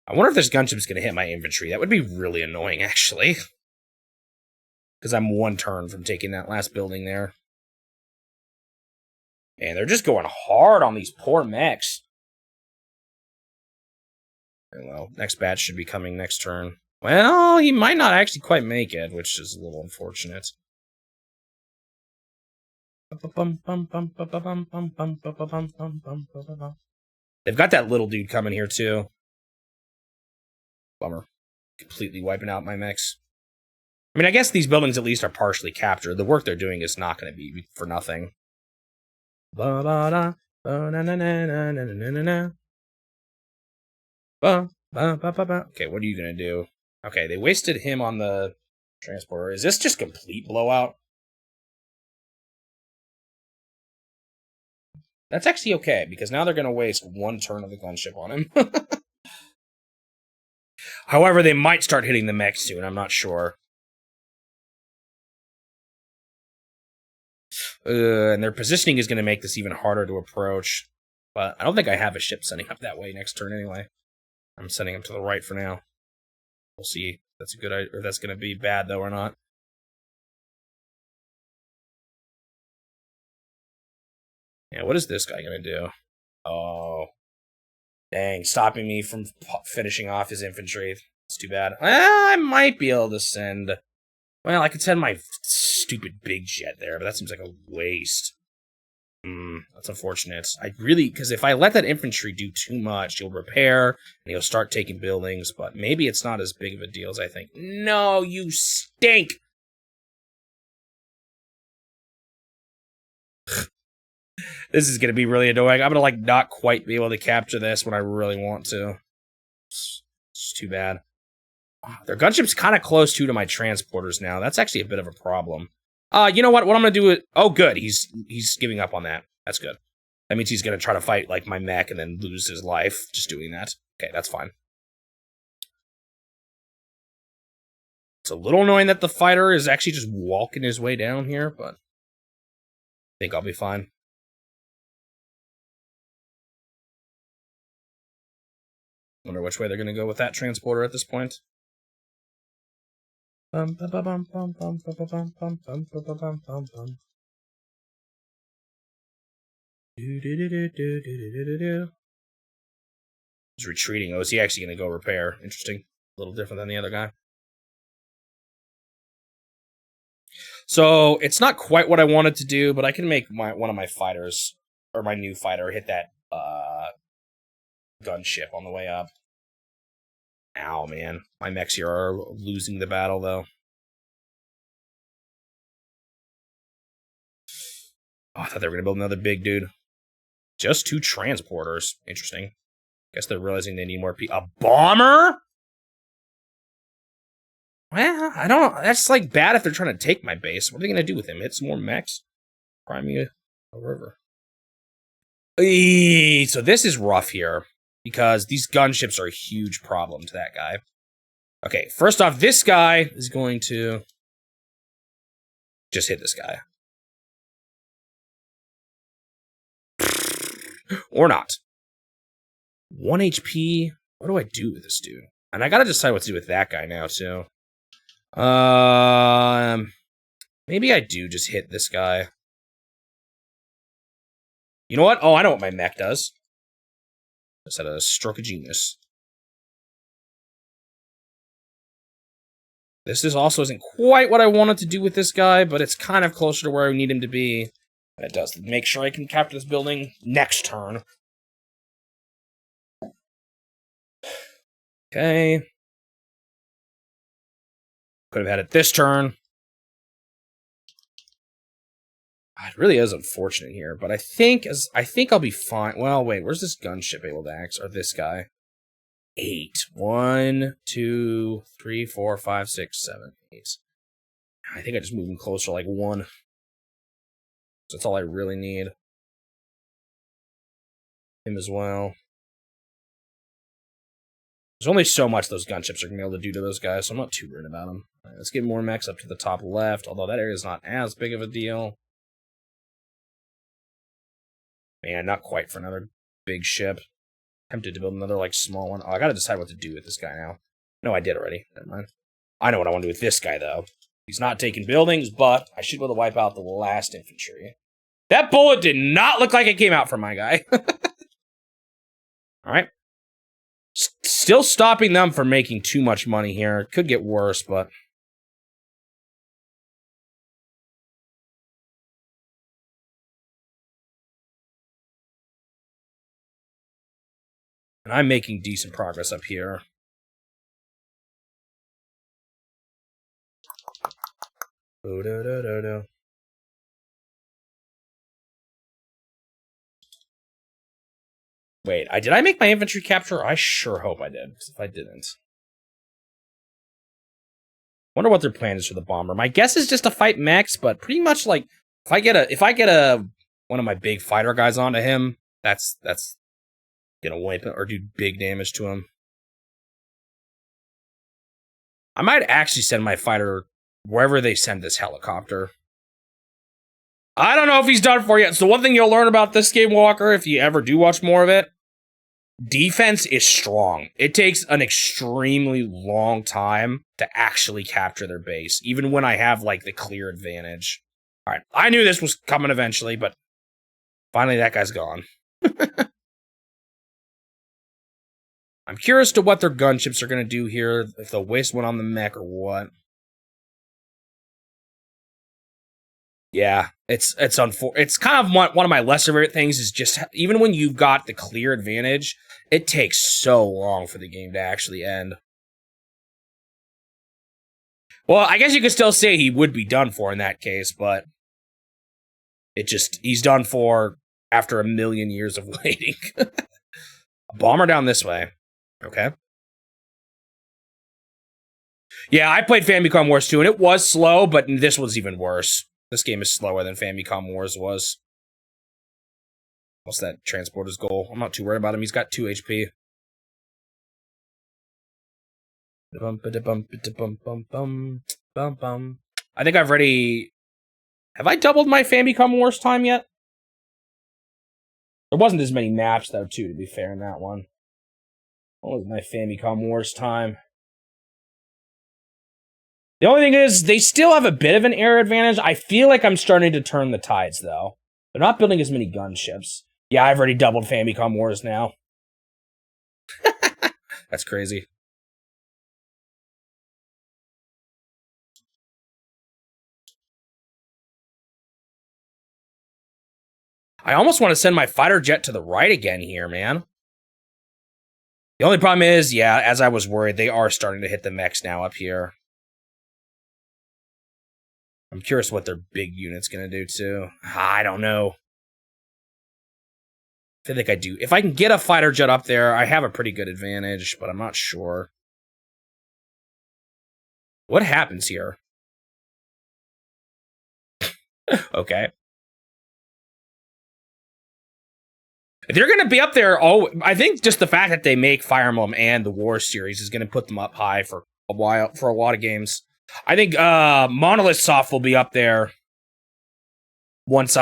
I wonder if this gunship's going to hit my infantry. That would be really annoying, actually. Because I'm one turn from taking that last building there. Man, they're just going hard on these poor mechs. Well, next batch should be coming next turn. Well, he might not actually quite make it, which is a little unfortunate. They've got that little dude coming here, too. Bummer. Completely wiping out my mechs. I mean, I guess these buildings at least are partially captured. The work they're doing is not going to be for nothing. Okay, what are you going to do? Okay, they wasted him on the transporter. Is this just complete blowout? That's actually okay, because now they're going to waste one turn of the gunship on him. However, they might start hitting the mech soon, I'm not sure. And their positioning is going to make this even harder to approach. But I don't think I have a ship sending up that way next turn anyway. I'm sending them to the right for now. We'll see if that's a good idea, or that's going to be bad, though, or not. Yeah, what is this guy going to do? Oh. Dang, stopping me from finishing off his infantry. It's too bad. I might be able to send... Well, I could send my stupid big jet there, but that seems like a waste. That's unfortunate. Because if I let that infantry do too much, he'll repair, and he'll start taking buildings, but maybe it's not as big of a deal as I think. No, you stink! This is going to be really annoying. I'm going to, not quite be able to capture this when I really want to. It's too bad. Their gunship's kind of close, too, to my transporters now. That's actually a bit of a problem. You know what? What I'm going to do is... Oh, good. He's giving up on that. That's good. That means he's going to try to fight, my mech and then lose his life just doing that. Okay, that's fine. It's a little annoying that the fighter is actually just walking his way down here, but I think I'll be fine. Wonder which way they're going to go with that transporter at this point. He's retreating. Oh, is he actually going to go repair? Interesting. A little different than the other guy. So, it's not quite what I wanted to do, but I can make one of my fighters, or my new fighter, hit that gunship on the way up. Ow, man. My mechs here are losing the battle, though. Oh, I thought they were going to build another big dude. Just 2 transporters. Interesting. Guess they're realizing they need more people. A bomber? Well, I don't know. That's like bad if they're trying to take my base. What are they going to do with him? Hit some more mechs? Cry me a river. Eee, so this is rough here. Because these gunships are a huge problem to that guy. Okay, first off, this guy is going to just hit this guy. Or not. 1 HP. What do I do with this dude? And I gotta decide what to do with that guy now, too. Maybe I do just hit this guy. You know what? Oh, I know what my mech does. Just had a stroke of genius. This also isn't quite what I wanted to do with this guy, but it's kind of closer to where I need him to be. And it does make sure I can capture this building next turn. Okay. Could have had it this turn. It really is unfortunate here, but I think I'll be fine. Well, wait, where's this gunship able to act? Or this guy? 8. 1, 2, 3, 4, 5, 6, 7, 8. I think I just moved him closer, like 1. So that's all I really need. Him as well. There's only so much those gunships are going to be able to do to those guys, so I'm not too worried about them. All right, let's get more mechs up to the top left, although that area is not as big of a deal. Man, not quite for another big ship. Tempted to build another, like, small one. Oh, I gotta decide what to do with this guy now. No, I did already. Never mind. I know what I want to do with this guy, though. He's not taking buildings, but I should be able to wipe out the last infantry. That bullet did not look like it came out from my guy. Alright. Still stopping them from making too much money here. It could get worse, but... And I'm making decent progress up here. Wait, did I make my infantry capture? I sure hope I did, because if I didn't... Wonder what their plan is for the bomber. My guess is just to fight mechs, but pretty much like if I get a one of my big fighter guys onto him, that's gonna wipe it or do big damage to him. I might actually send my fighter wherever they send this helicopter. I don't know if he's done for yet. So one thing you'll learn about this game, Walker, if you ever do watch more of it, defense is strong. It takes an extremely long time to actually capture their base, even when I have, like, the clear advantage. Alright, I knew this was coming eventually, but finally that guy's gone. I'm curious to what their gunships are going to do here, if they'll waste one on the mech or what. Yeah, it's kind of one of my lesser favorite things is just, even when you've got the clear advantage, it takes so long for the game to actually end. Well, I guess you could still say he would be done for in that case, but he's done for after a million years of waiting. A bomber down this way. Okay. Yeah, I played Famicom Wars 2, and it was slow, but this was even worse. This game is slower than Famicom Wars was. What's that transporter's goal? I'm not too worried about him. He's got 2 HP. I think I've already... Have I doubled my Famicom Wars time yet? There wasn't as many maps, though, too, to be fair, in that one. What was my Famicom Wars time? The only thing is, they still have a bit of an air advantage. I feel like I'm starting to turn the tides, though. They're not building as many gunships. Yeah, I've already doubled Famicom Wars now. That's crazy. I almost want to send my fighter jet to the right again here, man. The only problem is, yeah, as I was worried, they are starting to hit the mechs now up here. I'm curious what their big unit's gonna do, too. I don't know. I feel like I do. If I can get a fighter jet up there, I have a pretty good advantage, but I'm not sure. What happens here? Okay. They're going to be up there. Oh, I think just the fact that they make Fire Emblem and the War series is going to put them up high for a while, for a lot of games. I think Monolith Soft will be up there once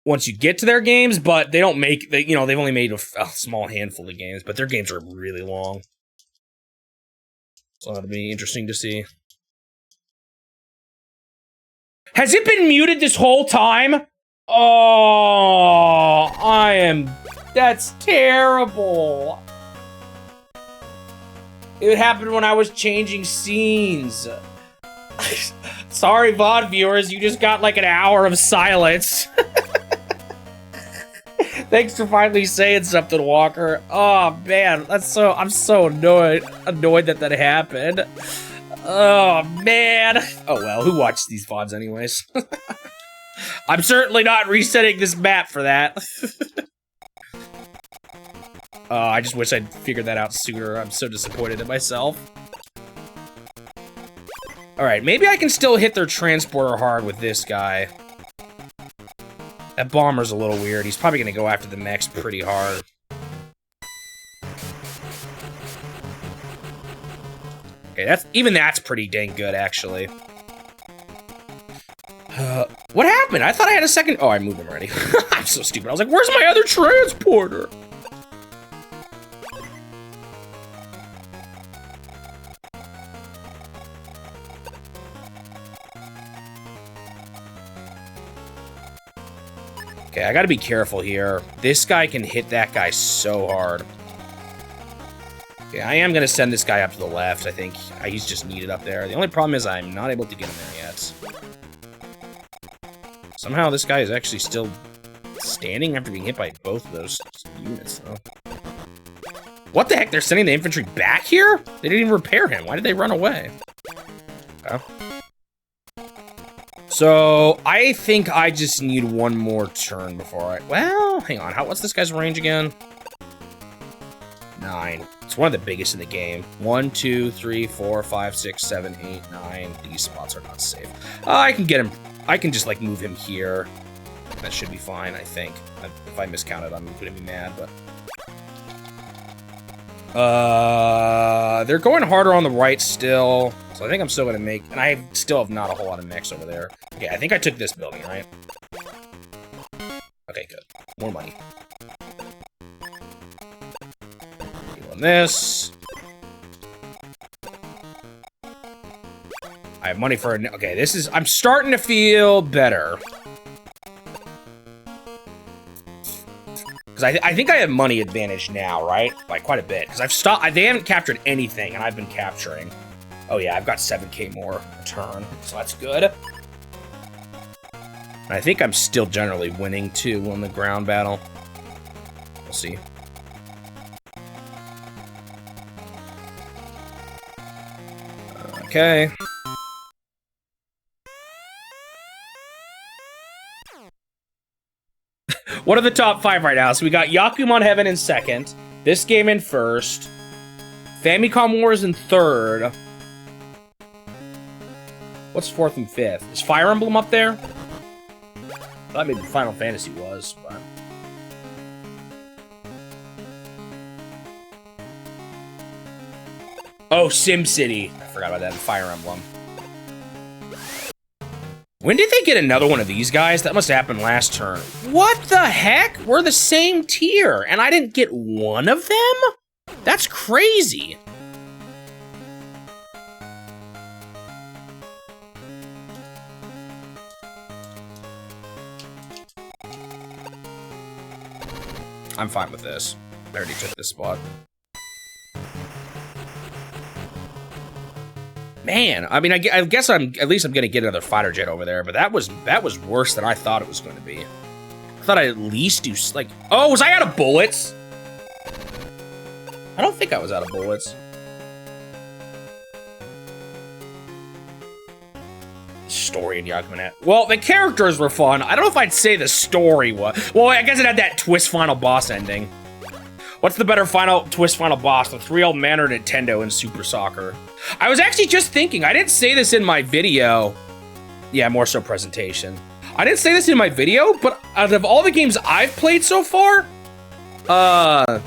once you get to their games, but they don't make they've only made a small handful of games, but their games are really long. So that'll be interesting to see. Has it been muted this whole time? Oh, that's terrible. It happened when I was changing scenes. Sorry, VOD viewers, you just got like an hour of silence. Thanks for finally saying something, Walker. Oh man, I'm so annoyed that happened. Oh man. Oh well, who watches these VODs anyways? I'm certainly not resetting this map for that. I just wish I'd figured that out sooner. I'm so disappointed in myself. Alright, maybe I can still hit their transporter hard with this guy. That bomber's a little weird. He's probably gonna go after the mechs pretty hard. Okay, that's pretty dang good, actually. What happened? I thought I had a second. Oh, I moved him already. I'm so stupid. I was like, where's my other transporter? Okay, I gotta be careful here. This guy can hit that guy so hard. Okay, I am gonna send this guy up to the left. I think he's just needed up there. The only problem is I'm not able to get him there yet. Somehow this guy is actually still standing after being hit by both of those units, though. What the heck? They're sending the infantry back here? They didn't even repair him. Why did they run away? Okay. So, I think I just need one more turn before I... Well, hang on. What's this guy's range again? 9. It's one of the biggest in the game. 1, 2, 3, 4, 5, 6, 7, 8, 9. These spots are not safe. I can get him... I can just, like, move him here. That should be fine, I think. If I miscounted, I'm gonna be mad, but... They're going harder on the right still. So I think I'm still gonna make... And I still have not a whole lot of mechs over there. Okay, I think I took this building, right? Okay, good. More money. Doing this. I have money for... Okay, this is... I'm starting to feel better. Because I think I have money advantage now, right? By quite a bit. Because I've stopped... They haven't captured anything, and I've been capturing. Oh yeah, I've got 7k more a turn. So that's good. And I think I'm still generally winning, too, on the ground battle. We'll see. Okay. What are the top 5 right now? So we got Yakuman Heaven in 2nd. This game in 1st. Famicom Wars in 3rd. What's 4th and 5th? Is Fire Emblem up there? I thought maybe Final Fantasy was, but... Oh, SimCity. I forgot about that. Fire Emblem. When did they get another one of these guys? That must have happened last turn. What the heck? We're the same tier, and I didn't get one of them? That's crazy. I'm fine with this. I already took this spot. Man, I mean, I guess at least I'm gonna get another fighter jet over there, but that was worse than I thought it was going to be. I thought I'd at least do, like, oh, was I out of bullets? I don't think I was out of bullets. Story in Yakumanet. Well, the characters were fun. I don't know if I'd say the story was. Well, I guess it had that twist final boss ending. What's the better twist final boss, the 3L Man or Nintendo in Super Soccer? I was actually just thinking, I didn't say this in my video. Yeah, more so presentation. I didn't say this in my video, but out of all the games I've played so far, I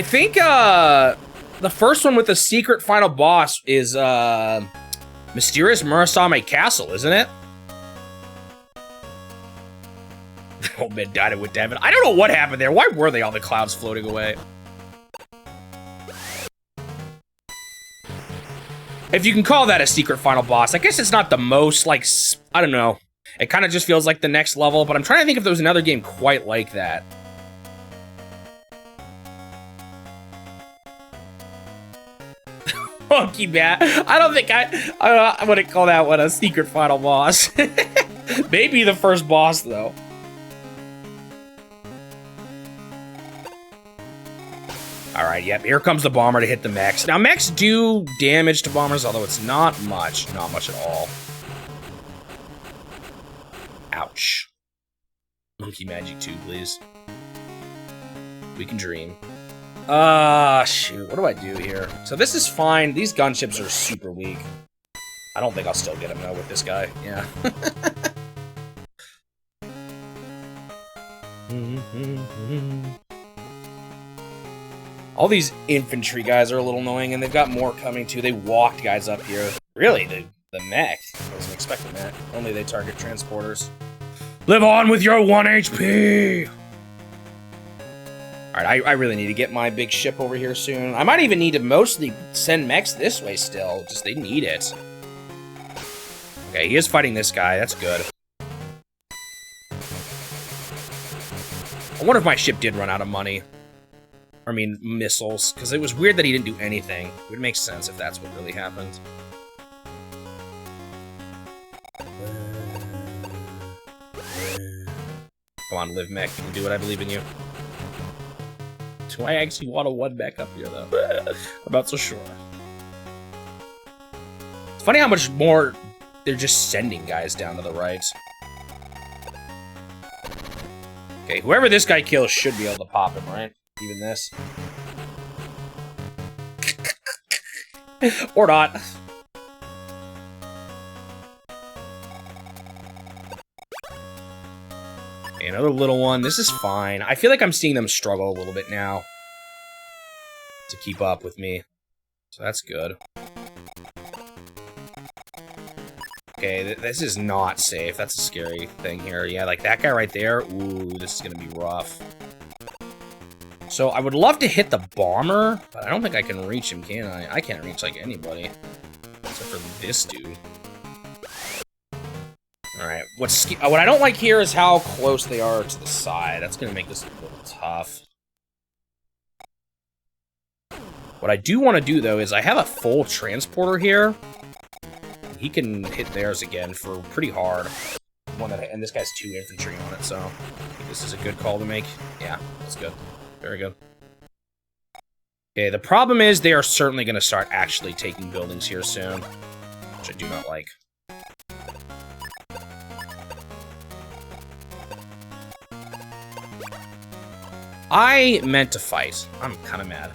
think, the first one with the secret final boss is, Mysterious Murasame Castle, isn't it? Old man died with Devin. I don't know what happened there. Why were they all the clouds floating away? If you can call that a secret final boss, I guess it's not the most, like, I don't know. It kind of just feels like the next level, but I'm trying to think if there was another game quite like that. Monkey Bat. I don't think I wouldn't call that one a secret final boss. Maybe the first boss, though. Alright, yep, here comes the bomber to hit the mechs. Now, mechs do damage to bombers, although it's not much. Not much at all. Ouch. Monkey Magic 2, please. We can dream. Shoot, what do I do here? So this is fine. These gunships are super weak. I don't think I'll still get him, though, with this guy. Yeah. All these infantry guys are a little annoying, and they've got more coming, too. They walked guys up here. Really, the mech? I wasn't expecting that. Only they target transporters. Live on with your 1 HP! Alright, I really need to get my big ship over here soon. I might even need to mostly send mechs this way still. Just, they need it. Okay, he is fighting this guy. That's good. I wonder if my ship did run out of money. I mean, missiles. Because it was weird that he didn't do anything. It would make sense if that's what really happened. Come on, live mech. You can do it. I believe in you. Do I actually want to one mech up here, though? I'm not so sure. It's funny how much more they're just sending guys down to the right. Okay, whoever this guy kills should be able to pop him, right? Even this. Or not. Okay, another little one. This is fine. I feel like I'm seeing them struggle a little bit now to keep up with me. So that's good. Okay, this is not safe. That's a scary thing here. Yeah, like that guy right there. Ooh, this is gonna be rough. So I would love to hit the bomber, but I don't think I can reach him, can I? I can't reach, like, anybody. Except for this dude. Alright, what I don't like here is how close they are to the side. That's gonna make this a little tough. What I do want to do, though, is I have a full transporter here. He can hit theirs again for pretty hard. And this guy's 2 infantry on it, so I think this is a good call to make. Yeah, that's good. Very good. Okay, the problem is they are certainly going to start actually taking buildings here soon, which I do not like. I meant to fight. I'm kind of mad.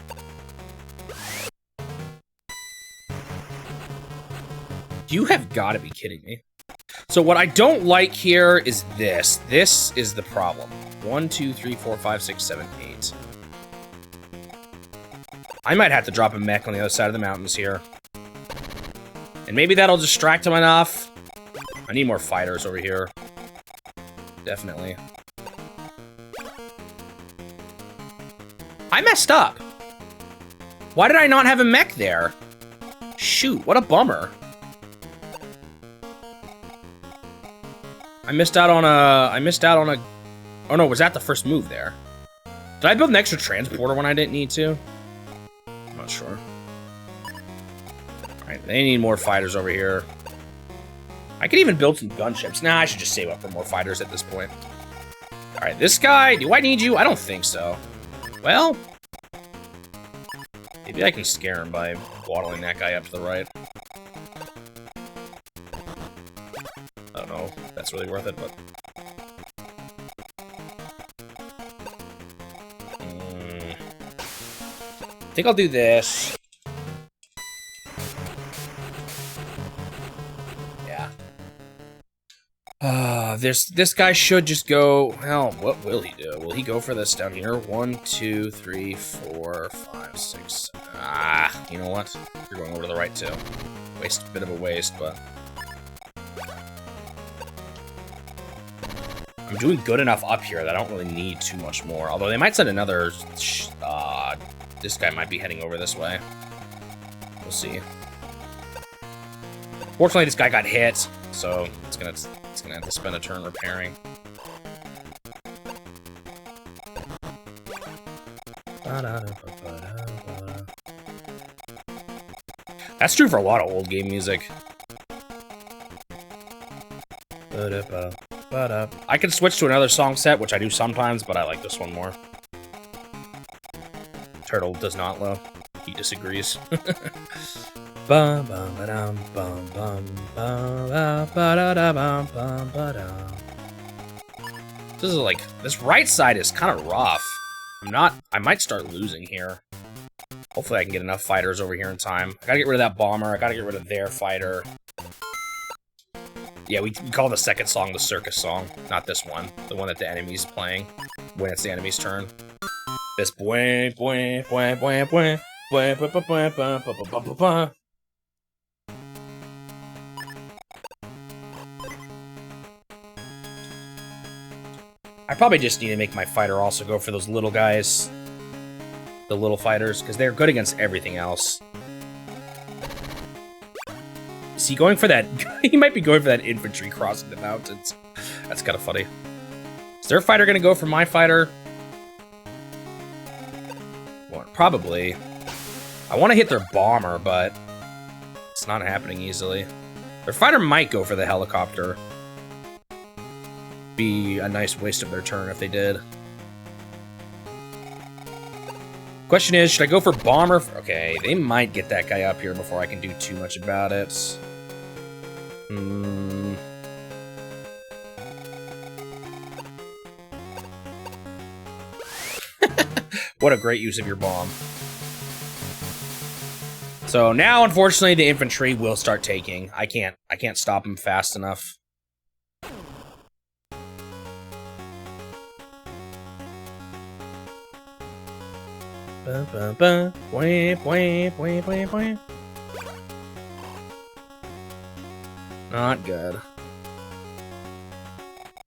You have got to be kidding me. So what I don't like here is this. This is the problem. 1, 2, 3, 4, 5, 6, 7, 8. I might have to drop a mech on the other side of the mountains here. And maybe that'll distract him enough. I need more fighters over here. Definitely. I messed up. Why did I not have a mech there? Shoot, what a bummer. I missed out on a... Oh no, was that the first move there? Did I build an extra transporter when I didn't need to? I'm not sure. Alright, they need more fighters over here. I could even build some gunships. Nah, I should just save up for more fighters at this point. Alright, this guy, do I need you? I don't think so. Well, maybe I can scare him by waddling that guy up to the right. I don't know if that's really worth it, but... I think I'll do this. Yeah. This guy should just go... Well, what will he do? Will he go for this down here? 1, 2, 3, 4, 5, 6... Ah, you know what? You're going over to the right, too. Waste, a bit of a waste, but... I'm doing good enough up here that I don't really need too much more. Although they might send another... this guy might be heading over this way. We'll see. Fortunately, this guy got hit, so it's gonna have to spend a turn repairing. That's true for a lot of old game music. I can switch to another song set, which I do sometimes, but I like this one more. Turtle does not, though. He disagrees. This is like, this right side is kind of rough. I might start losing here. Hopefully I can get enough fighters over here in time. I gotta get rid of that bomber. I gotta get rid of their fighter. Yeah, we call the second song the circus song, not this one. The one that the enemy's playing when it's the enemy's turn. This bwah, bwah, bwah, bwah, bwah, bwah, bwah, bwah, bwah, bwah, bwah, bwah, bwah. I probably just need to make my fighter also go for those little guys. The little fighters, because they're good against everything else. Is he going for that? He might be going for that infantry crossing the mountains. That's kind of funny. Is their fighter going to go for my fighter? Well, probably. I want to hit their bomber, but it's not happening easily. Their fighter might go for the helicopter. Be a nice waste of their turn if they did. Question is, should I go for bomber? Okay, they might get that guy up here before I can do too much about it. What a great use of your bomb. So now, unfortunately, the infantry will start taking. I can't stop them fast enough. Not good.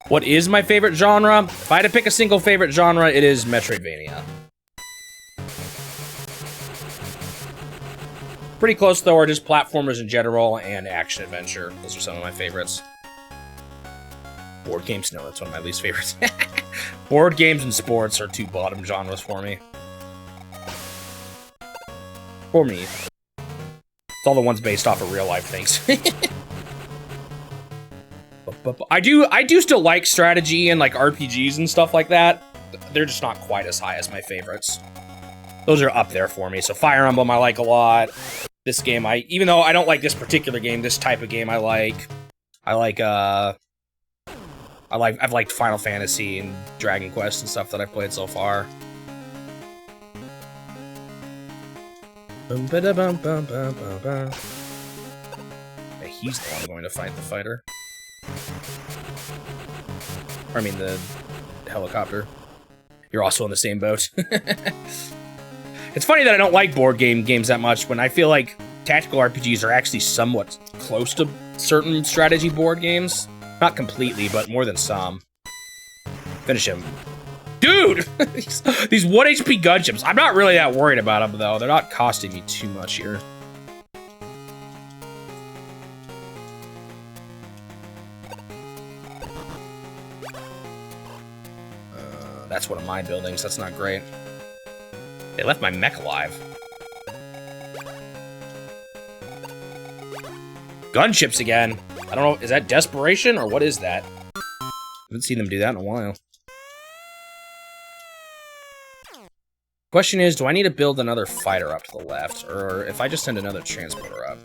What is my favorite genre? If I had to pick a single favorite genre, it is Metroidvania. Pretty close, though, are just platformers in general and action-adventure. Those are some of my favorites. Board games? No, that's one of my least favorites. Board games and sports are two bottom genres for me. For me. It's all the ones based off of real-life things. I do still like strategy and, like, RPGs and stuff like that. They're just not quite as high as my favorites. Those are up there for me. So Fire Emblem I like a lot. This game even though I don't like this particular game, this type of game I like. I've liked Final Fantasy and Dragon Quest and stuff that I've played so far. Yeah, he's the one going to fight the fighter. Or, I mean, the helicopter. You're also on the same boat. It's funny that I don't like board games that much when I feel like tactical RPGs are actually somewhat close to certain strategy board games. Not completely, but more than some. Finish him. Dude! These 1 HP gunships. I'm not really that worried about them, though. They're not costing me too much here. That's one of my buildings. That's not great. They left my mech alive. Gunships again. I don't know. Is that desperation or what is that? I haven't seen them do that in a while. Question is, do I need to build another fighter up to the left? Or if I just send another transporter up?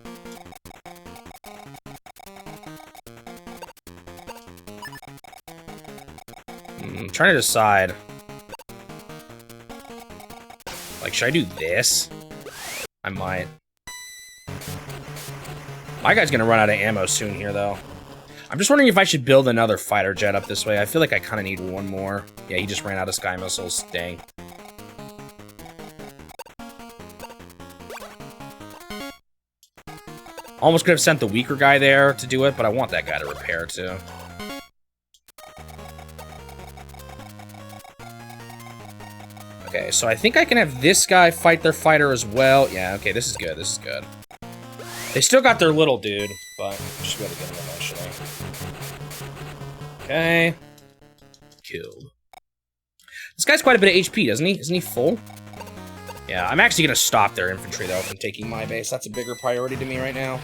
I'm trying to decide. Like, should I do this? I might. My guy's gonna run out of ammo soon here, though. I'm just wondering if I should build another fighter jet up this way. I feel like I kind of need one more. Yeah, he just ran out of sky missiles. Dang. Almost could have sent the weaker guy there to do it, but I want that guy to repair, too. Okay, so I think I can have this guy fight their fighter as well. Yeah, okay, this is good, this is good. They still got their little dude, but I should be able to get him eventually. Okay. Killed. This guy's quite a bit of HP, doesn't he? Isn't he full? Yeah, I'm actually going to stop their infantry, though, from taking my base. That's a bigger priority to me right now.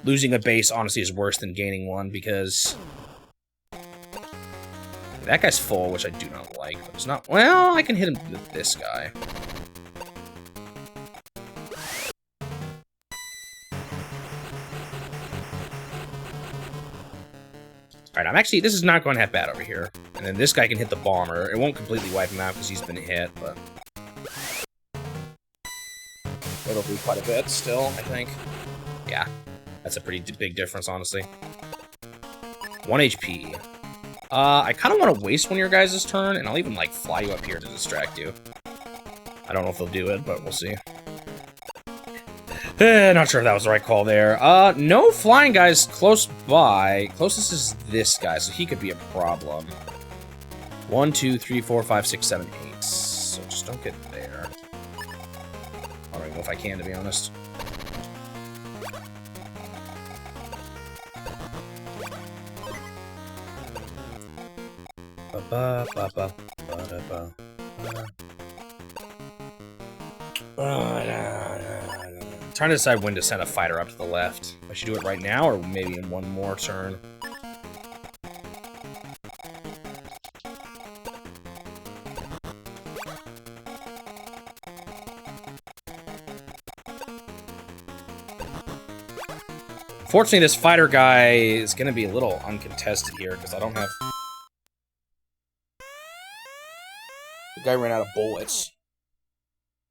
Losing a base, honestly, is worse than gaining one, because... that guy's full, which I do not like, but it's not... well, I can hit him with this guy. Alright, I'm actually... this is not going half bad over here. And then this guy can hit the bomber. It won't completely wipe him out because he's been hit, but... it'll do quite a bit still, I think. Yeah. That's a pretty big difference, honestly. 1 HP. I kind of want to waste one of your guys' turn, and I'll even, like, fly you up here to distract you. I don't know if they'll do it, but we'll see. Not sure if that was the right call there. No flying guys close by. Closest is this guy, so he could be a problem. 1, 2, 3, 4, 5, 6, 7, 8. So just don't get there. I don't even know if I can, to be honest. Trying to decide when to send a fighter up to the left. I should do it right now, or maybe in one more turn. Unfortunately, this fighter guy is going to be a little uncontested here, because I don't have... the guy ran out of bullets.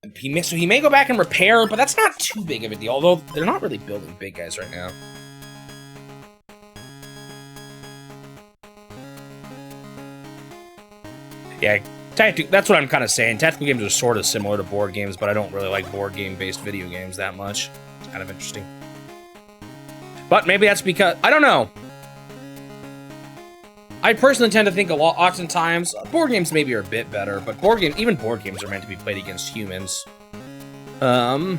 So he may go back and repair, but that's not too big of a deal, although they're not really building big guys right now. Yeah, that's what I'm kind of saying. Tactical games are sort of similar to board games, but I don't really like board game-based video games that much. It's kind of interesting. But maybe that's because... I don't know. I personally tend to think oftentimes board games maybe are a bit better, but even board games are meant to be played against humans. A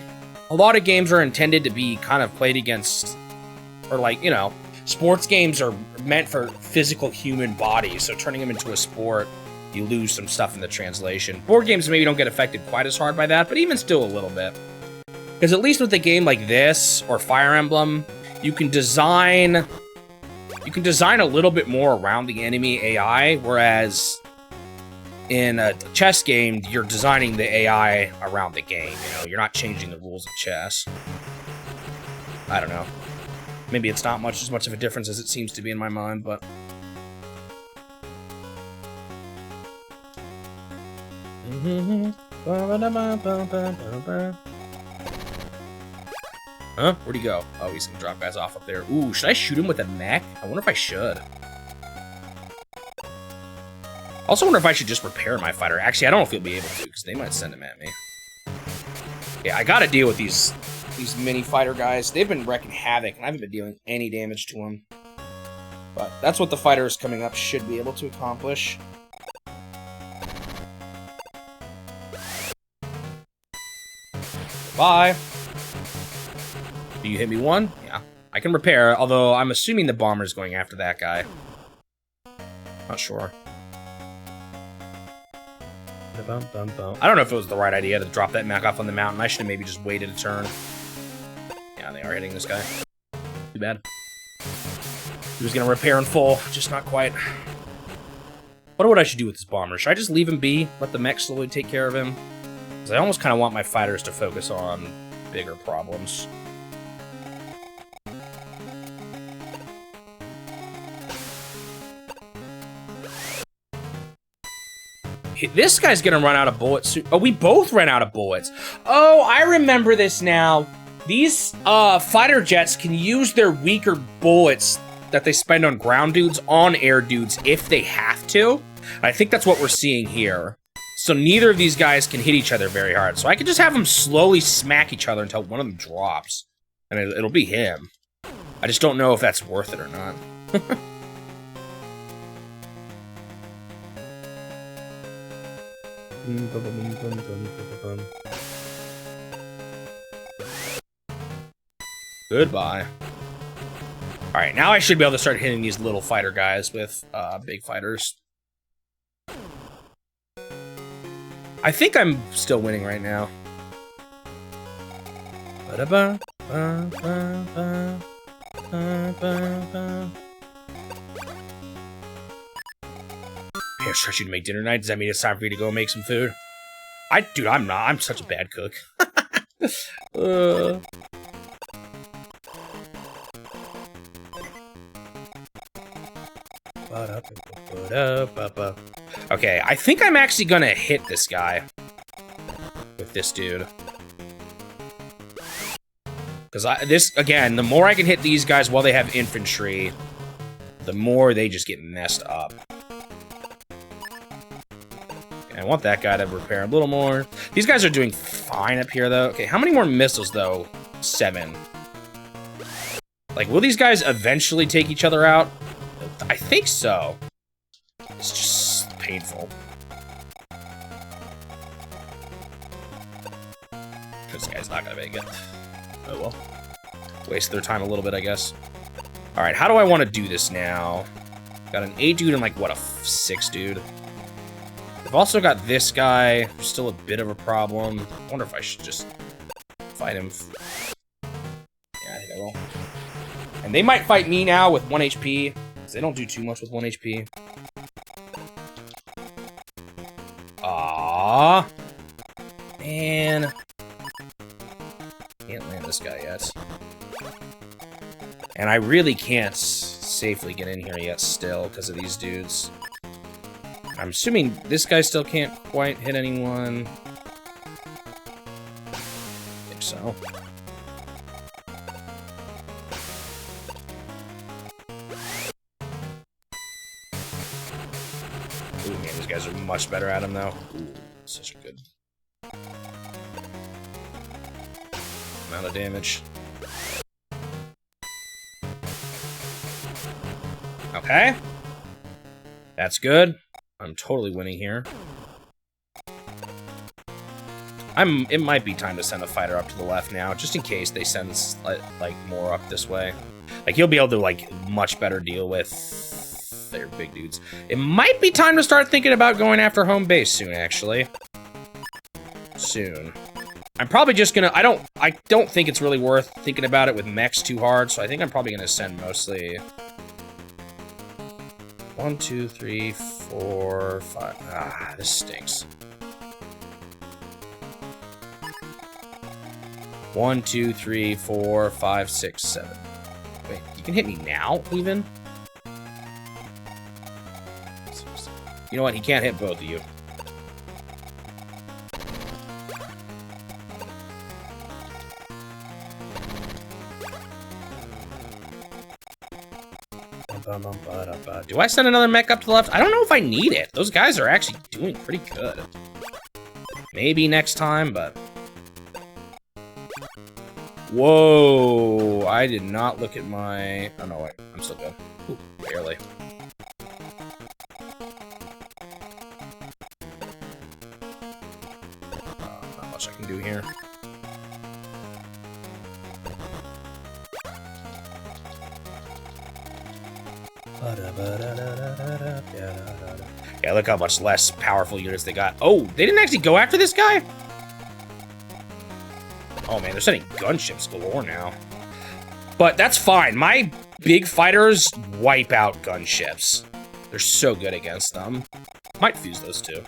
lot of games are intended to be kind of played against, or like, you know, sports games are meant for physical human bodies, so turning them into a sport, you lose some stuff in the translation. Board games maybe don't get affected quite as hard by that, but even still a little bit. Because at least with a game like this, or Fire Emblem, you can design a little bit more around the enemy AI, whereas in a chess game, you're designing the AI around the game, you know? You're not changing the rules of chess. I don't know. Maybe it's not as much of a difference as it seems to be in my mind, but... Huh? Where'd he go? Oh, he's gonna drop guys off up there. Ooh, should I shoot him with a mech? I wonder if I should. Also wonder if I should just repair my fighter. Actually, I don't know if he'll be able to, because they might send him at me. Yeah, I gotta deal with these mini fighter guys. They've been wrecking havoc, and I haven't been dealing any damage to them. But that's what the fighters coming up should be able to accomplish. Bye. Do you hit me one? Yeah. I can repair, although I'm assuming the bomber's going after that guy. Not sure. I don't know if it was the right idea to drop that mech off on the mountain. I should have maybe just waited a turn. Yeah, they are hitting this guy. Too bad. He was gonna repair in full, just not quite. Wonder what I should do with this bomber. Should I just leave him be? Let the mech slowly take care of him? Because I almost kind of want my fighters to focus on bigger problems. This guy's gonna run out of bullets soon. Oh, we both ran out of bullets. Oh, I remember this now. These fighter jets can use their weaker bullets that they spend on ground dudes on air dudes if they have to. I think that's what we're seeing here. So neither of these guys can hit each other very hard. So I can just have them slowly smack each other until one of them drops. And it'll be him. I just don't know if that's worth it or not. Goodbye. Alright, now I should be able to start hitting these little fighter guys with big fighters. I think I'm still winning right now. Hey, I stretch you to make dinner tonight. Does that mean it's time for you to go make some food? Dude, I'm not. I'm such a bad cook. Okay, I think I'm actually gonna hit this guy with this dude. Because again, the more I can hit these guys while they have infantry, the more they just get messed up. Okay, I want that guy to repair a little more. These guys are doing fine up here, though. Okay, how many more missiles, though? 7. Like, will these guys eventually take each other out? I think so. It's just painful. This guy's not gonna make it. Oh well. Waste their time a little bit, I guess. Alright, how do I want to do this now? Got an 8 dude and like, what, a 6 dude? I've also got this guy, who's still a bit of a problem. I wonder if I should just fight him. Yeah, I think I will. And they might fight me now with 1 HP. They don't do too much with 1 HP. Aww. Man. Can't land this guy yet. And I really can't safely get in here yet still because of these dudes. I'm assuming this guy still can't quite hit anyone. I think so. Ooh, man, these guys are much better at him, though. Ooh, such a good amount of damage. Okay. That's good. I'm totally winning here. It might be time to send a fighter up to the left now, just in case they send, like, more up this way. Like, he'll be able to, like, much better deal with their big dudes. It might be time to start thinking about going after home base soon, actually. Soon. I'm probably just gonna... I don't think it's really worth thinking about it with mechs too hard, so I think I'm probably gonna send mostly... 1, 2, 3, 4, 5... Ah, this stinks. 1, 2, 3, 4, 5, 6, 7. Wait, you can hit me now, even? You know what? He can't hit both of you. Do I send another mech up to the left? I don't know if I need it. Those guys are actually doing pretty good. Maybe next time, but... Whoa! I did not look at my... Oh, no, wait. I'm still good. Ooh, barely. Not much I can do here. Yeah, look how much less powerful units they got. Oh, they didn't actually go after this guy? Oh man, they're sending gunships galore now. But that's fine. My big fighters wipe out gunships. They're so good against them. Might fuse those two.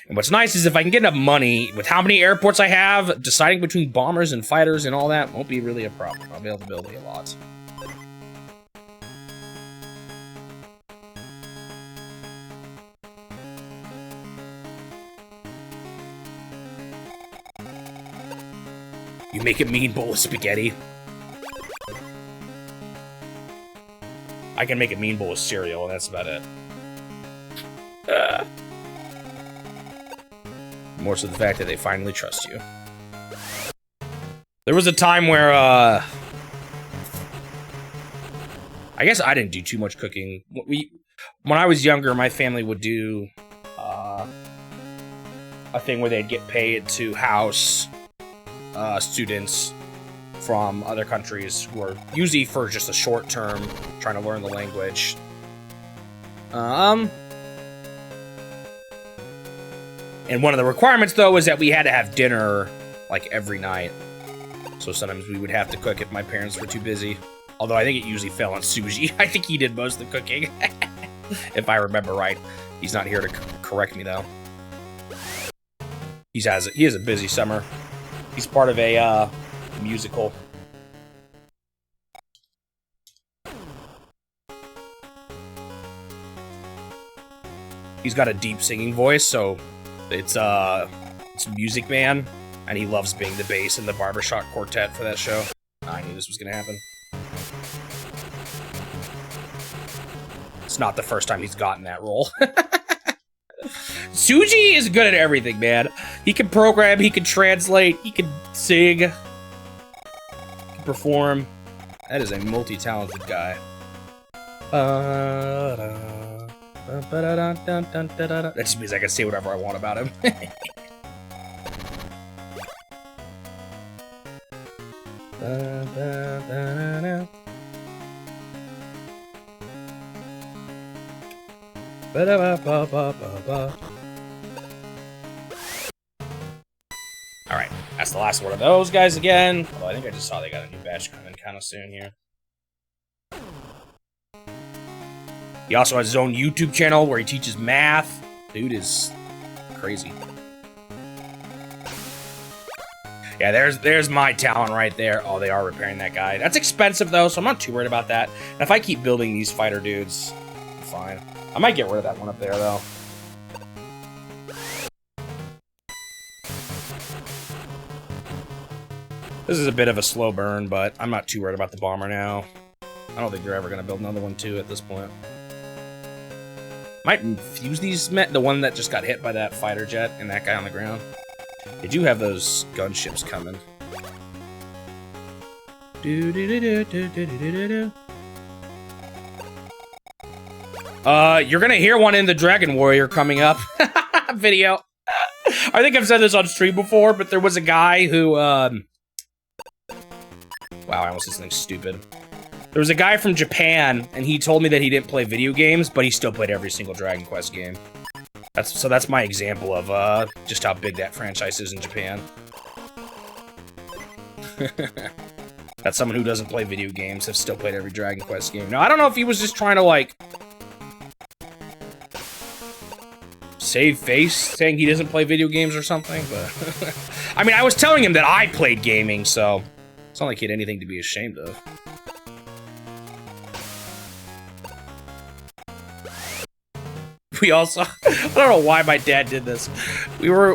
And what's nice is if I can get enough money, with how many airports I have, deciding between bombers and fighters and all that won't be really a problem. I'll be able to build a lot. You make a mean bowl of spaghetti. I can make a mean bowl of cereal, and that's about it. More so the fact that they finally trust you. There was a time where, I guess I didn't do too much cooking. When I was younger, my family would do, a thing where they'd get paid to house, students from other countries who are usually for just a short term, trying to learn the language. And one of the requirements, though, is that we had to have dinner, like, every night. So sometimes we would have to cook if my parents were too busy. Although I think it usually fell on Suji. I think he did most of the cooking. If I remember right. He's not here to correct me, though. He has a busy summer. He's part of a, musical. He's got a deep singing voice, so... It's Music Man, and he loves being the bass in the barbershop quartet for that show. I knew this was gonna happen. It's not the first time he's gotten that role. Suji is good at everything, man. He can program, he can translate, he can sing, he can perform. That is a multi-talented guy. That just means I can say whatever I want about him. Alright, that's the last one of those guys again. Although I think I just saw they got a new batch coming kind of soon here. He also has his own YouTube channel where he teaches math. Dude is crazy. Yeah, there's my talent right there. Oh, they are repairing that guy. That's expensive, though, so I'm not too worried about that. And if I keep building these fighter dudes, I'm fine. I might get rid of that one up there, though. This is a bit of a slow burn, but I'm not too worried about the bomber now. I don't think they're ever going to build another one, too, at this point. Might fuse these the one that just got hit by that fighter jet and that guy on the ground. They do have those gunships coming. You're gonna hear one in the Dragon Warrior coming up video. I think I've said this on stream before, but there was a guy who, wow, I almost said something stupid. There was a guy from Japan, and he told me that he didn't play video games, but he still played every single Dragon Quest game. That's my example of, just how big that franchise is in Japan. That's someone who doesn't play video games, have still played every Dragon Quest game. Now, I don't know if he was just trying to, like, save face, saying he doesn't play video games or something, but... I mean, I was telling him that I played gaming, so... It's not like he had anything to be ashamed of. We also, I don't know why my dad did this. We were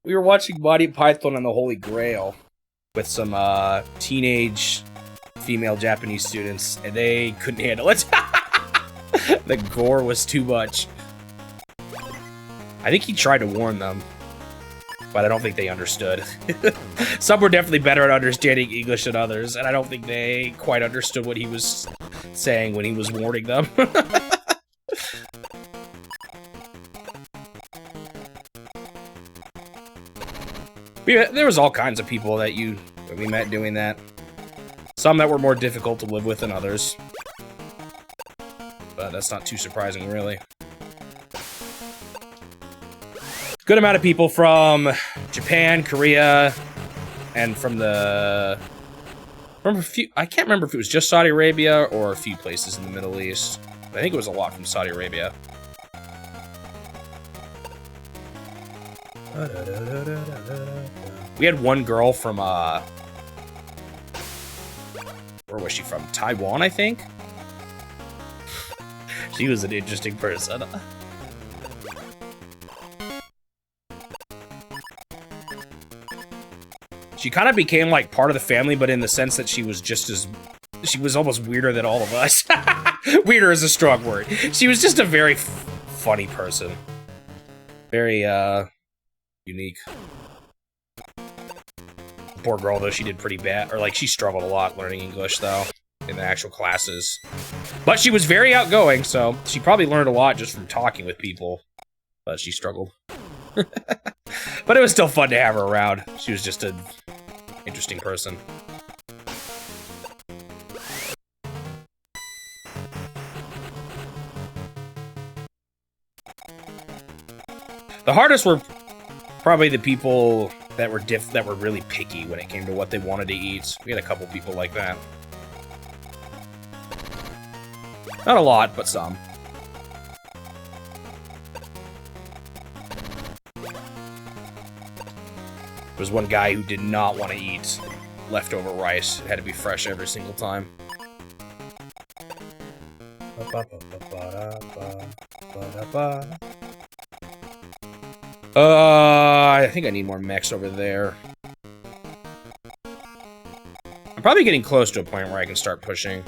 watching Monty Python and the Holy Grail, with some teenage female Japanese students, and they couldn't handle it. The gore was too much. I think he tried to warn them, but I don't think they understood. Some were definitely better at understanding English than others, and I don't think they quite understood what he was saying when he was warning them. There was all kinds of people that we met doing that. Some that were more difficult to live with than others. But that's not too surprising, really. Good amount of people from Japan, Korea, and from a few, I can't remember if it was just Saudi Arabia or a few places in the Middle East. I think it was a lot from Saudi Arabia. We had one girl from, where was she from? Taiwan, I think? She was an interesting person. She kind of became like part of the family, but in the sense that she was almost weirder than all of us. Weirder is a strong word. She was just a very funny person. Very, unique. Poor girl, though, she did pretty bad. Or, like, she struggled a lot learning English, though, in the actual classes. But she was very outgoing, so she probably learned a lot just from talking with people. But she struggled. But it was still fun to have her around. She was just an interesting person. The hardest were probably the people that were really picky when it came to what they wanted to eat. We had a couple people like that. Not a lot, but some. There was one guy who did not want to eat leftover rice. It had to be fresh every single time. I think I need more mechs over there. I'm probably getting close to a point where I can start pushing.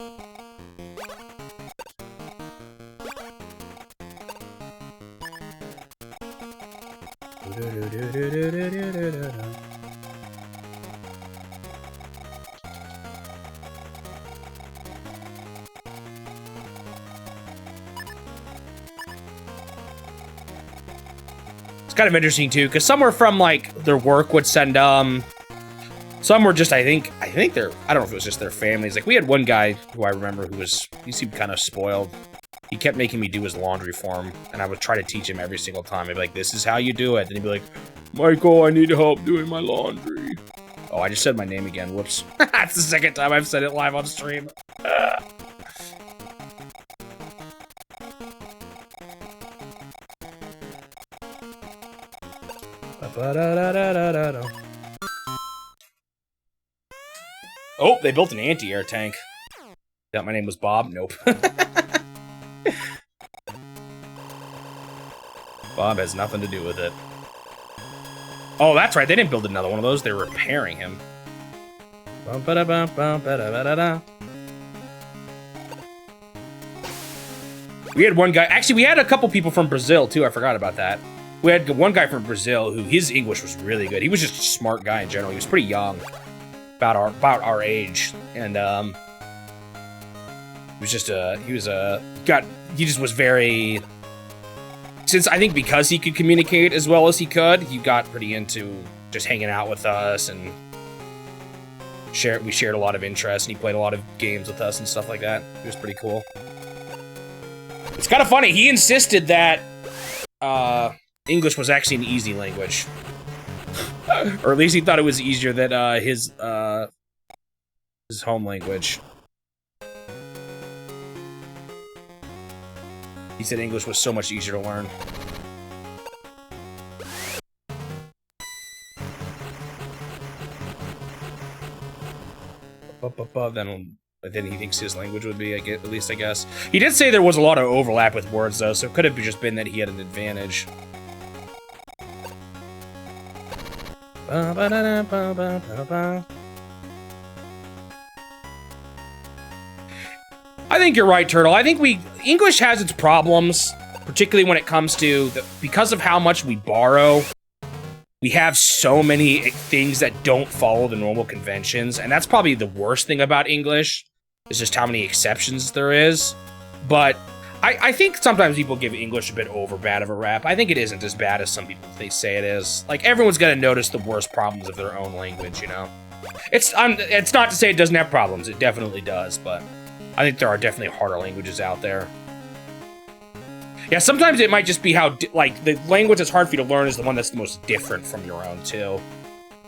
It's kind of interesting too, because some were from like their work would send some were just I think they're, I don't know if it was just their families. Like we had one guy who I remember he seemed kind of spoiled. He kept making me do his laundry for him, and I would try to teach him every single time. I'd be like, this is how you do it. And he'd be like, Michael, I need help doing my laundry. Oh, I just said my name again. Whoops. That's the second time I've said it live on stream. Oh, they built an anti-air tank. Thought my name was Bob? Nope. Bob has nothing to do with it. Oh, that's right. They didn't build another one of those. They were repairing him. We had one guy. Actually, we had a couple people from Brazil, too. I forgot about that. We had one guy from Brazil who his English was really good. He was just a smart guy in general. He was pretty young, about our age, and he just was very. Since I think because he could communicate as well as he could, he got pretty into just hanging out with us, and we shared a lot of interests, and he played a lot of games with us and stuff like that. It was pretty cool. It's kind of funny. He insisted that English was actually an easy language, or at least he thought it was easier than his home language. He said English was so much easier to learn. Then he thinks his language would be, at least I guess. He did say there was a lot of overlap with words, though, so it could have just been that he had an advantage. I think you're right, Turtle. I think English has its problems, particularly when it comes to, because of how much we borrow, we have so many things that don't follow the normal conventions, and that's probably the worst thing about English, is just how many exceptions there is. But I think sometimes people give English a bit over bad of a rap. I think it isn't as bad as some people say it is. Like, everyone's gonna notice the worst problems of their own language, you know? It's not to say it doesn't have problems, it definitely does, but I think there are definitely harder languages out there. Yeah, sometimes it might just be how, like, the language that's hard for you to learn is the one that's the most different from your own, too.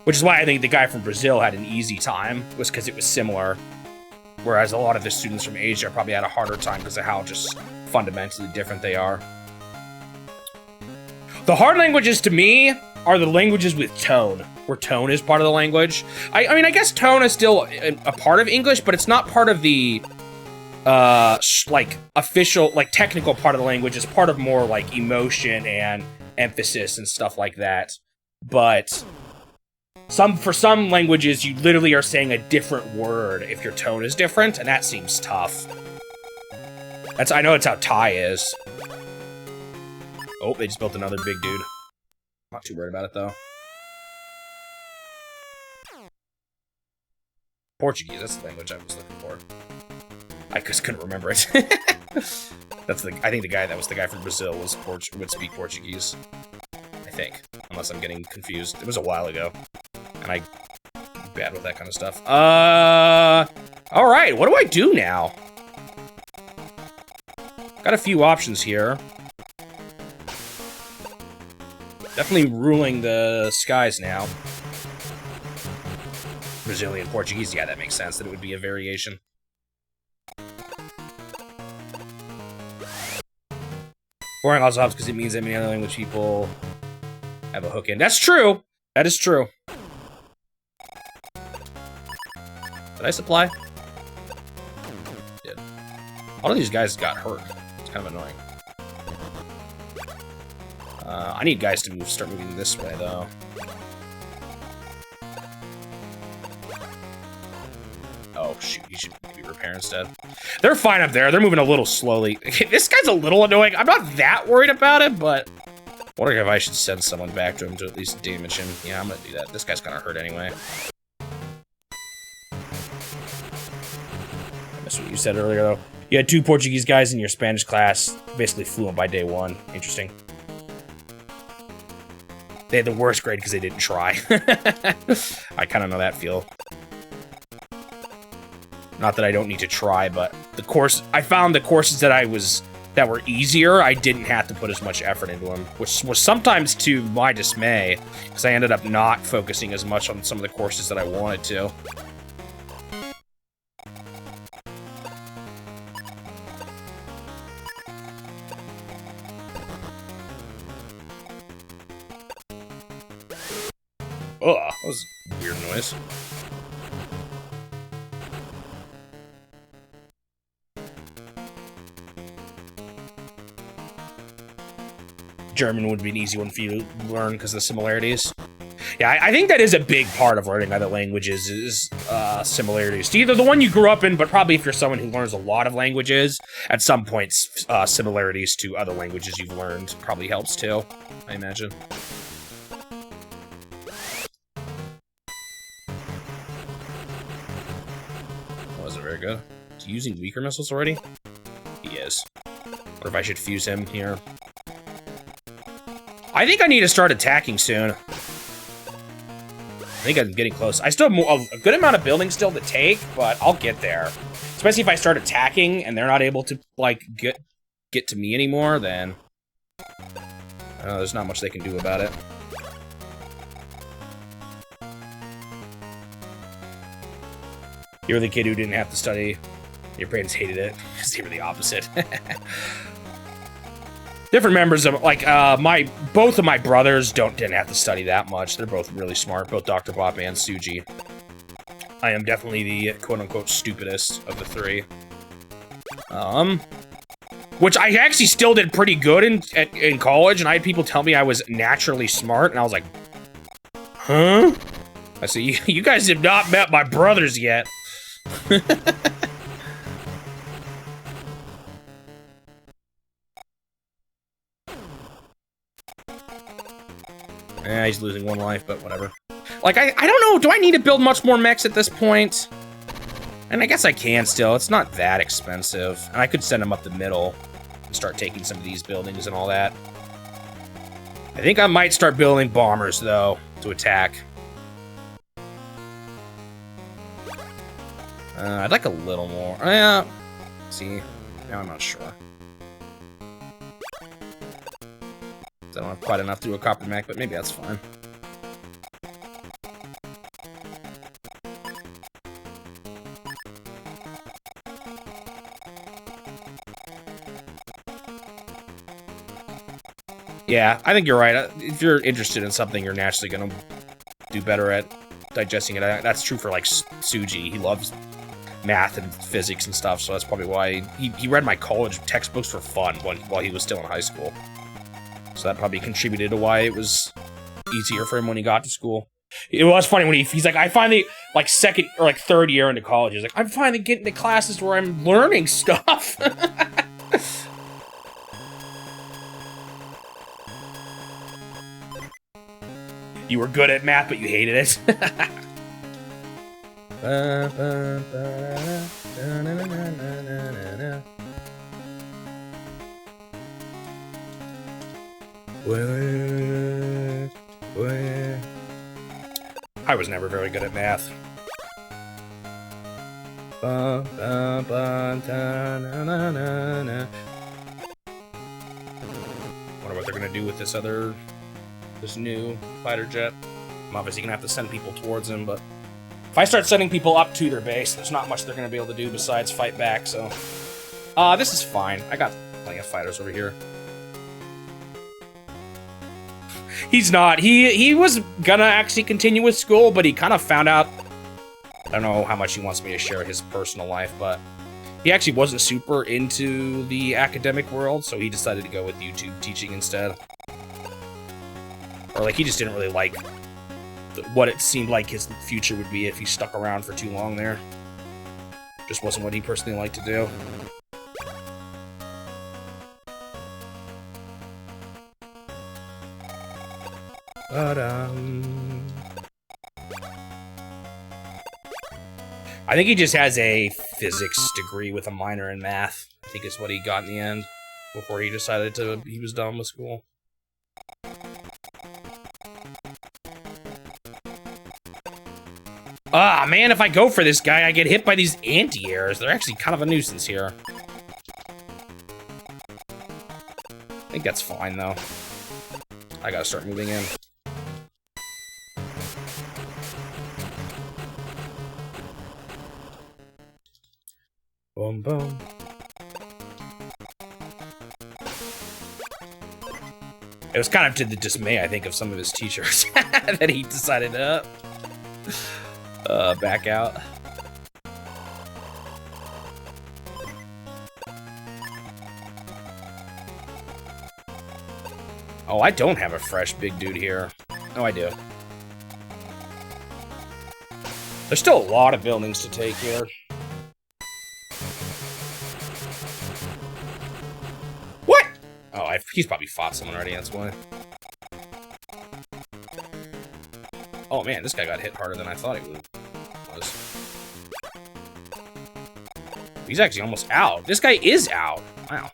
Which is why I think the guy from Brazil had an easy time, was because it was similar. Whereas a lot of the students from Asia probably had a harder time because of how just fundamentally different they are. The hard languages, to me, are the languages with tone, where tone is part of the language. I mean, I guess tone is still a part of English, but it's not part of the, like, official, like, technical part of the language. It's part of more, like, emotion and emphasis and stuff like that. But for some languages, you literally are saying a different word if your tone is different, and that seems tough. I know it's how Thai is. Oh, they just built another big dude. Not too worried about it, though. Portuguese, that's the language I was looking for. I just couldn't remember it. I think the guy from Brazil would speak Portuguese. I think. Unless I'm getting confused. It was a while ago. And I'm bad with that kind of stuff. Alright, what do I do now? Got a few options here. Definitely ruling the skies now. Brazilian Portuguese, yeah, that makes sense, that it would be a variation. Boring also helps because it means that many other language people have a hook in. That's true! That is true. Did I supply? Did. All of these guys got hurt. It's kind of annoying. I need guys to start moving this way, though. Oh, shoot. He should maybe repair instead. They're fine up there. They're moving a little slowly. This guy's a little annoying. I'm not that worried about it, but wondering if I should send someone back to him to at least damage him. Yeah, I'm gonna do that. This guy's kind of hurt anyway. That's what you said earlier, though. You had 2 Portuguese guys in your Spanish class, basically fluent by day 1. Interesting. They had the worst grade because they didn't try. I kind of know that feel. Not that I don't need to try, but I found the courses that were easier, I didn't have to put as much effort into them, which was sometimes to my dismay, because I ended up not focusing as much on some of the courses that I wanted to. Ugh, that was a weird noise. German would be an easy one for you to learn because of the similarities. Yeah, I think that is a big part of learning other languages is similarities to either the one you grew up in, but probably if you're someone who learns a lot of languages, at some points, similarities to other languages you've learned probably helps too, I imagine. Wasn't very good. Is he using weaker missiles already? He is. Or if I should fuse him here. I think I need to start attacking soon. I think I'm getting close. I still have a good amount of buildings still to take, but I'll get there. Especially if I start attacking and they're not able to, like, get to me anymore, then there's not much they can do about it. You're the kid who didn't have to study. Your parents hated it because they were the opposite. Different members of, like, both of my brothers didn't have to study that much. They're both really smart, both Dr. Bop and Suji. I am definitely the quote-unquote stupidest of the 3. Which I actually still did pretty good in college, and I had people tell me I was naturally smart, and I was like, huh? I said, you guys have not met my brothers yet. Eh, he's losing 1 life, but whatever. Like, I don't know. Do I need to build much more mechs at this point? And I guess I can still. It's not that expensive. And I could send them up the middle and start taking some of these buildings and all that. I think I might start building bombers, though, to attack. I'd like a little more. See, now I'm not sure. I don't have quite enough to do a copper mech, but maybe that's fine. Yeah, I think you're right. If you're interested in something, you're naturally going to do better at digesting it. That's true for, like, Suji. He loves math and physics and stuff, so that's probably why he read my college textbooks for fun while he was still in high school. So that probably contributed to why it was easier for him when he got to school. It was funny when he's like, I finally, like, second or, like, third year into college, he's like, I'm finally getting to classes where I'm learning stuff. You were good at math, but you hated it. I was never very good at math. Wonder what they're gonna do with this new fighter jet. I'm obviously gonna have to send people towards him, but if I start sending people up to their base, there's not much they're gonna be able to do besides fight back, so. This is fine. I got plenty of fighters over here. He's not. He was gonna actually continue with school, but he kind of found out, I don't know how much he wants me to share his personal life, but he actually wasn't super into the academic world, so he decided to go with YouTube teaching instead. Or, like, he just didn't really like what it seemed like his future would be if he stuck around for too long there. Just wasn't what he personally liked to do. I think he just has a physics degree with a minor in math. I think is what he got in the end before he decided he was done with school. Ah, man, if I go for this guy, I get hit by these anti-airs. They're actually kind of a nuisance here. I think that's fine, though. I gotta start moving in. Boom, boom. It was kind of to the dismay, I think, of some of his teachers that he decided to back out. Oh, I don't have a fresh big dude here. No, I do. There's still a lot of buildings to take here. What? Oh, he's probably fought someone already, that's why. Oh man, this guy got hit harder than I thought he was. He's actually almost out. This guy is out. Wow.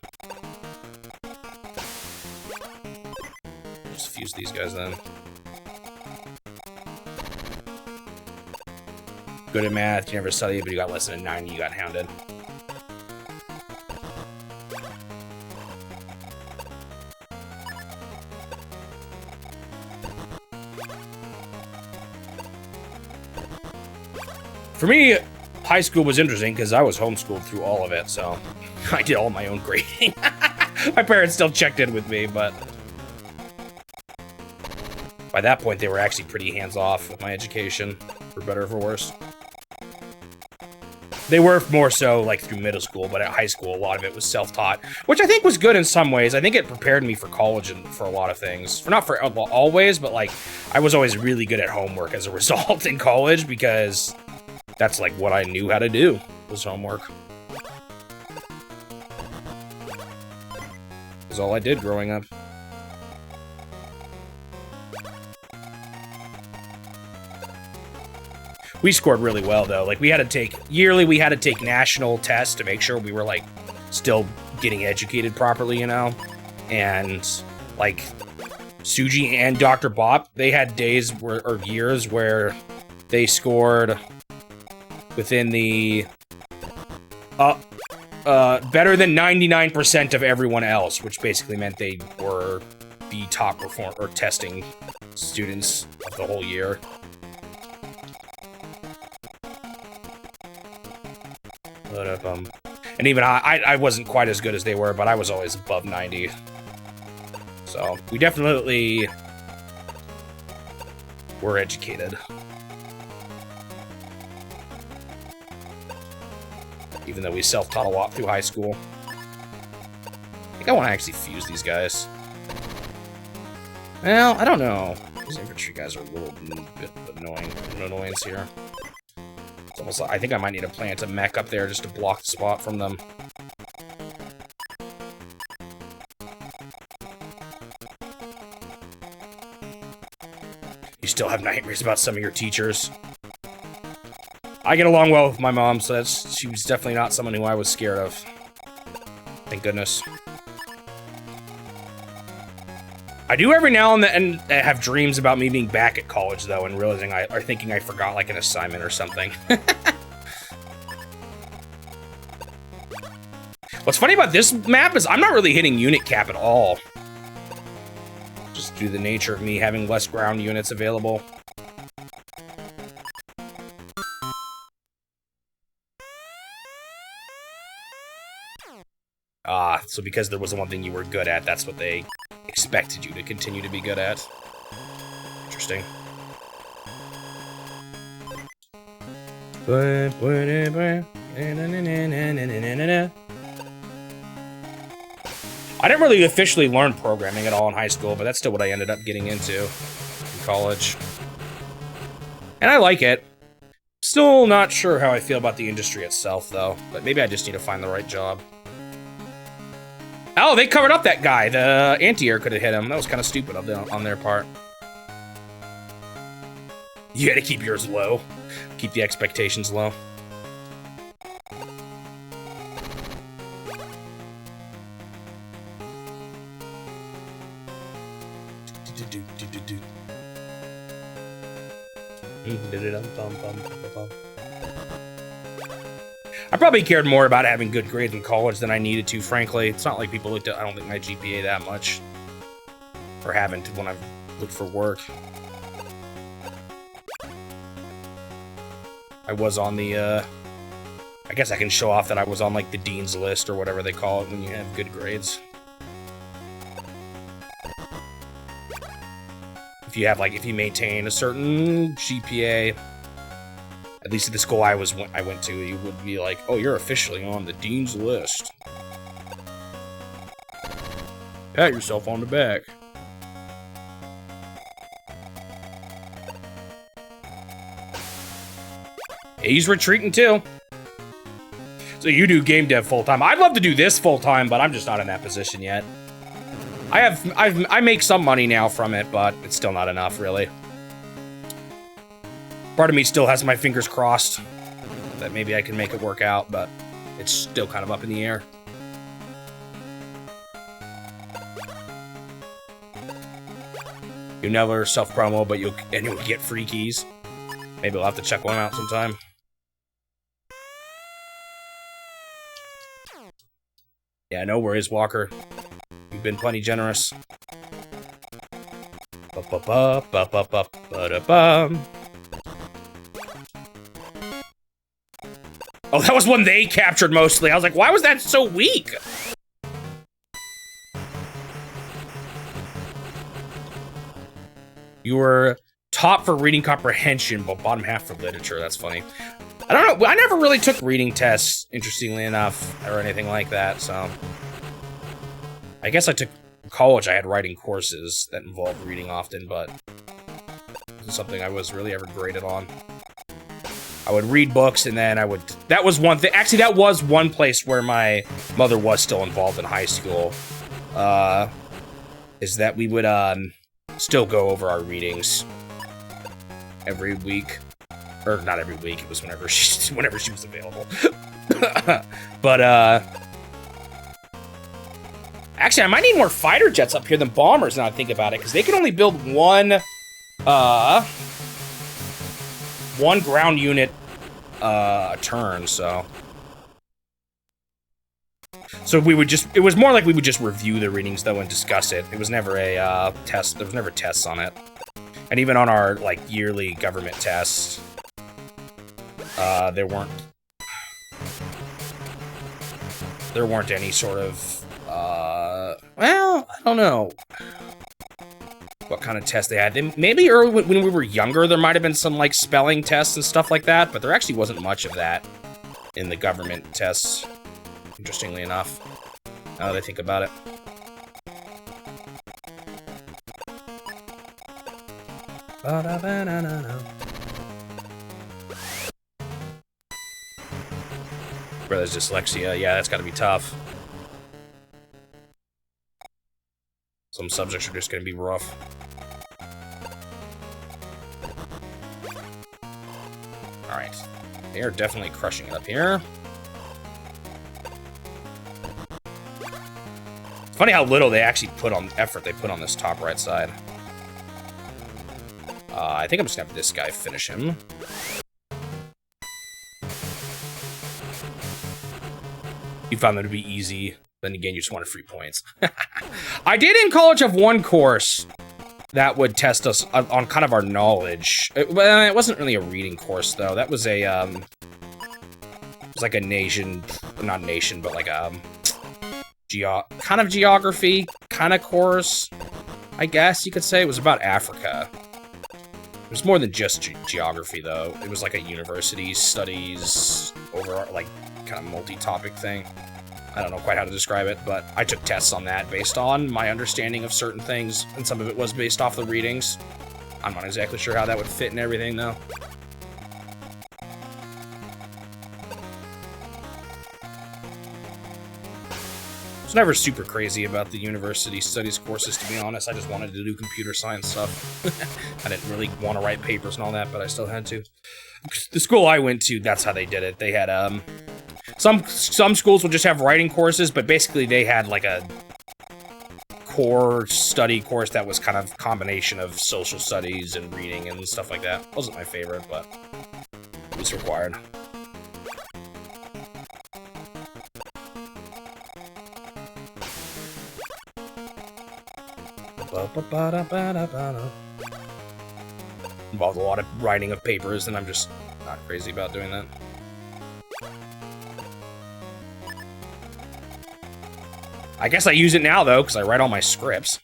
Just fuse these guys then. Good at math, you never studied, but you got less than a 90, you got hounded. For me, high school was interesting because I was homeschooled through all of it, so I did all my own grading. My parents still checked in with me, but by that point, they were actually pretty hands-off with my education, for better or for worse. They were more so, like, through middle school, but at high school, a lot of it was self-taught, which I think was good in some ways. I think it prepared me for college and for a lot of things. Not for always, but, like, I was always really good at homework as a result in college because that's, like, what I knew how to do, was homework. It was all I did growing up. We scored really well, though. Like, we had to take... Yearly, we had to take national tests to make sure we were, like, still getting educated properly, you know? And, like, Suji and Dr. Bop, they had days or years where they scored within the... better than 99% of everyone else, which basically meant they were the top or testing students of the whole year. But, and even I wasn't quite as good as they were, but I was always above 90. So, we definitely were educated. Even though we self-taught a lot through high school. I think I want to actually fuse these guys. Well, I don't know. These infantry guys are a little bit annoying. An annoyance here. It's almost like, I think I might need to plant a mech up there just to block the spot from them. You still have nightmares about some of your teachers. I get along well with my mom, so she was definitely not someone who I was scared of. Thank goodness. I do every now and then have dreams about me being back at college, though, and realizing or thinking I forgot, like, an assignment or something. What's funny about this map is I'm not really hitting unit cap at all. Just due to the nature of me having less ground units available. So because there was the one thing you were good at, that's what they expected you to continue to be good at. Interesting. I didn't really officially learn programming at all in high school, but that's still what I ended up getting into in college. And I like it. Still not sure how I feel about the industry itself, though. But maybe I just need to find the right job. Oh, they covered up that guy. The anti-air could have hit him. That was kind of stupid on their part. You gotta keep yours low. Keep the expectations low. I probably cared more about having good grades in college than I needed to, frankly. It's not like people looked at, I don't think, my GPA that much. Or haven't when I've looked for work. I was on the, I guess I can show off that I was on, like, the dean's list or whatever they call it when you have good grades. If you have, like, if you maintain a certain GPA, at least at the school I went to, you would be like, oh, you're officially on the dean's list. Pat yourself on the back. He's retreating too. So you do game dev full-time. I'd love to do this full-time, but I'm just not in that position yet. I make some money now from it, but it's still not enough, really. Part of me still has my fingers crossed that maybe I can make it work out, but it's still kind of up in the air. You never self-promo, but you'll get free keys. Maybe we'll have to check one out sometime. Yeah, no worries, Walker. You've been plenty generous. Ba-ba-ba-ba-ba-ba-ba-da-bum. Oh, that was one they captured mostly. I was like, why was that so weak? You were top for reading comprehension, but bottom half for literature. That's funny. I don't know. I never really took reading tests, interestingly enough, or anything like that, so... I guess I took... In college, I had writing courses that involved reading often, but... It wasn't something I was really ever graded on. I would read books, and then I would... That was one thing... Actually, that was one place where my mother was still involved in high school. Is that we would, still go over our readings every week. Or not every week, it was whenever she was available. But, actually, I might need more fighter jets up here than bombers now I think about it, because they can only build one ground unit a turn, so... So we would just, it was more like we would just review the readings, though, and discuss it. It was never a test, there was never tests on it. And even on our, like, yearly government tests, there weren't any sort of, well, I don't know what kind of test they had. Maybe early when we were younger, there might have been some, like, spelling tests and stuff like that, but there actually wasn't much of that in the government tests, interestingly enough, now that I think about it. Brother's dyslexia, yeah, that's gotta be tough. Some subjects are just gonna be rough. Alright. They are definitely crushing it up here. It's funny how little they actually put on effort they put on this top right side. I think I'm just gonna have this guy finish him. You found them to be easy, then again, you just wanted free points. I did in college have one course that would test us on kind of our knowledge. It wasn't really a reading course, though. That was a, it was like a not nation, but like a, kind of geography kind of course, I guess you could say. It was about Africa. It was more than just geography, though. It was like a university studies over, like, kind of multi-topic thing. I don't know quite how to describe it, but I took tests on that based on my understanding of certain things, and some of it was based off the readings. I'm not exactly sure how that would fit in everything, though. I was never super crazy about the university studies courses, to be honest. I just wanted to do computer science stuff. I didn't really want to write papers and all that, but I still had to. The school I went to, that's how they did it. They had, some schools would just have writing courses, but basically they had like a core study course that was kind of a combination of social studies and reading and stuff like that. Wasn't my favorite, but it was required. Involved a lot of writing of papers, and I'm just not crazy about doing that. I guess I use it now, though, because I write all my scripts.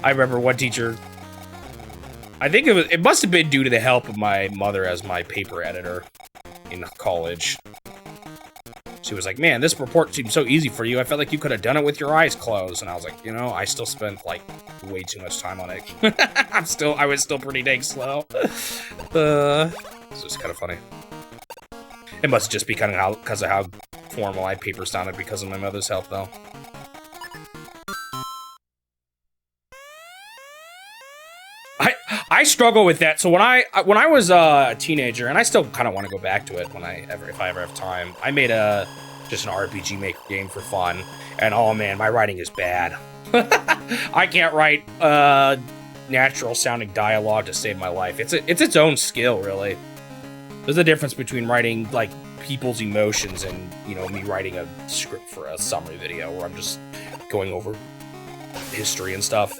I remember one teacher... I think it must have been due to the help of my mother as my paper editor in college. She was like, man, this report seemed so easy for you. I felt like you could have done it with your eyes closed. And I was like, you know, I still spent, like, way too much time on it. I was still pretty dang slow. It's just kind of funny. It must just be kind of because of how formal my paper sounded because of my mother's help, though. I struggle with that. So when I was a teenager, and I still kind of want to go back to it if I ever have time, I made just an RPG Maker game for fun, and oh man, my writing is bad. I can't write natural sounding dialogue to save my life. It's its own skill, really. There's a difference between writing like people's emotions and, you know, me writing a script for a summary video where I'm just going over history and stuff.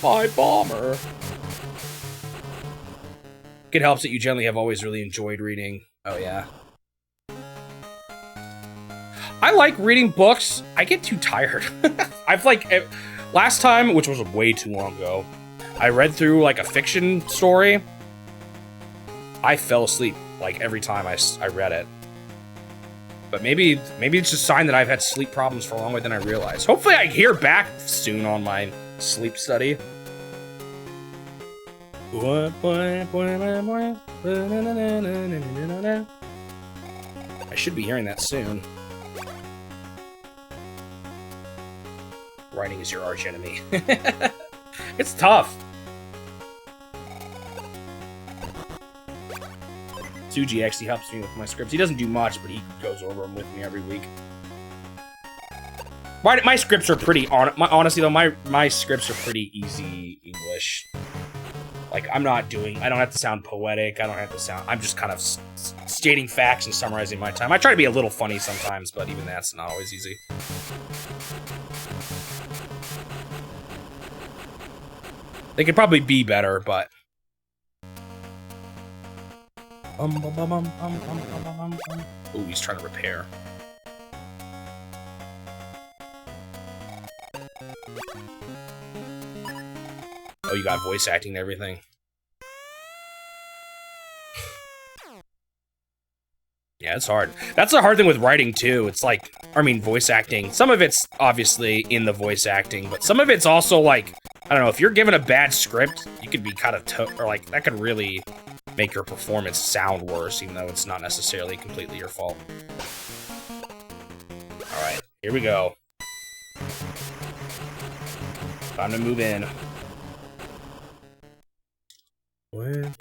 My bomber. It helps that you generally have always really enjoyed reading. Oh, yeah. I like reading books. I get too tired. I've like... Last time, which was way too long ago, I read through like a fiction story. I fell asleep like every time I read it. But maybe it's a sign that I've had sleep problems for longer than I realized. Hopefully I hear back soon on my sleep study. I should be hearing that soon. writing is your arch enemy. It's tough. Suji actually helps me with my scripts. He doesn't do much, but he goes over them with me every week. My scripts are pretty, honestly though, my scripts are pretty easy English. Like, I don't have to sound poetic, I'm just kind of stating facts and summarizing my time. I try to be a little funny sometimes, but even that's not always easy. They could probably be better, but... Ooh, he's trying to repair. Oh, you got voice acting and everything. Yeah, it's hard. That's the hard thing with writing, too. It's like, I mean, voice acting. Some of it's obviously in the voice acting, but some of it's also like, I don't know, if you're given a bad script, you could be kind of, or like, that could really make your performance sound worse, even though it's not necessarily completely your fault. Alright, here we go. Time to move in. Win.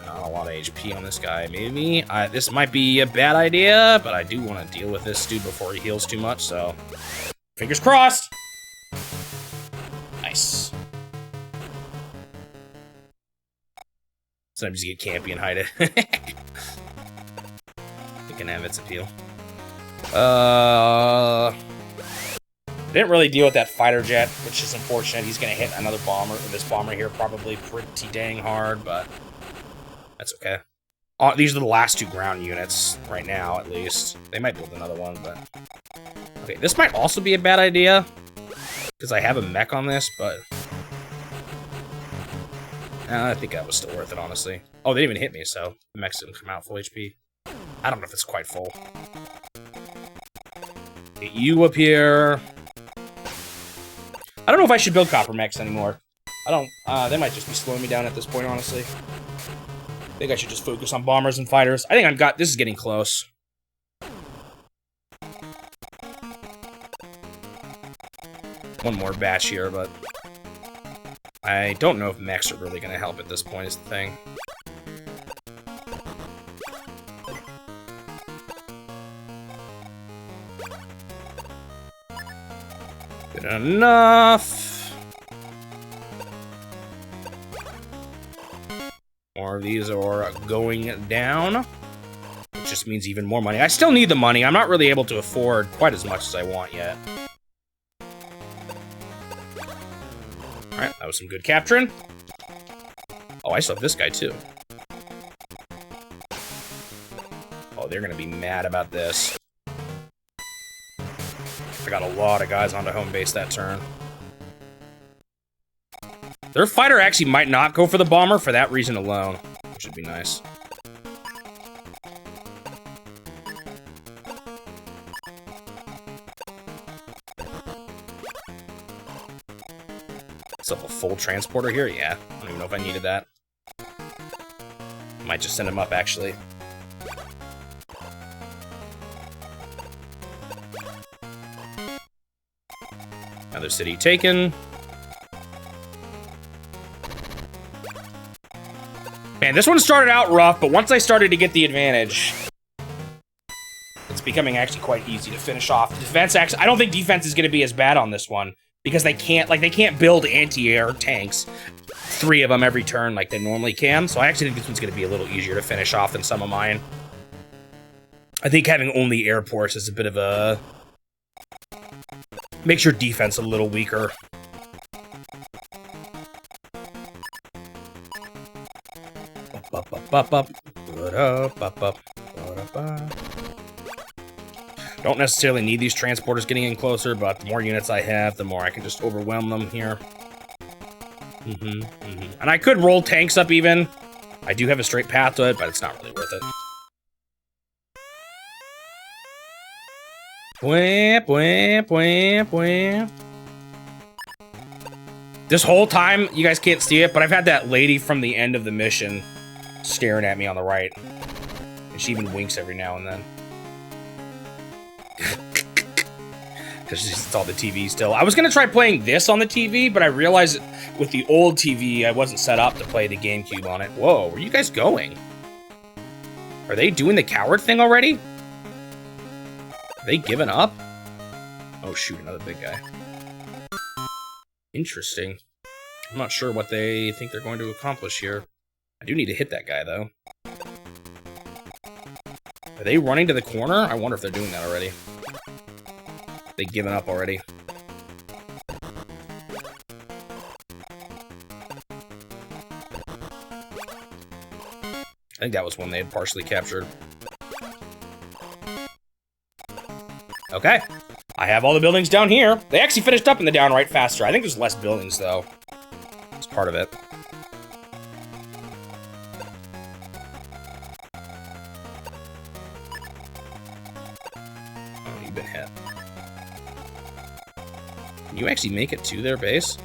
Not a lot of HP on this guy, maybe. This might be a bad idea, but I do want to deal with this dude before he heals too much, so... Fingers crossed! Nice. Sometimes you get campy and hide it. It can have its appeal. Didn't really deal with that fighter jet, which is unfortunate. He's gonna hit another bomber, this bomber here, probably pretty dang hard, but that's okay. These are the last two ground units right now, at least. They might build another one, but okay. This might also be a bad idea because I have a mech on this, but I think that was still worth it, honestly. Oh, they didn't even hit me, so the mechs didn't come out full HP. I don't know if it's quite full. Get you up here. I don't know if I should build copper mechs anymore. They might just be slowing me down at this point, honestly. I think I should just focus on bombers and fighters. I think this is getting close. One more batch here, but I don't know if mechs are really going to help at this point, is the thing. Good enough. More of these are going down, which just means even more money. I still need the money. I'm not really able to afford quite as much as I want yet. Alright, that was some good capturing. Oh, I still have this guy, too. Oh, they're gonna be mad about this. I got a lot of guys onto home base that turn. Their fighter actually might not go for the bomber for that reason alone, which would be nice. Is up a full transporter here? Yeah, I don't even know if I needed that. Might just send him up, actually. Another city taken. Man, this one started out rough, but once I started to get the advantage, it's becoming actually quite easy to finish off. Defense actually, I don't think defense is going to be as bad on this one because they can't build anti-air tanks, 3 of them every turn like they normally can. So I actually think this one's going to be a little easier to finish off than some of mine. I think having only airports is a bit of a makes your defense a little weaker. Don't necessarily need these transporters getting in closer, but the more units I have, the more I can just overwhelm them here. And I could roll tanks up even. I do have a straight path to it, but it's not really worth it. Bwah, bwah, bwah, bwah. This whole time, you guys can't see it, but I've had that lady from the end of the mission staring at me on the right. And she even winks every now and then. Because it's all the TV still. I was going to try playing this on the TV, but I realized with the old TV, I wasn't set up to play the GameCube on it. Whoa, where are you guys going? Are they doing the coward thing already? Are they giving up? Oh shoot, another big guy. Interesting. I'm not sure what they think they're going to accomplish here. I do need to hit that guy, though. Are they running to the corner? I wonder if they're doing that already. They giving up already. I think that was one they had partially captured. Okay. I have all the buildings down here. They actually finished up in the downright faster. I think there's less buildings, though. It's part of it. Oh, you've been hit. Can you actually make it to their base?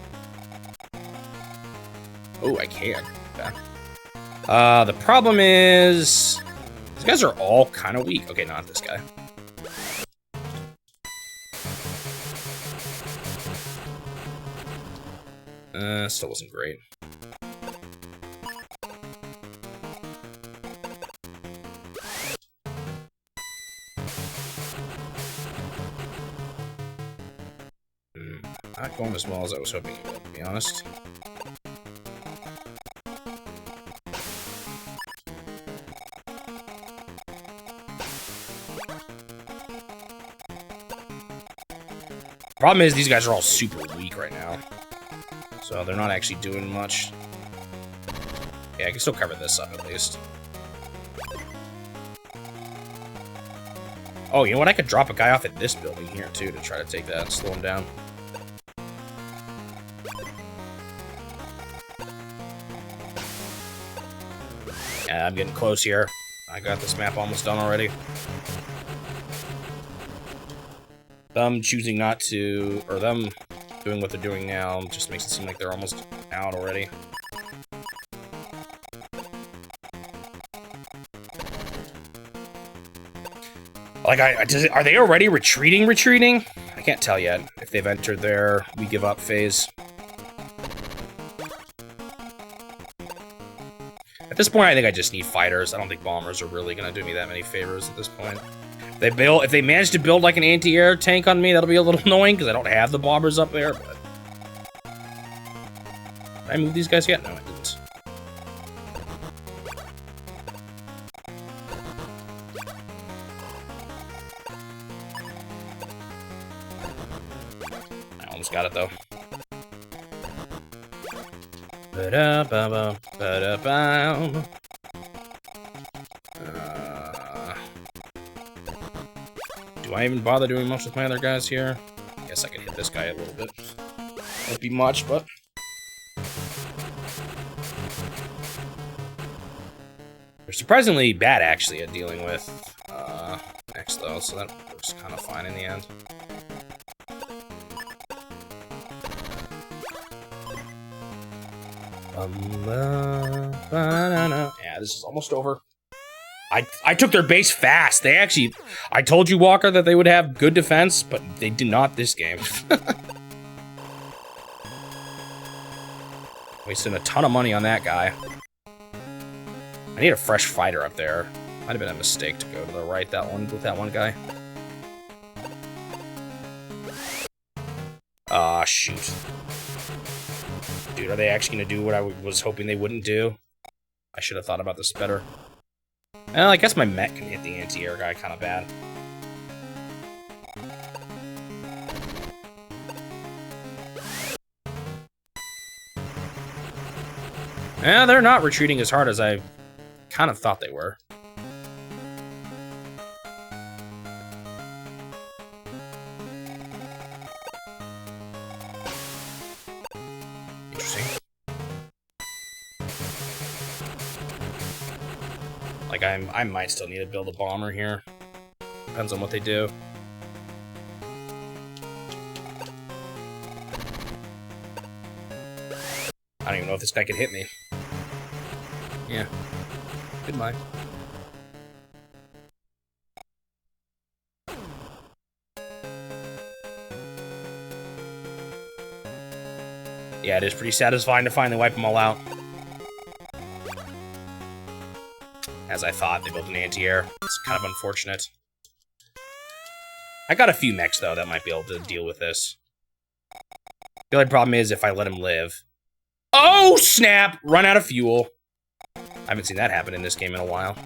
Oh, I can. Okay. The problem is... these guys are all kind of weak. Okay, not this guy. Still wasn't great. Not going as well as I was hoping it would, to be honest. Problem is, these guys are all super weak right now. So they're not actually doing much. Yeah, I can still cover this up at least. Oh, you know what? I could drop a guy off at this building here, too, to try to take that and slow him down. Yeah, I'm getting close here. I got this map almost done already. Them choosing not to, or them doing what they're doing now just makes it seem like they're almost out already. Like, are they already retreating? I can't tell yet if they've entered their we give up phase. At this point, I think I just need fighters. I don't think bombers are really going to do me that many favors at this point. If they manage to build like an anti-air tank on me, that'll be a little annoying because I don't have the bombers up there. But did I move these guys yet? No, I didn't. I almost got it though. Do I even bother doing much with my other guys here? I guess I can hit this guy a little bit. Won't be much, but... they're surprisingly bad, actually, at dealing with X, though, so that works kind of fine in the end. Yeah, this is almost over. I took their base fast. They actually... I told you, Walker, that they would have good defense, but they did not this game. Wasting a ton of money on that guy. I need a fresh fighter up there. Might have been a mistake to go to the right with that one guy. Ah, shoot. Dude, are they actually going to do what I was hoping they wouldn't do? I should have thought about this better. Well, I guess my mech can hit the anti-air guy kind of bad. Yeah, they're not retreating as hard as I kind of thought they were. Interesting. Like, I might still need to build a bomber here. Depends on what they do. I don't even know if this guy can hit me. Yeah. Goodbye. Yeah, it is pretty satisfying to finally wipe them all out. As I thought, they built an anti-air. It's kind of unfortunate. I got a few mechs, though, that might be able to deal with this. The only problem is if I let him live. Oh, snap! Run out of fuel. I haven't seen that happen in this game in a while.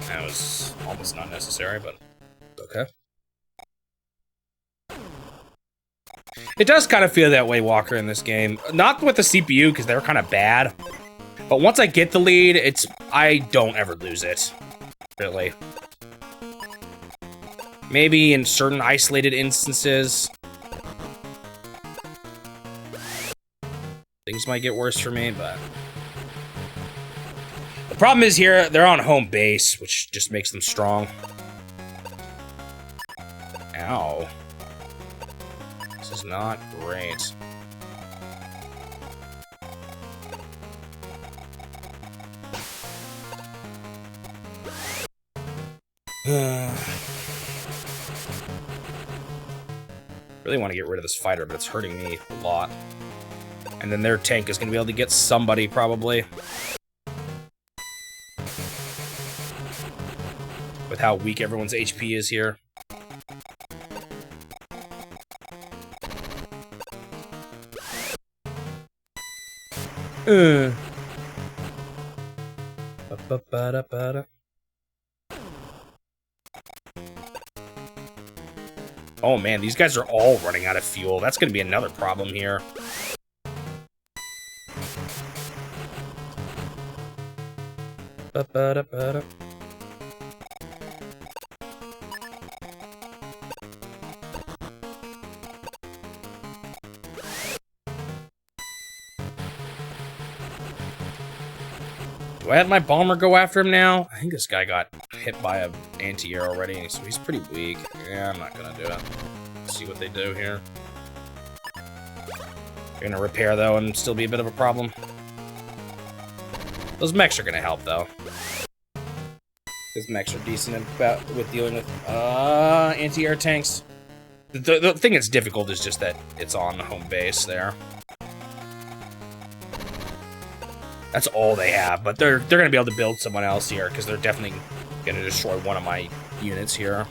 That was almost not necessary, but okay. It does kind of feel that way, Walker, in this game. Not with the CPU, because they're kind of bad. But once I get the lead, I don't ever lose it. Really. Maybe in certain isolated instances. Things might get worse for me, but... The problem is here, they're on home base, which just makes them strong. Ow. This is not great. Really want to get rid of this fighter, but it's hurting me a lot. And then their tank is going to be able to get somebody, probably. With how weak everyone's HP is here. Oh man, these guys are all running out of fuel. That's going to be another problem here. Do I have my bomber go after him now? I think this guy got hit by an anti-air already, so he's pretty weak. Yeah, I'm not gonna do it. Let's see what they do here. They're gonna repair, though, and still be a bit of a problem. Those mechs are gonna help, though. Those mechs are decent with dealing with anti-air tanks. The thing that's difficult is just that it's on home base there. That's all they have, but they're gonna be able to build someone else here because they're definitely gonna destroy one of my units here.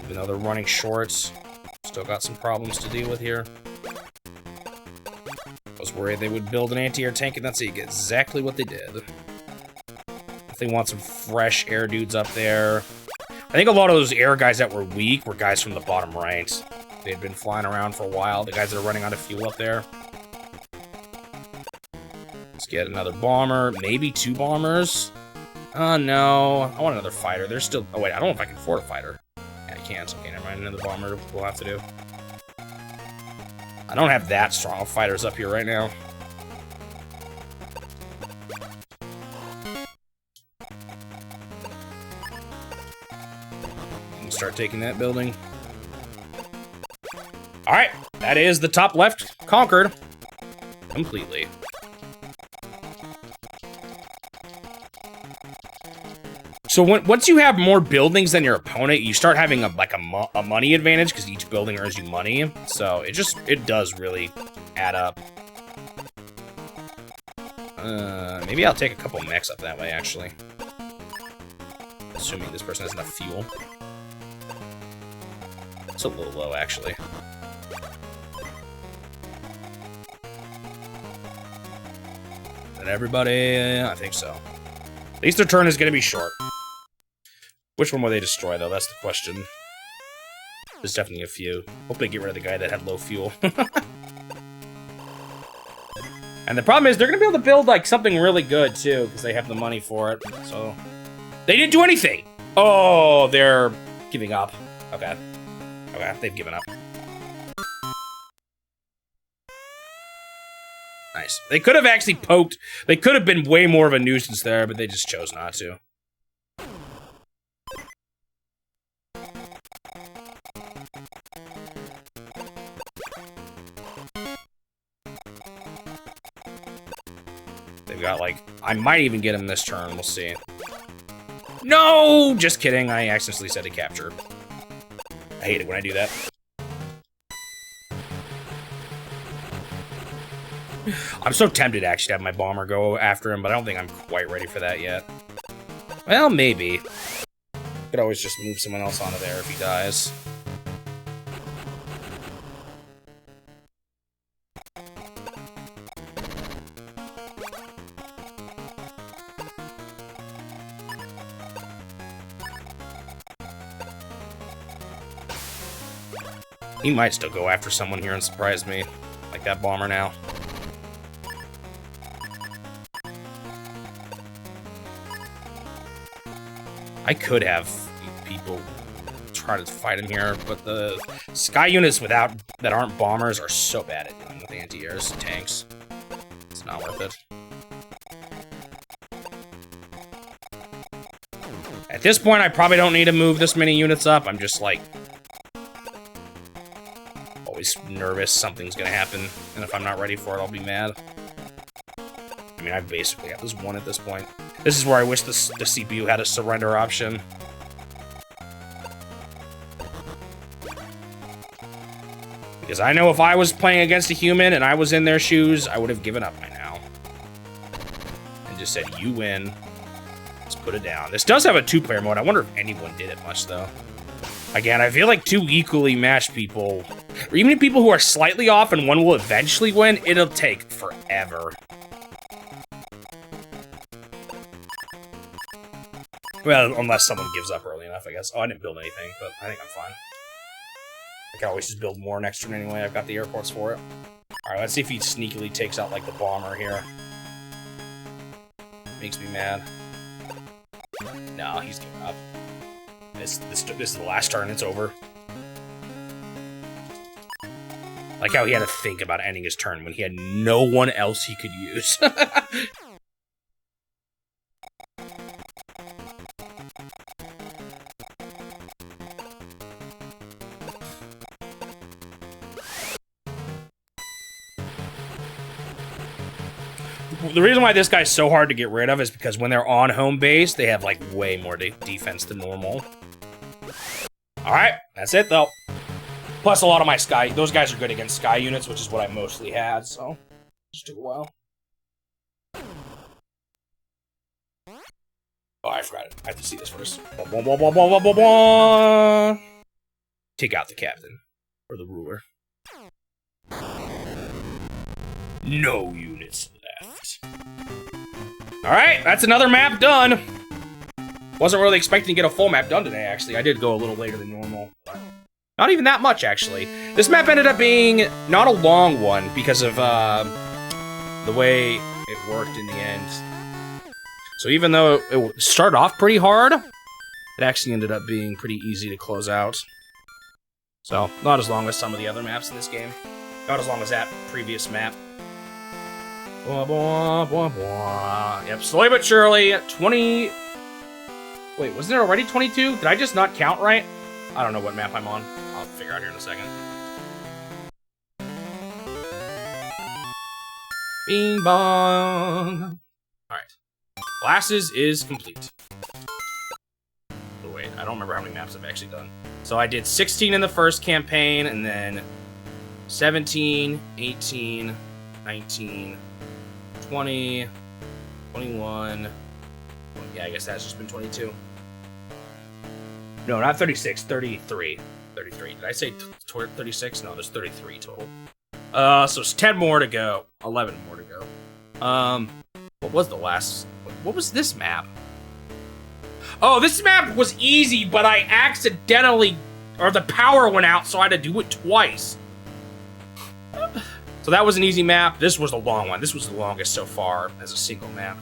Even though they're running shorts, still got some problems to deal with here. I was worried they would build an anti-air tank, and that's exactly what they did. If they want some fresh air dudes up there. I think a lot of those air guys that were weak were guys from the bottom right. They'd been flying around for a while. The guys that are running out of fuel up there. Let's get another bomber. Maybe 2 bombers. Oh, no. I want another fighter. There's still... Oh, wait. I don't know if I can afford a fighter. Yeah, I can't. Okay, never mind. Another bomber we'll have to do. I don't have that strong of fighters up here right now. Start taking that building. Alright, that is the top left conquered. Completely. So once you have more buildings than your opponent, you start having a money advantage because each building earns you money. So it does really add up. Maybe I'll take a couple mechs up that way, actually. Assuming this person has enough fuel. It's a little low, actually. And everybody, I think so. At least their turn is going to be short. Which one will they destroy, though? That's the question. There's definitely a few. Hope they get rid of the guy that had low fuel. And the problem is, they're going to be able to build, like, something really good, too, because they have the money for it. So, they didn't do anything! Oh, they're giving up. Okay. Okay, they've given up. Nice. They could have actually poked. They could have been way more of a nuisance there, but they just chose not to. They've got, like... I might even get him this turn. We'll see. No! Just kidding. I accidentally said to capture. I hate it when I do that. I'm so tempted, actually, to have my bomber go after him, but I don't think I'm quite ready for that yet. Well, maybe. Could always just move someone else onto there if he dies. He might still go after someone here and surprise me. Like that bomber now. I could have people try to fight him here, but the sky units that aren't bombers are so bad at dealing with anti-airs and tanks. It's not worth it. At this point, I probably don't need to move this many units up. I'm just like always nervous something's gonna happen, and if I'm not ready for it, I'll be mad. I mean, I basically have this one at this point. This is where I wish the CPU had a surrender option. Because I know if I was playing against a human and I was in their shoes, I would have given up by now. And just said, you win. Let's put it down. This does have a two-player mode. I wonder if anyone did it much, though. Again, I feel like two equally matched people, or even people who are slightly off and one will eventually win, it'll take forever. Well, unless someone gives up early enough, I guess. Oh, I didn't build anything, but I think I'm fine. I can always just build more next turn anyway. I've got the airports for it. Alright, let's see if he sneakily takes out, like, the bomber here. Makes me mad. No, he's giving up. This is the last turn. It's over. Like how he had to think about ending his turn when he had no one else he could use. The reason why this guy's so hard to get rid of is because when they're on home base, they have, like, way more defense than normal. Alright, that's it, though. Plus, a lot of my sky... Those guys are good against sky units, which is what I mostly had, so... It just took a while. Oh, I forgot it. I have to see this first. Take out the captain. Or the ruler. No units left. Alright, that's another map done. Wasn't really expecting to get a full map done today, actually. I did go a little later than normal. Not even that much, actually. This map ended up being not a long one because of the way it worked in the end. So even though it started off pretty hard, it actually ended up being pretty easy to close out. So, not as long as some of the other maps in this game. Not as long as that previous map. Blah, blah, blah, blah. Yep, slowly but surely, 20... Wait, wasn't there already 22? Did I just not count right? I don't know what map I'm on. I'll figure out here in a second. Bing bong. Alright. Glasses is complete. Oh, wait, I don't remember how many maps I've actually done. So I did 16 in the first campaign, and then 17, 18, 19... 20, 21, yeah, I guess that's just been 22. No, not 36, 33. 33. Did I say 36? No, there's 33 total. So it's 10 more to go. 11 more to go. What was the last... What was this map? Oh, this map was easy, but I accidentally... Or the power went out, so I had to do it twice. So that was an easy map. This was a long one. This was the longest so far as a single map.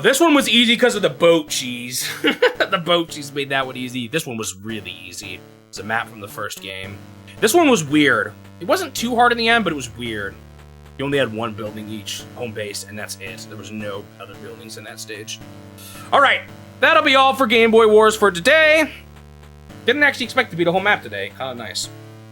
This one was easy because of the boat cheese. The boat cheese made that one easy. This one was really easy. It's a map from the first game. This one was weird. It wasn't too hard in the end, but it was weird. You only had one building each, home base, and that's it. There was no other buildings in that stage. All right, that'll be all for Game Boy Wars for today. Didn't actually expect to beat a whole map today. Kind of nice.